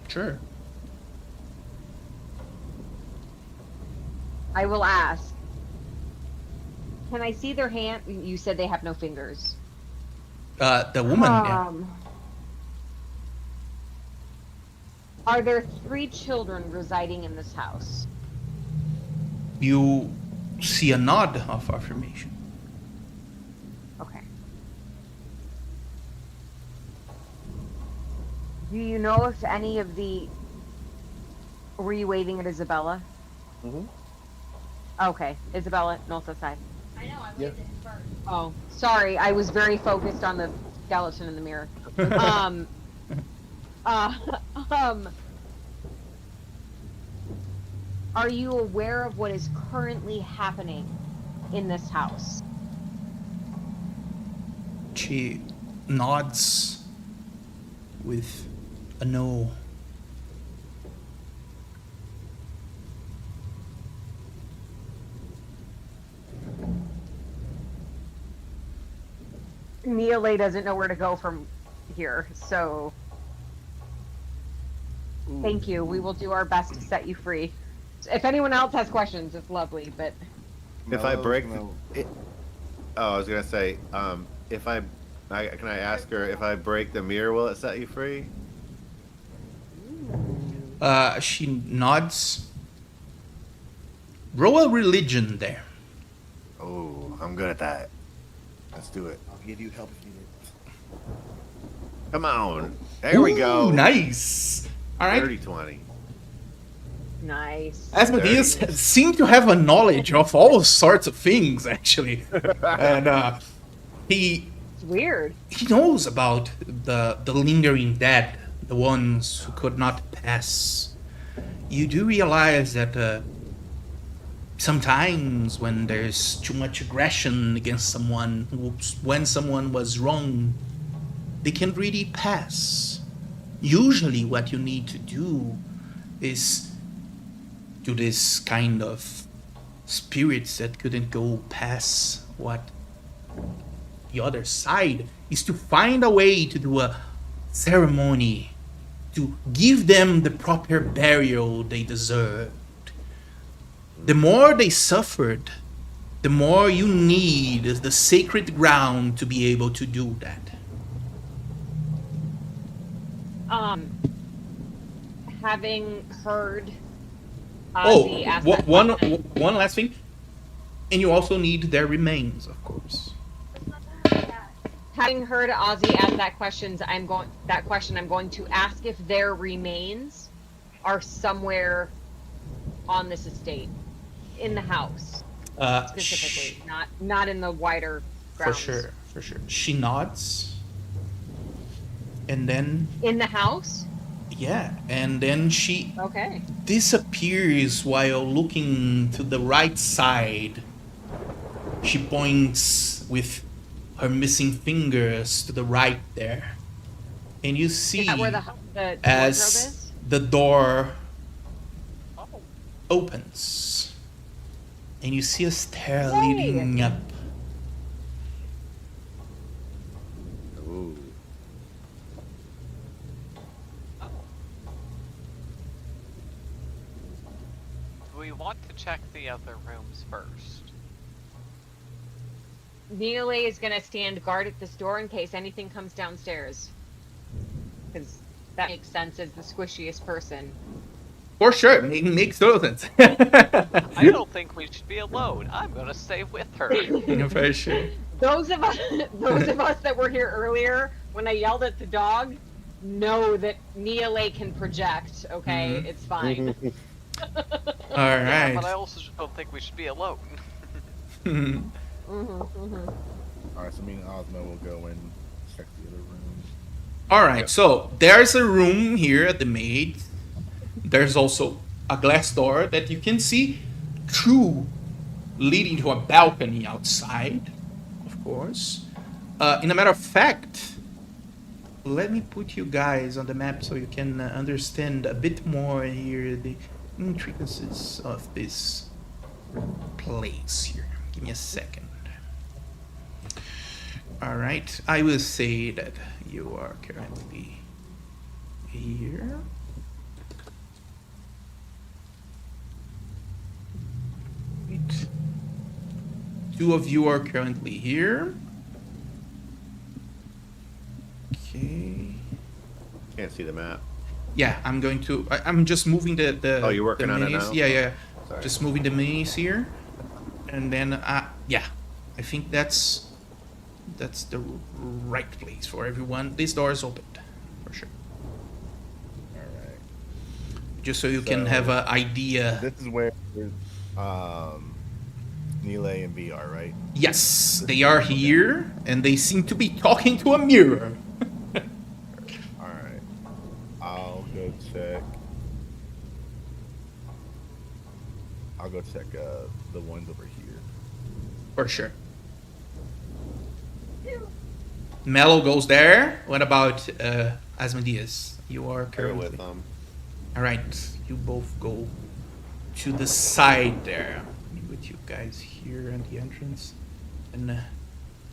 Sure. I will ask, can I see their hand? You said they have no fingers. The woman, yeah. Are there 3 children residing in this house? You see a nod of affirmation. Okay. Do you know if any of the... Were you waving at Isabella? Mm-hmm. Okay, Isabella, north side. I know, I waved at him first. Oh, sorry, I was very focused on the skeleton in the mirror. Are you aware of what is currently happening in this house? She nods with a no. Neole doesn't know where to go from here, so thank you. We will do our best to set you free. If anyone else has questions, it's lovely, but If I break I was gonna say, if can I ask her if I break the mirror, will it set you free? She nods. Roll a religion there. Oh, I'm good at that. Let's do it. I'll give you help if you need it. Come on. There we go. Nice. All right. 30-20. nice. Asmodeus seemed to have a knowledge of all sorts of things, actually. And It's weird. he knows about the lingering dead, the ones who could not pass. You do realize that sometimes when there's too much aggression against someone, when someone was wrong, they can really pass. Usually what you need to do is do this kind of spirits that couldn't go past what the other side is to find a way to do a ceremony to give them the proper burial they deserved. The more they suffered, the more you need the sacred ground to be able to do that. Having heard Ozzy ask that question, one last thing. And you also need their remains, of course. having heard Ozzy ask that question, I'm going to ask if their remains are somewhere on this estate, in the house specifically, not in the wider grounds. For sure. She nods, and then In the house? yeah, and then she Okay. disappears while looking to the right side. She points with her missing fingers to the right there, and you see Is that where the wardrobe as is? the door Oh, opens, and you see a stair Yay! leading up. Ooh. do we want to check the other rooms first? Neely is going to stand guard at this door in case anything comes downstairs. Because that makes sense as the squishiest person. For sure, makes total sense. I don't think we should be alone. I'm gonna stay with her. For sure. Those of us that were here earlier, when I yelled at the dog, know that Neely can project, okay? Mhm. It's fine. All Yeah, right. but I also don't think we should be alone. Alright, so me and Ozma will go and check the other rooms. All right, so there's a room here at the maid. There's also a glass door that you can see through, leading to a balcony outside, of course. In a matter of fact, let me put you guys on the map so you can understand a bit more here the intricacies of this place here. Give me a second. All right, I will say that you are currently here. Right. Two of you are currently here. Okay. Can't see the map. Yeah, I'm going to. I'm just moving the. Oh, you're working the on it minis. now? Yeah. Sorry. Just moving the minis here, and then yeah, I think that's the right place for everyone. This door is opened, for sure. Alright. Just so you can So- have an idea. This is where Nile and V are, right? Yes, they are here, and they seem to be talking to a mirror. Alright. I'll go check. The ones over here. For sure. Mello goes there. What about Asmodeus? You are Go currently. with them. All right, you both go to the side there. Let me put you guys here at the entrance. And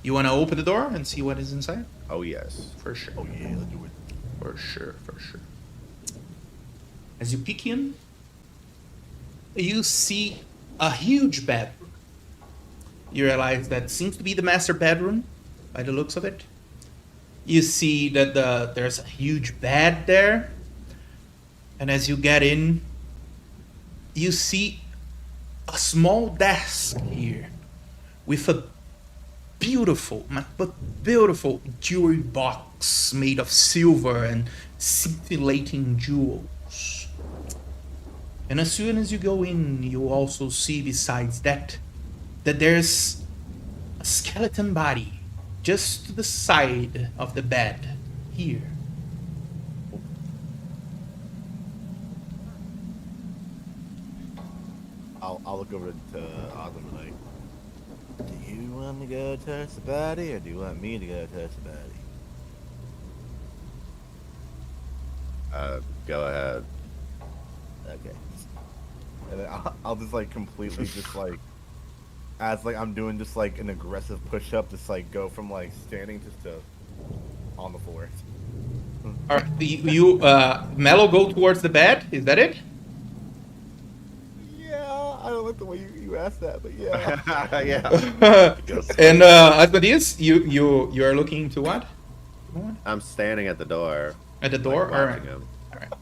you want to open the door and see what is inside? Oh yes. For sure. Oh yeah, let's do it. For sure. As you peek in, you see a huge bedroom. You realize that seems to be the master bedroom by the looks of it. You see that there's a huge bed there. And as you get in, you see a small desk here with a beautiful jewelry box made of silver and scintillating jewels. And as soon as you go in, you also see besides that there's a skeleton body just to the side of the bed here. I'll look over to Ozma and be like, do you want to go touch the body, or do you want me to go touch the body? Go ahead. Okay. And then I'll just like completely just like as like I'm doing just like an aggressive push up, just like go from like standing just to on the floor. All right, Mello, go towards the bed. Is that it? Yeah, I don't like the way you asked that, but yeah. Yeah. And Asmodeus, you are looking to what? I'm standing at the door. At the door. Like, All right. watching him. All right.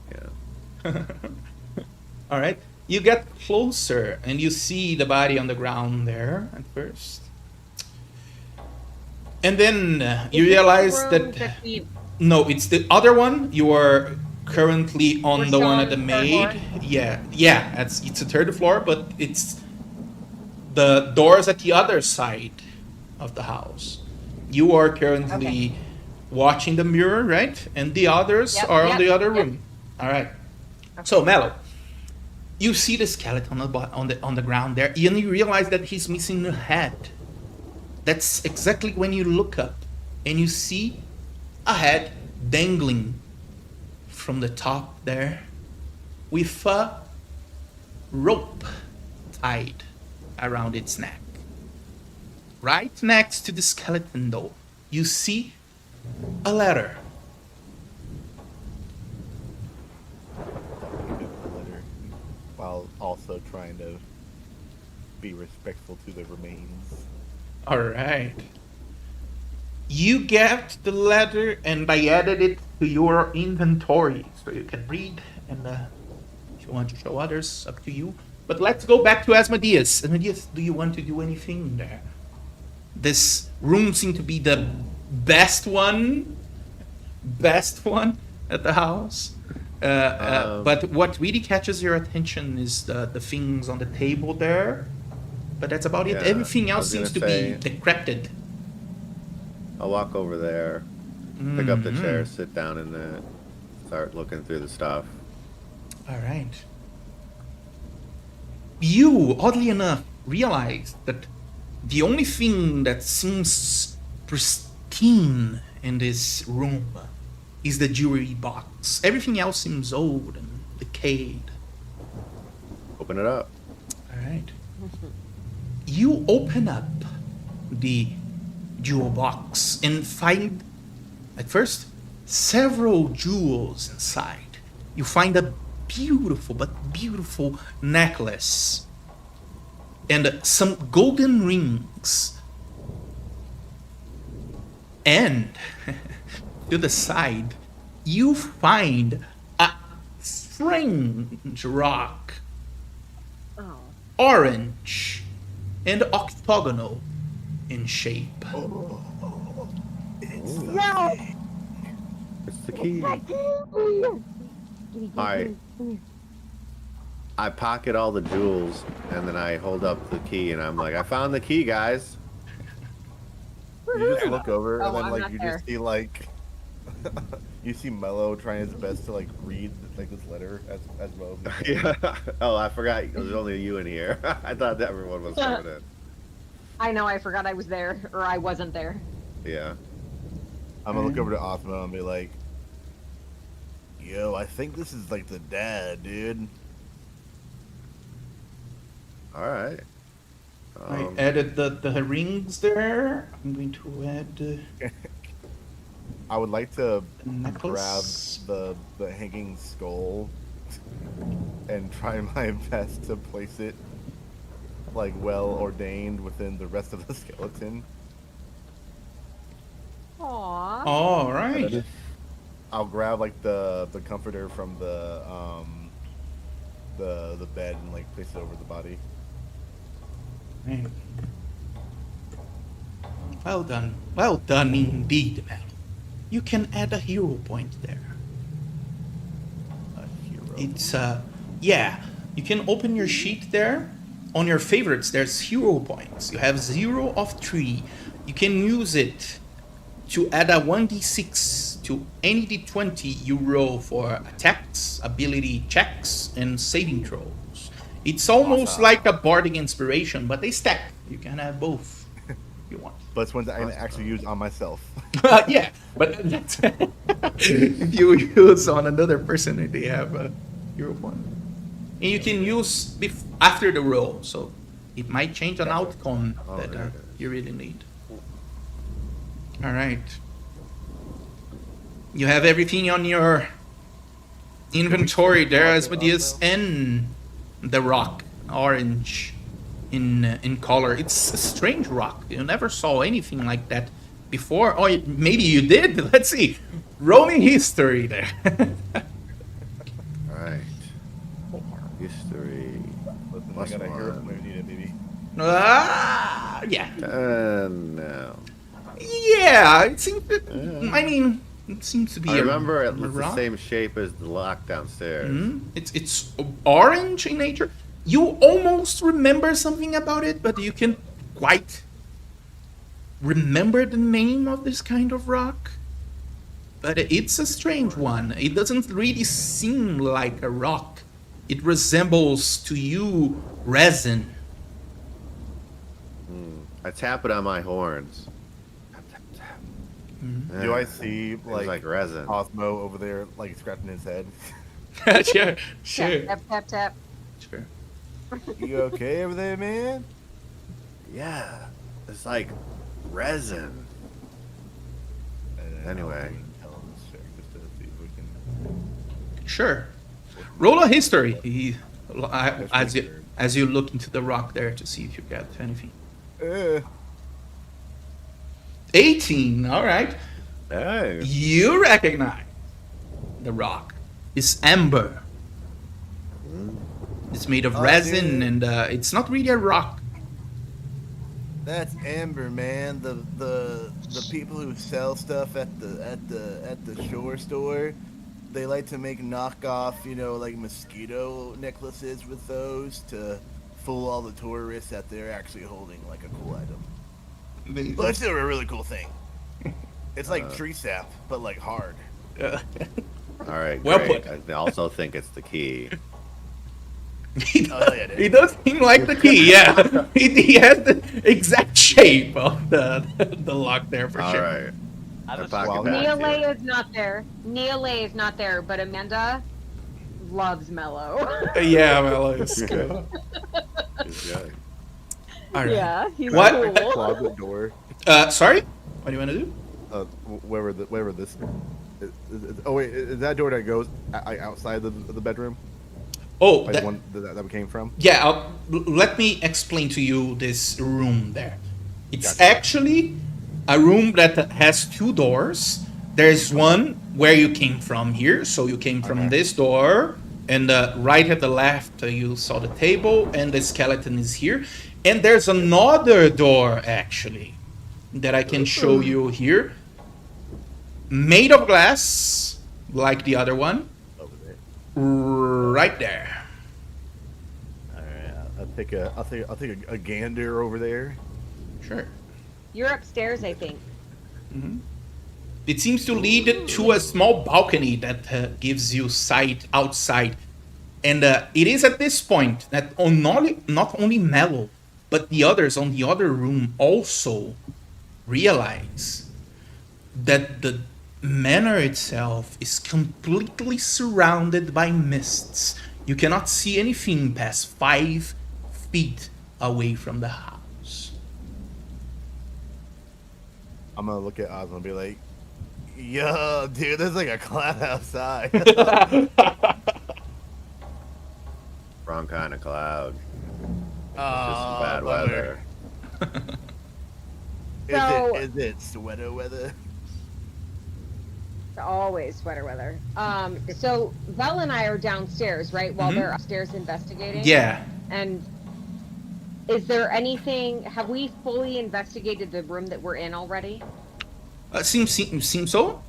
Yeah. All right. You get closer and you see the body on the ground there at first, and then you realize that no, it's the other one. You are currently on We're the still one on at the the third maid. floor? Yeah. It's a third floor, but it's the doors at the other side of the house. You are currently watching the mirror, right? And the others are on the other room. All right. So Mello, you see the skeleton on the ground there, and you realize that he's missing a head. That's exactly when you look up and you see a head dangling from the top there with a rope tied around its neck. Right next to the skeleton, though, you see a letter. While also trying to be respectful to the remains. All right. You get the letter, and I added it to your inventory so you can read. And if you want to show others, up to you. But let's go back to Asmodeus. Asmodeus, do you want to do anything there? This room seemed to be the best one at the house. But what really catches your attention is the things on the table there. But that's about it. Yeah, Everything I else was gonna seems to say- be decrepit. I'll walk over there, pick up the chair, sit down in it, start looking through the stuff. All right. You, oddly enough, realize that the only thing that seems pristine in this room is the jewelry box. Everything else seems old and decayed. Open it up. All right. You open up the jewel box and find, at first, several jewels inside. You find a beautiful necklace and some golden rings. And to the side, you find a strange rock, orange and octagonal in shape. It's the key. Alright. I pocket all the jewels and then I hold up the key and I'm like, I found the key, guys. You just look over and Oh, then I'm like not you there. just see like you see Mello trying his best to like read like this letter as well. Yeah. Oh, I forgot. There's only you in here. I thought that everyone was coming in. I know, I forgot I was there, or I wasn't there. Yeah. I'm gonna look over to Osmo and be like, "Yo, I think this is like the dad, dude." All right. I added the rings there. I'm going to add I would like to the necklace. grab the hanging skull and try my best to place it like well ordained within the rest of the skeleton. Aww. All right. I'll grab like the comforter from the bed and like place it over the body. Right. Well done indeed, man. You can add a hero point there. A hero. It's yeah. You can open your sheet there. On your favorites, there's hero points. You have 0 of 3. You can use it to add a 1d6 to any d20 you roll for attacks, ability checks, and saving throws. It's almost Awesome. like a bardic inspiration, but they stack. You can have both if you want. But it's ones that I can actually use on myself. Yeah, but that's if you use on another person, they have a hero point. And you can use after the roll, so It might change an outcome Oh, that there it is. you really need. All right. You have everything on your inventory there, Asmodeus, and the rock, orange in color. It's a strange rock. You never saw anything like that before. Oh, maybe you did. Let's see. Roman history there. Alright. History. Listen, Plus I gotta hear it one. when we need it, baby. Yeah. No. Yeah, it seems that, I mean, it seems to be I remember a it's the rock. same shape as the lock downstairs. It's orange in nature. You almost remember something about it, but you can't quite remember the name of this kind of rock. But it's a strange one. It doesn't really seem like a rock. It resembles to you resin. I tap it on my horns. Tap, tap, tap. Do I see It's like, like resin. Cosmo over there, like scratching his head? Sure. Tap, tap, tap. Sure. You okay over there, man? Yeah. It's like resin. Anyway. Tell him this check just to see if we can. Sure. Roll a history. As you look into the rock there to see if you get anything. 18. All right. Hey. You recognize the rock. It's amber. It's made of resin, dude. and it's not really a rock. That's Amber, man. The people who sell stuff at the shore store, they like to make knockoff, like mosquito necklaces with those to fool all the tourists that they're actually holding like a cool item. But it's still a really cool thing. It's like tree sap, but like hard. Alright, Well great. put. I also think it's the key. He Oh, hell yeah, dude. does seem like the key, yeah. He has the exact shape of the lock there for sure. Alright. I The just pocket Well, back Neolay here. is not there. Neolay is not there, but Amanda loves Mellow. Yeah, well, it's Okay. cool. Good guy. All right. Yeah, he's What? cool. Closet door. Sorry? What do you want to do? Wherever this. Oh wait, is that door that goes outside the bedroom? Oh, Like that, the one that we came from? yeah, let me explain to you this room there. It's Gotcha. actually a room that has two doors. There's one where you came from here, so you came from Okay. this door, and right at the left you saw the table, and the skeleton is here. And there's another door actually that I can show you here, made of glass, like the other one, Over there. right there. All right, I'll take a gander over there. Sure. You're upstairs, I think. It seems to lead to a small balcony that gives you sight outside. And it is at this point that not only Mellow, but the others on the other room also realize that the manor itself is completely surrounded by mists. You cannot see anything past 5 feet away from the house. I'm gonna look at Ozma and be like, "Yo, dude, there's like a cloud outside." Wrong kind of cloud. Oh, Just some bad bummer. weather. So- Is it sweater weather? Always sweater weather. So Vel and I are downstairs, right? While they're upstairs investigating. Yeah. And is there anything? Have we fully investigated the room that we're in already? Seems so.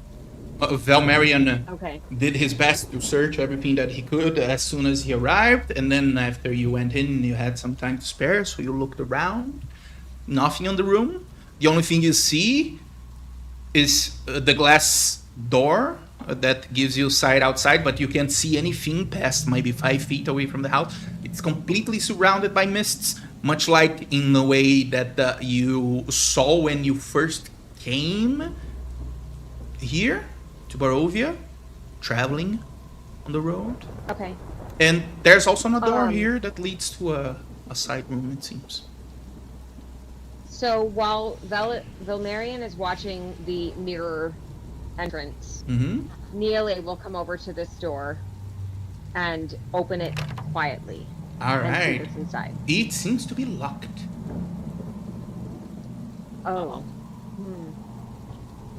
Valmerian Okay. did his best to search everything that he could as soon as he arrived, and then after you went in, you had some time to spare, so you looked around. Nothing on the room. The only thing you see is the glass door that gives you sight outside, but you can't see anything past maybe 5 feet away from the house. It's completely surrounded by mists, much like in the way that you saw when you first came here to Barovia, traveling on the road. Okay. And there's also another door Um, here that leads to a a side room, it seems. So while Vilmarion is watching the mirror entrance, Neela will come over to this door and open it quietly. All and see right. what's inside. It seems to be locked. Oh.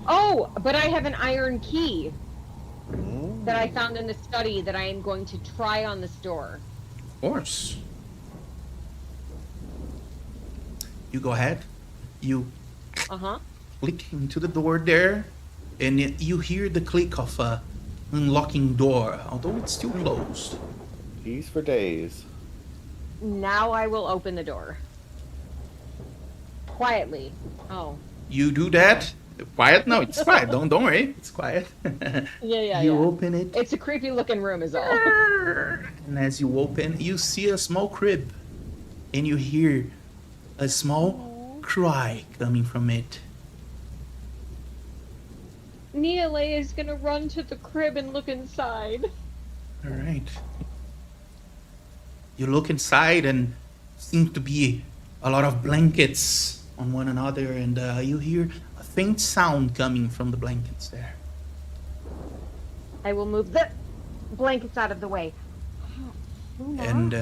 Oh, but I have an iron key that I found in the study that I am going to try on this door. Of course. You go ahead. You click into the door there, and you hear the click of a unlocking door, although it's still closed. Keys for days. Now I will open the door. Quietly. Oh. You do that. Quiet? No, it's quiet. Don't worry. It's quiet. Yeah. You open it. It's a creepy looking room is all. And as you open, you see a small crib. And you hear a small cry coming from it. Neela is gonna run to the crib and look inside. All right. You look inside and seems to be a lot of blankets on one another, and you hear a faint sound coming from the blankets there. I will move the blankets out of the way. And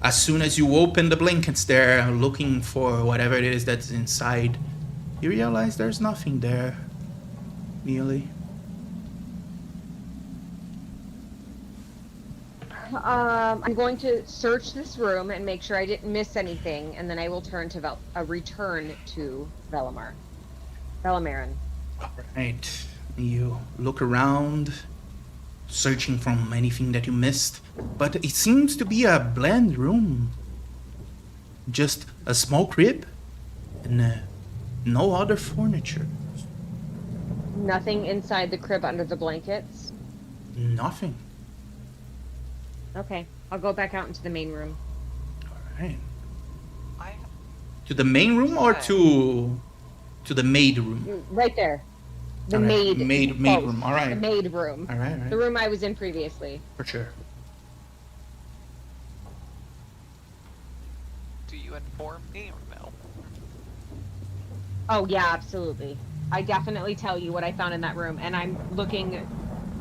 as soon as you open the blankets there, looking for whatever it is that's inside, you realize there's nothing there, nearly. I'm going to search this room and make sure I didn't miss anything, and then I will return to Velamarin. All right. You look around, searching for anything that you missed, but it seems to be a bland room. Just a small crib and no other furniture. Nothing inside the crib under the blankets? Nothing. Okay, I'll go back out into the main room. All right. To the main room or to the maid room? Right there. The All right. maid room. All right. The maid room. All right. The room I was in previously. For sure. Do you inform me or no? Oh yeah, absolutely. I definitely tell you what I found in that room, and I'm looking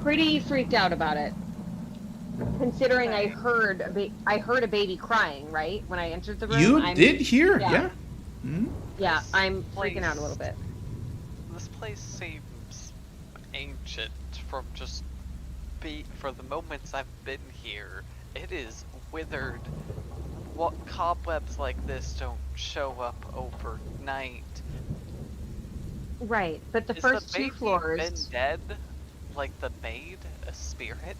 pretty freaked out about it. Considering I heard a baby crying, right, when I entered the room. You did hear, yeah. Mm-hmm. Yeah, I'm freaking out a little bit. This place seems ancient from for the moments I've been here. It is withered. What cobwebs like this don't show up overnight? Right, but the first two floors. Been dead, like the maid, a spirit.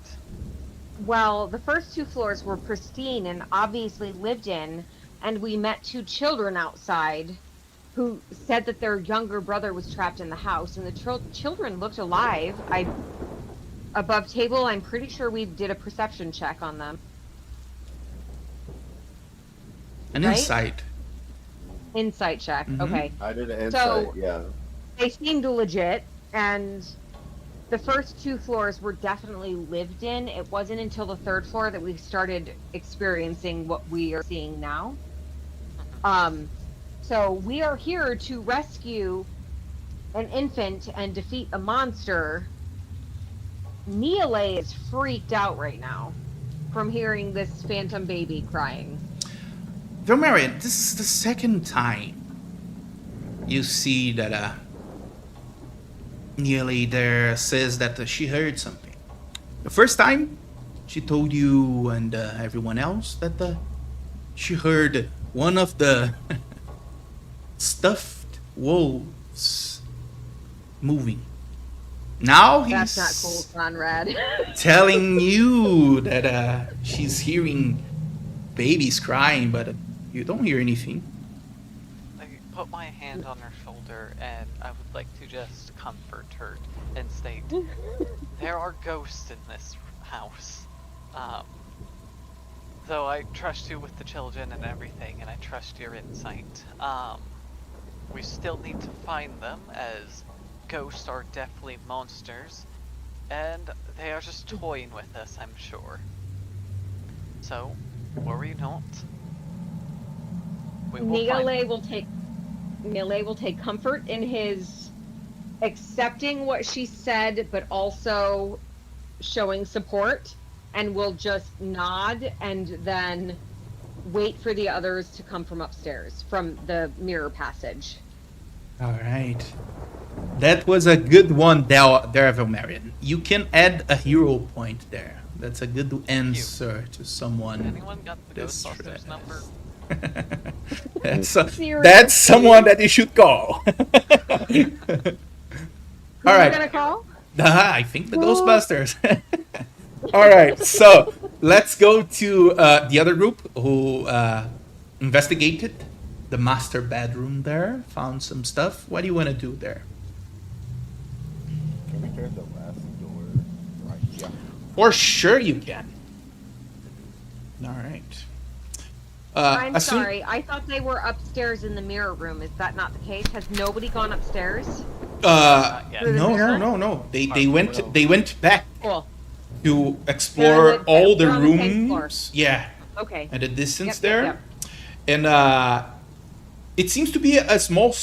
Well, the first two floors were pristine and obviously lived in, and we met two children outside who said that their younger brother was trapped in the house, and the children looked alive. Above table, I'm pretty sure we did a perception check on them. An insight. Insight check, okay. I did an insight, yeah. They seemed legit, and the first two floors were definitely lived in. It wasn't until the third floor that we started experiencing what we are seeing now. So we are here to rescue an infant and defeat a monster. Neela is freaked out right now from hearing this phantom baby crying. Vilmarion, this is the second time you see that Nearly there says that she heard something. The first time, she told you and everyone else that she heard one of the stuffed wolves moving. Now he's That's not cool, Conrad. telling you that she's hearing babies crying, but you don't hear anything. I put my hand on her shoulder and I would like to just comfort her and state, there are ghosts in this house. Though I trust you with the children and everything, and I trust your insight. We still need to find them, as ghosts are definitely monsters, and they are just toying with us, I'm sure. So, worry not. We will find Niale will take comfort in his accepting what she said, but also showing support, and will just nod and then wait for the others to come from upstairs, from the mirror passage. All right. That was a good one, Devil Marion. You can add a hero point there. That's a good answer to someone. Anyone got the Ghostbusters number? That's someone that you should call. Who All are right. you gonna call? I think the Ghostbusters. All right, so let's go to the other group who investigated the master bedroom there, found some stuff. What do you want to do there? Can we turn the last door right? Yeah. For sure you can. All right. I'm assume- sorry, I thought they were upstairs in the mirror room. Is that not the case? Has nobody gone upstairs? Yeah. No. They went back Cool. to explore all the We're on the same floor. rooms. Yeah, Okay. at a distance Yep, there. yep. And it seems to be a small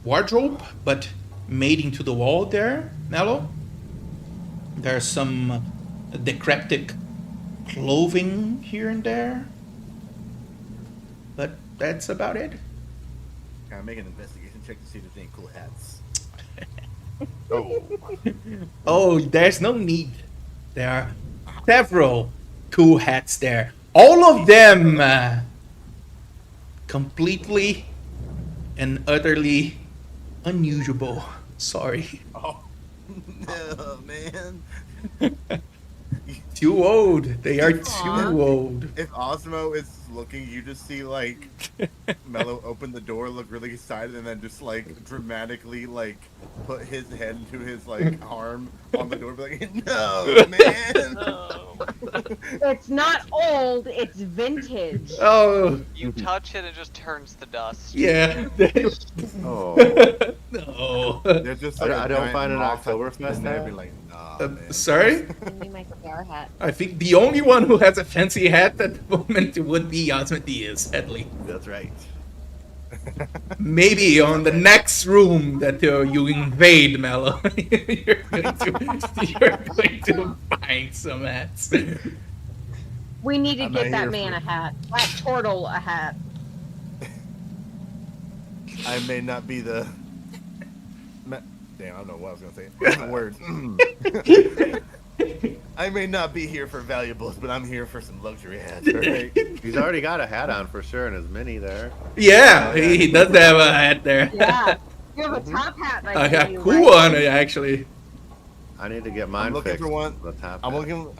wardrobe, but made into the wall there, Mello. There's some decrepit clothing here and there, but that's about it. Can I make an investigation check to see if there's any cool hats? Oh, there's no need. There are several cool hats there. All of them completely and utterly unusable. Sorry. Oh, no, man. Too old. They are too Aw. old. If Osmo is looking, you just see like Mello open the door, look really excited, and then just like dramatically like put his head into his like arm on the door, be like, "No, man." No. It's not old, it's vintage. Oh, You touch it, it just turns to dust. yeah. Oh, No. There's just like I a don't giant find an moth Oktoberfest in there, hat. be like, "Nah, man." Sorry? We make a bear hat. I think the only one who has a fancy hat at the moment would be Osmodeus, sadly. That's right. Maybe on the next room that you invade, Mello, you're going to find some hats. We need to I'm not get that here man for- a hat. That turtle a hat. I may not be the. Damn, I don't know what I was gonna say. What's the word? I may not be here for valuables, but I'm here for some luxury hats. Right? he's already got a hat on for sure, and his mini there. Yeah, he does have a hat there. Yeah. You have a top hat like A you, cool right? one, actually. I need to get mine I'm looking fixed. for one. The top I'm hat.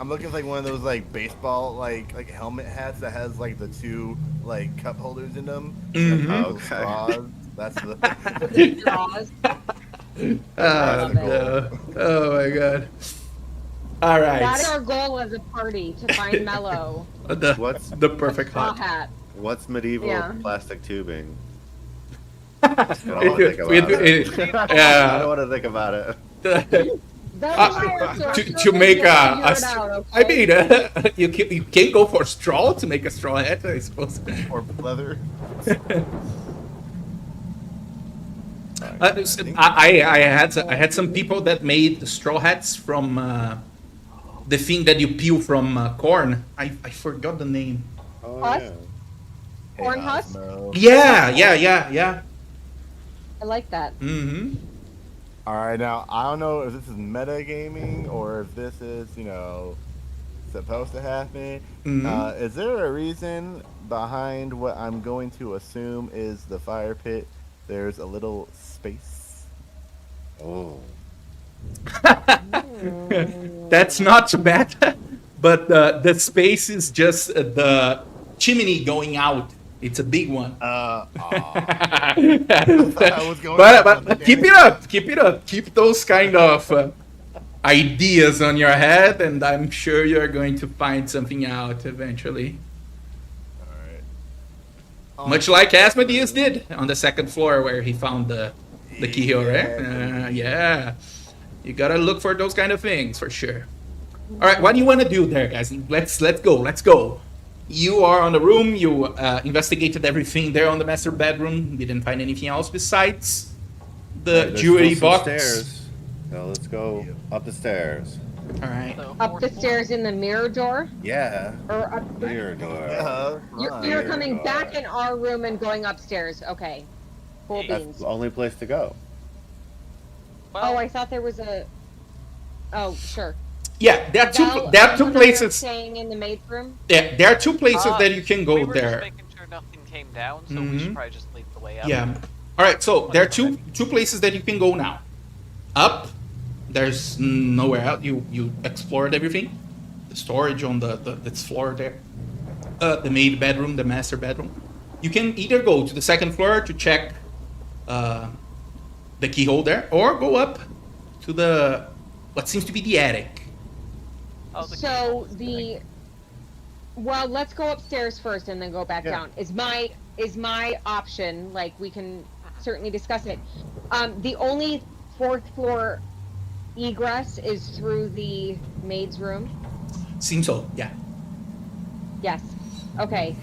looking for like one of those like baseball like helmet hats that has like the two like cup holders in them. Mhm. Like, little Okay. straws. That's the. Straws. Oh, no. Oh my god. All That is right. our goal as a party, to find Mello What's The perfect straw hat. hat. what's medieval Yeah. plastic tubing? I don't want to think about it. I don't Yeah. want to think about it. To make I mean, you can't go for straw to make a straw hat, I suppose. Or leather. I had some people that made the straw hats from the thing that you peel from corn. I forgot the name. Oh, Us? yeah. Corn husk? Osmo. Yeah. I like that. Mm-hmm. All right, now I don't know if this is metagaming or if this is, supposed to happen. Mhm. Is there a reason behind what I'm going to assume is the fire pit? There's a little space. Oh. That's not too bad, but the space is just the chimney going out. It's a big one. I was going But keep it up, keep those kind of ideas on your head, and I'm sure you're going to find something out eventually. All right. Much like Asmodeus did on the second floor where he found the keyhole, right? Yeah. You gotta look for those kind of things for sure. All right, what do you want to do there, guys? Let's go. You are on the room. You investigated everything there on the master bedroom. You didn't find anything else besides the There's jewelry still some box. stairs. So let's go up the stairs. All right. So, Up fourth the floor. stairs in the mirror door, Yeah. or up? Mirror door. You're coming back in our room and going upstairs. Okay. Cool That's beans. The only place to go. Well, Oh, I thought there was a. Oh, sure. Yeah, there are Belle there are and two Hunter places. Staying in the maid's room. Yeah, there are two places that you can go we were there. just making sure nothing came down, so we should probably just lead the way up. Yeah. All right. So there are two places that you can go now. Up, there's nowhere out. You explored everything. The storage on the its floor there. The maid bedroom, the master bedroom. You can either go to the second floor to check the keyhole there, or go up to the what seems to be the attic. Oh, the So keyhole's the. Well, let's go upstairs first and then go back Yeah. down. Is my option, like, we can certainly discuss it. The only fourth floor egress is through the maid's room. Seems so. Yeah. Yes. Okay.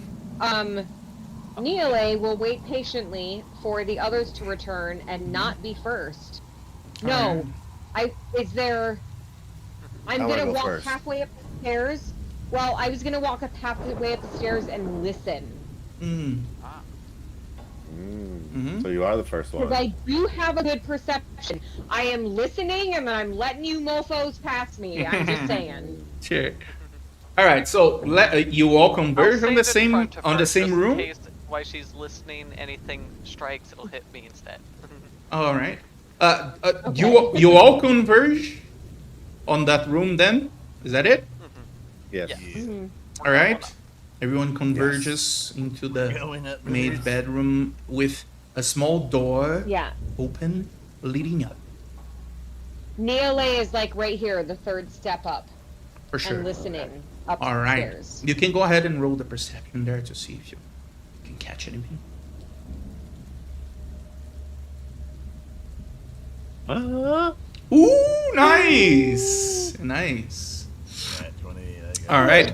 Neele will wait patiently for the others to return and not be first. No. Is there. I'm I wanna gonna go walk first. halfway up the stairs. Well, I was gonna walk up halfway up the stairs and listen. Mm. So you are the first Because one. I do have a good perception. I am listening and I'm letting you mofos pass me. I'm just saying. Sure. All right. So you all I'll converge on save the it in same front of on her, the same just in room. case while she's listening, anything strikes, it'll hit me instead. All right. You all converge on that room then? Is that it? Yes. Yeah. Mhm. All right. Everyone converges into the Going up maid's bedroom with a small door Yeah. open leading up. Neele is like right here, the third step up, For sure. and listening up All the right. stairs. You can go ahead and roll the perception there to see if you can catch anything. Ooh, nice. Nice. All right.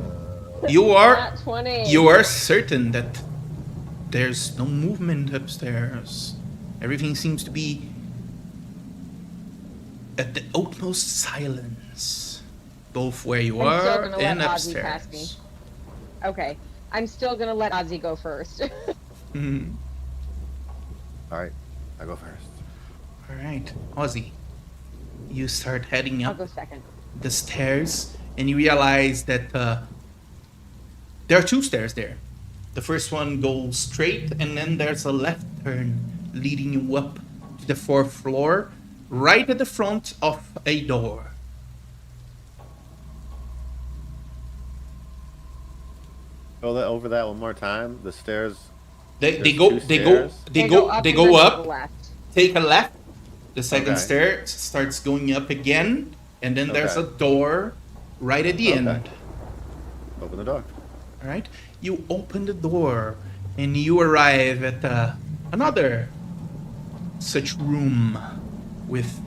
You are Nat 20. You are certain that there's no movement upstairs. Everything seems to be at the utmost silence, both where you I'm still are gonna let and Ozzy pass upstairs. Okay. I'm still gonna let Ozzy go first. Mhm. All right. I go first. All right, Ozzy, you start heading I'll up go second. the stairs, and you realize that there are two stairs there. The first one goes straight, and then there's a left turn leading you up to the fourth floor, right at the front of a door. Go over that one more time. The stairs. They There's go two they go stairs? they go up they and go then to up. the left. Take a left. The second Okay. stair starts going up again, and then there's a Okay. door right at the Okay. end. Open the door. All right, you open the door, and you arrive at another such room with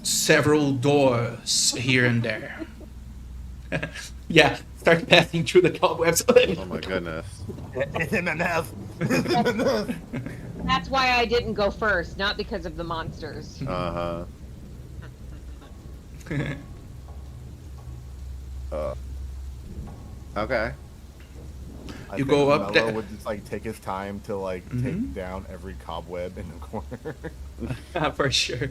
several doors here and there. Yeah, start passing through the cobwebs. Oh my goodness. in my mouth. That's why I didn't go first, not because of the monsters. Uh huh. Okay. I You think go up Mello the- would just like take his time to like Mhm. take down every cobweb in the corner. For sure.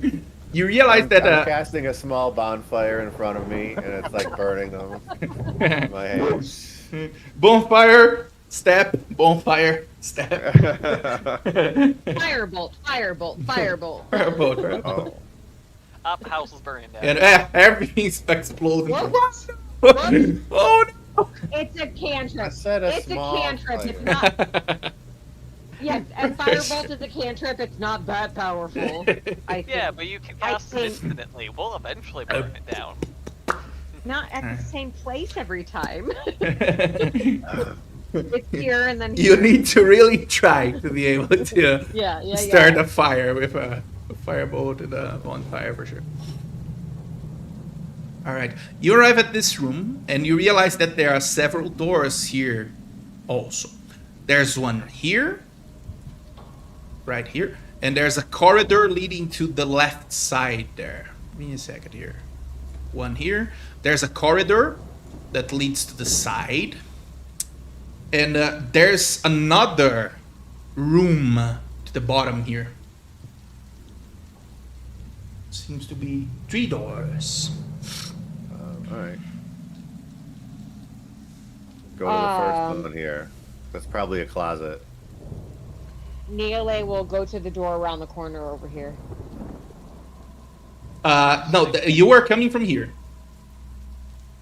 You realize that I'm casting a small bonfire in front of me, and it's like burning them. in my hands. bonfire, step, bonfire, step. Firebolt, firebolt, firebolt. Firebolt. Oh. Up, house is burning down. And everything's exploding. Whoops. Oh no! It's a cantrip. I said a It's a small cantrip. It's fire. not. Yes, and firebolt is a cantrip. It's not that powerful. I think. Yeah, but you can I cast it think- instantly. We'll eventually burn it down. Not at the same place every time. It's here and then You here. need to really try to be able to Yeah, start yeah. a fire with a firebolt and a bonfire for sure. All right. You arrive at this room and you realize that there are several doors here also. There's one here, right here, and there's a corridor leading to the left side there. Give me a second here. One here. There's a corridor that leads to the side. And there's another room to the bottom here. Seems to be 3 doors. All right. Go to the first one here. That's probably a closet. Neole will go to the door around the corner over here. No, you are coming from here.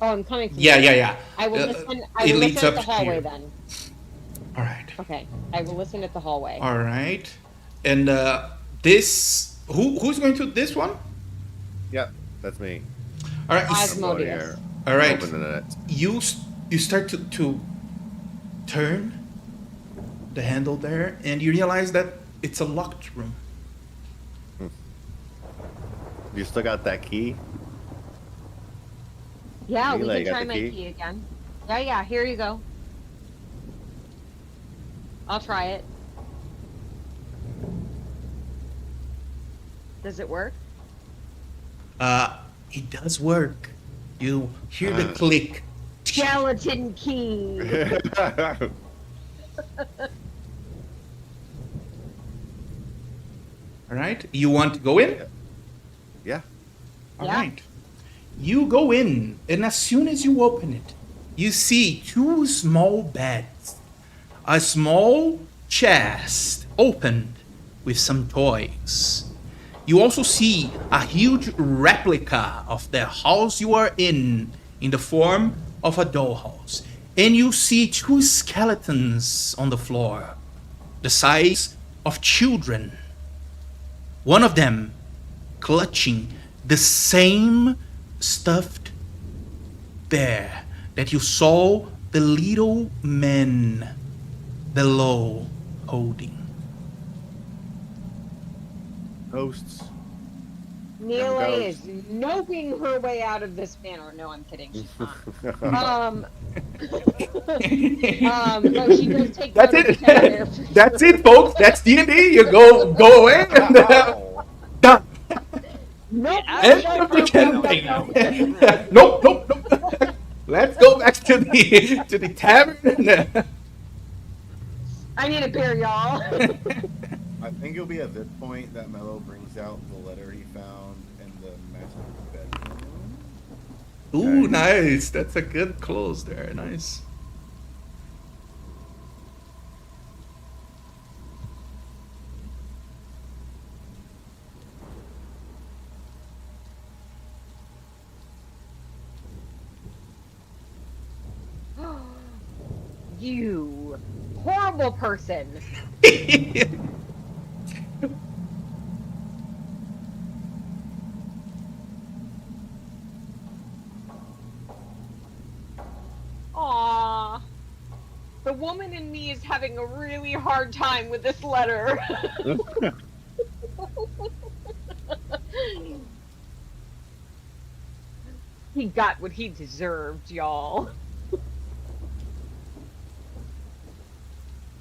Oh, I'm coming from Yeah, here. yeah. I will listen. I it will leads listen at up the hallway here. then. All right. Okay, I will listen at the hallway. All right. And this, who's going to this one? Yep, that's me. All right. I'm going Asmodeus. here. All right. Opening it. You start to turn the handle there, and you realize that it's a locked room. You still got that key? Yeah, we Neela, can you got try the my key? key again. Yeah, here you go. I'll try it. Does it work? It does work. You hear the click. Skeleton key! All right. You want to go in? Yeah. All Yeah. right. You go in, and as soon as you open it, you see 2 small beds, a small chest opened with some toys. You also see a huge replica of the house you are in the form of a dollhouse. And you see 2 skeletons on the floor, the size of children. One of them clutching the same stuffed bear that you saw the little man below holding. Ghosts. Neole ghosts. is noping her way out of this manor. No, I'm kidding. She's not. No, she does take That's note of it. the teddy bear for That's sure. it, folks. That's D&D. You go away and done. Nope. End of the campaign. Nope. Let's go back to the tavern. I need a beer, y'all. I think it'll be at this point that Mello brings out the letter he found in the master's bedroom. Ooh, nice. That's a good close there. Nice. You horrible person. Aww. The woman in me is having a really hard time with this letter. He got what he deserved, y'all.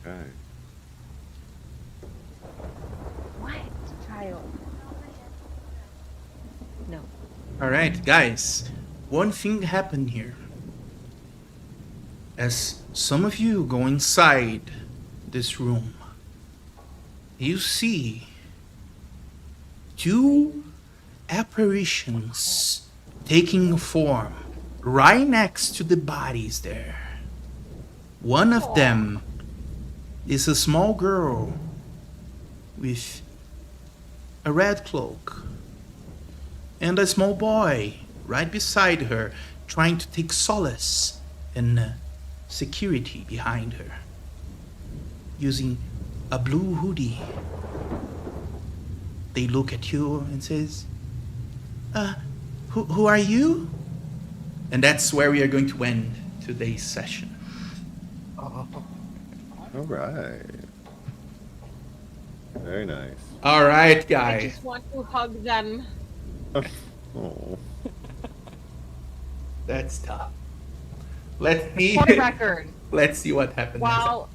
Okay. What, child? No. All right, guys. One thing happened here. As some of you go inside this room, you see 2 apparitions taking form right next to the bodies there. One of them is a small girl with a red cloak, and a small boy right beside her, trying to take solace in security behind her, using a blue hoodie. They look at you and says, who are you? And that's where we are going to end today's session. All right. Very nice. All right, I guys. just want to hug them. Oh. That's tough. Let's see. For the record, Let's see what happens. while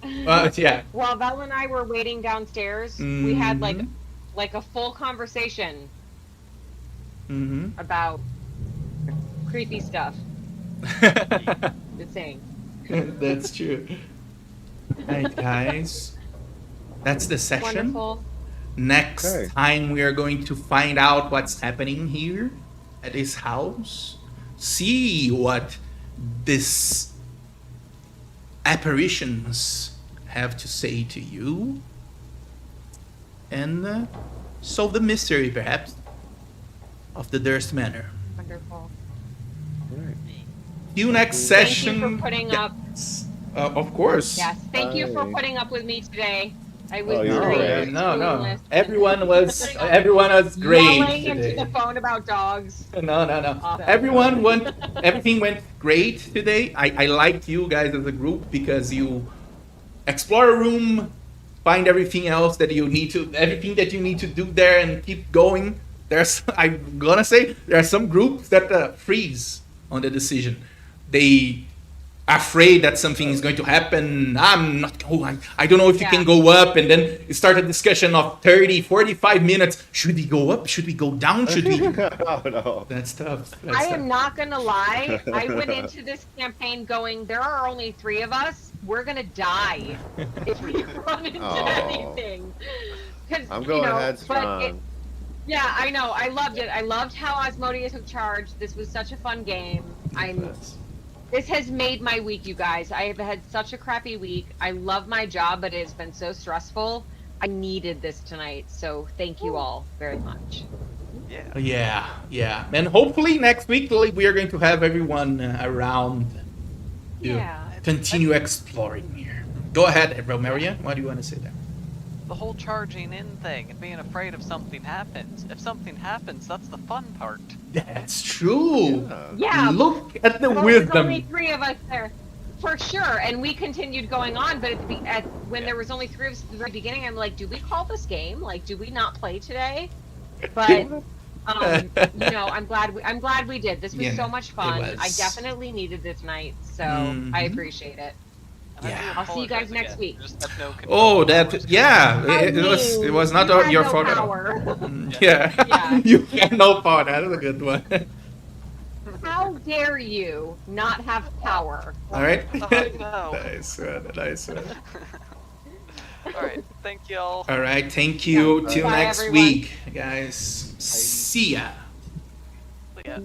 Yeah. while Vel and I were waiting downstairs, we had Mhm. like a full conversation Mm-hmm. about creepy stuff. Just saying. That's true. Alright, guys. That's the session. Wonderful. Next Okay. time we are going to find out what's happening here at his house. See what this apparitions have to say to you. And solve the mystery, perhaps, of the Durst Manor. Wonderful. See you next Thank session. you for putting up. Of course. Yes. Thank you for Bye. putting up with me today. I was Oh, you're No, great. no. Everyone was great Yelling into today. the phone about dogs. No. Awesome. Everything went great today. I liked you guys as a group because you explore a room, find everything that you need to do there, and keep going. I'm gonna say there are some groups that freeze on the decision. They afraid that something is going to happen. I don't know if you can go up, and then you start a discussion of 30, 45 minutes. Should we go up? Should we go down? Should we? Oh no. That's tough. I am not gonna lie. I went into this campaign going, there are only 3 of us. We're gonna die if we run into Oh. anything. 'Cause, I'm going but headstrong. yeah, I know. I loved it. I loved how Asmodeus took charge. This was such a fun game. This has made my week, you guys. I have had such a crappy week. I love my job, but it has been so stressful. I needed this tonight, so thank you all very much. Yeah. And hopefully next week we are going to have everyone around to Yeah. continue exploring here. Go ahead, Romeria. What do you want to say there? The whole charging in thing and being afraid if something happens. If something happens, that's the fun part. That's true. Yeah. Look at the Well, there's only wisdom. 3 of us there. For sure, and we continued going on, but when there was only 3 of us at the very beginning, I'm like, do we call this game? Like, do we not play today? But I'm glad we did. This was Yeah, so much it fun. was. I definitely needed this night, so I Mhm. appreciate it. And I do Yeah. I'll see you guys apologize next again. week. You just have no control Oh, over that what's yeah. going on. It was not you had your no fault at all. power. Yeah. Yeah. You had no power. That is a good one. How dare you not have power? All right. I know. Nice one. Alright, thank y'all. All right. Thank you. Till Bye, next everyone. week, guys. See ya. Yeah.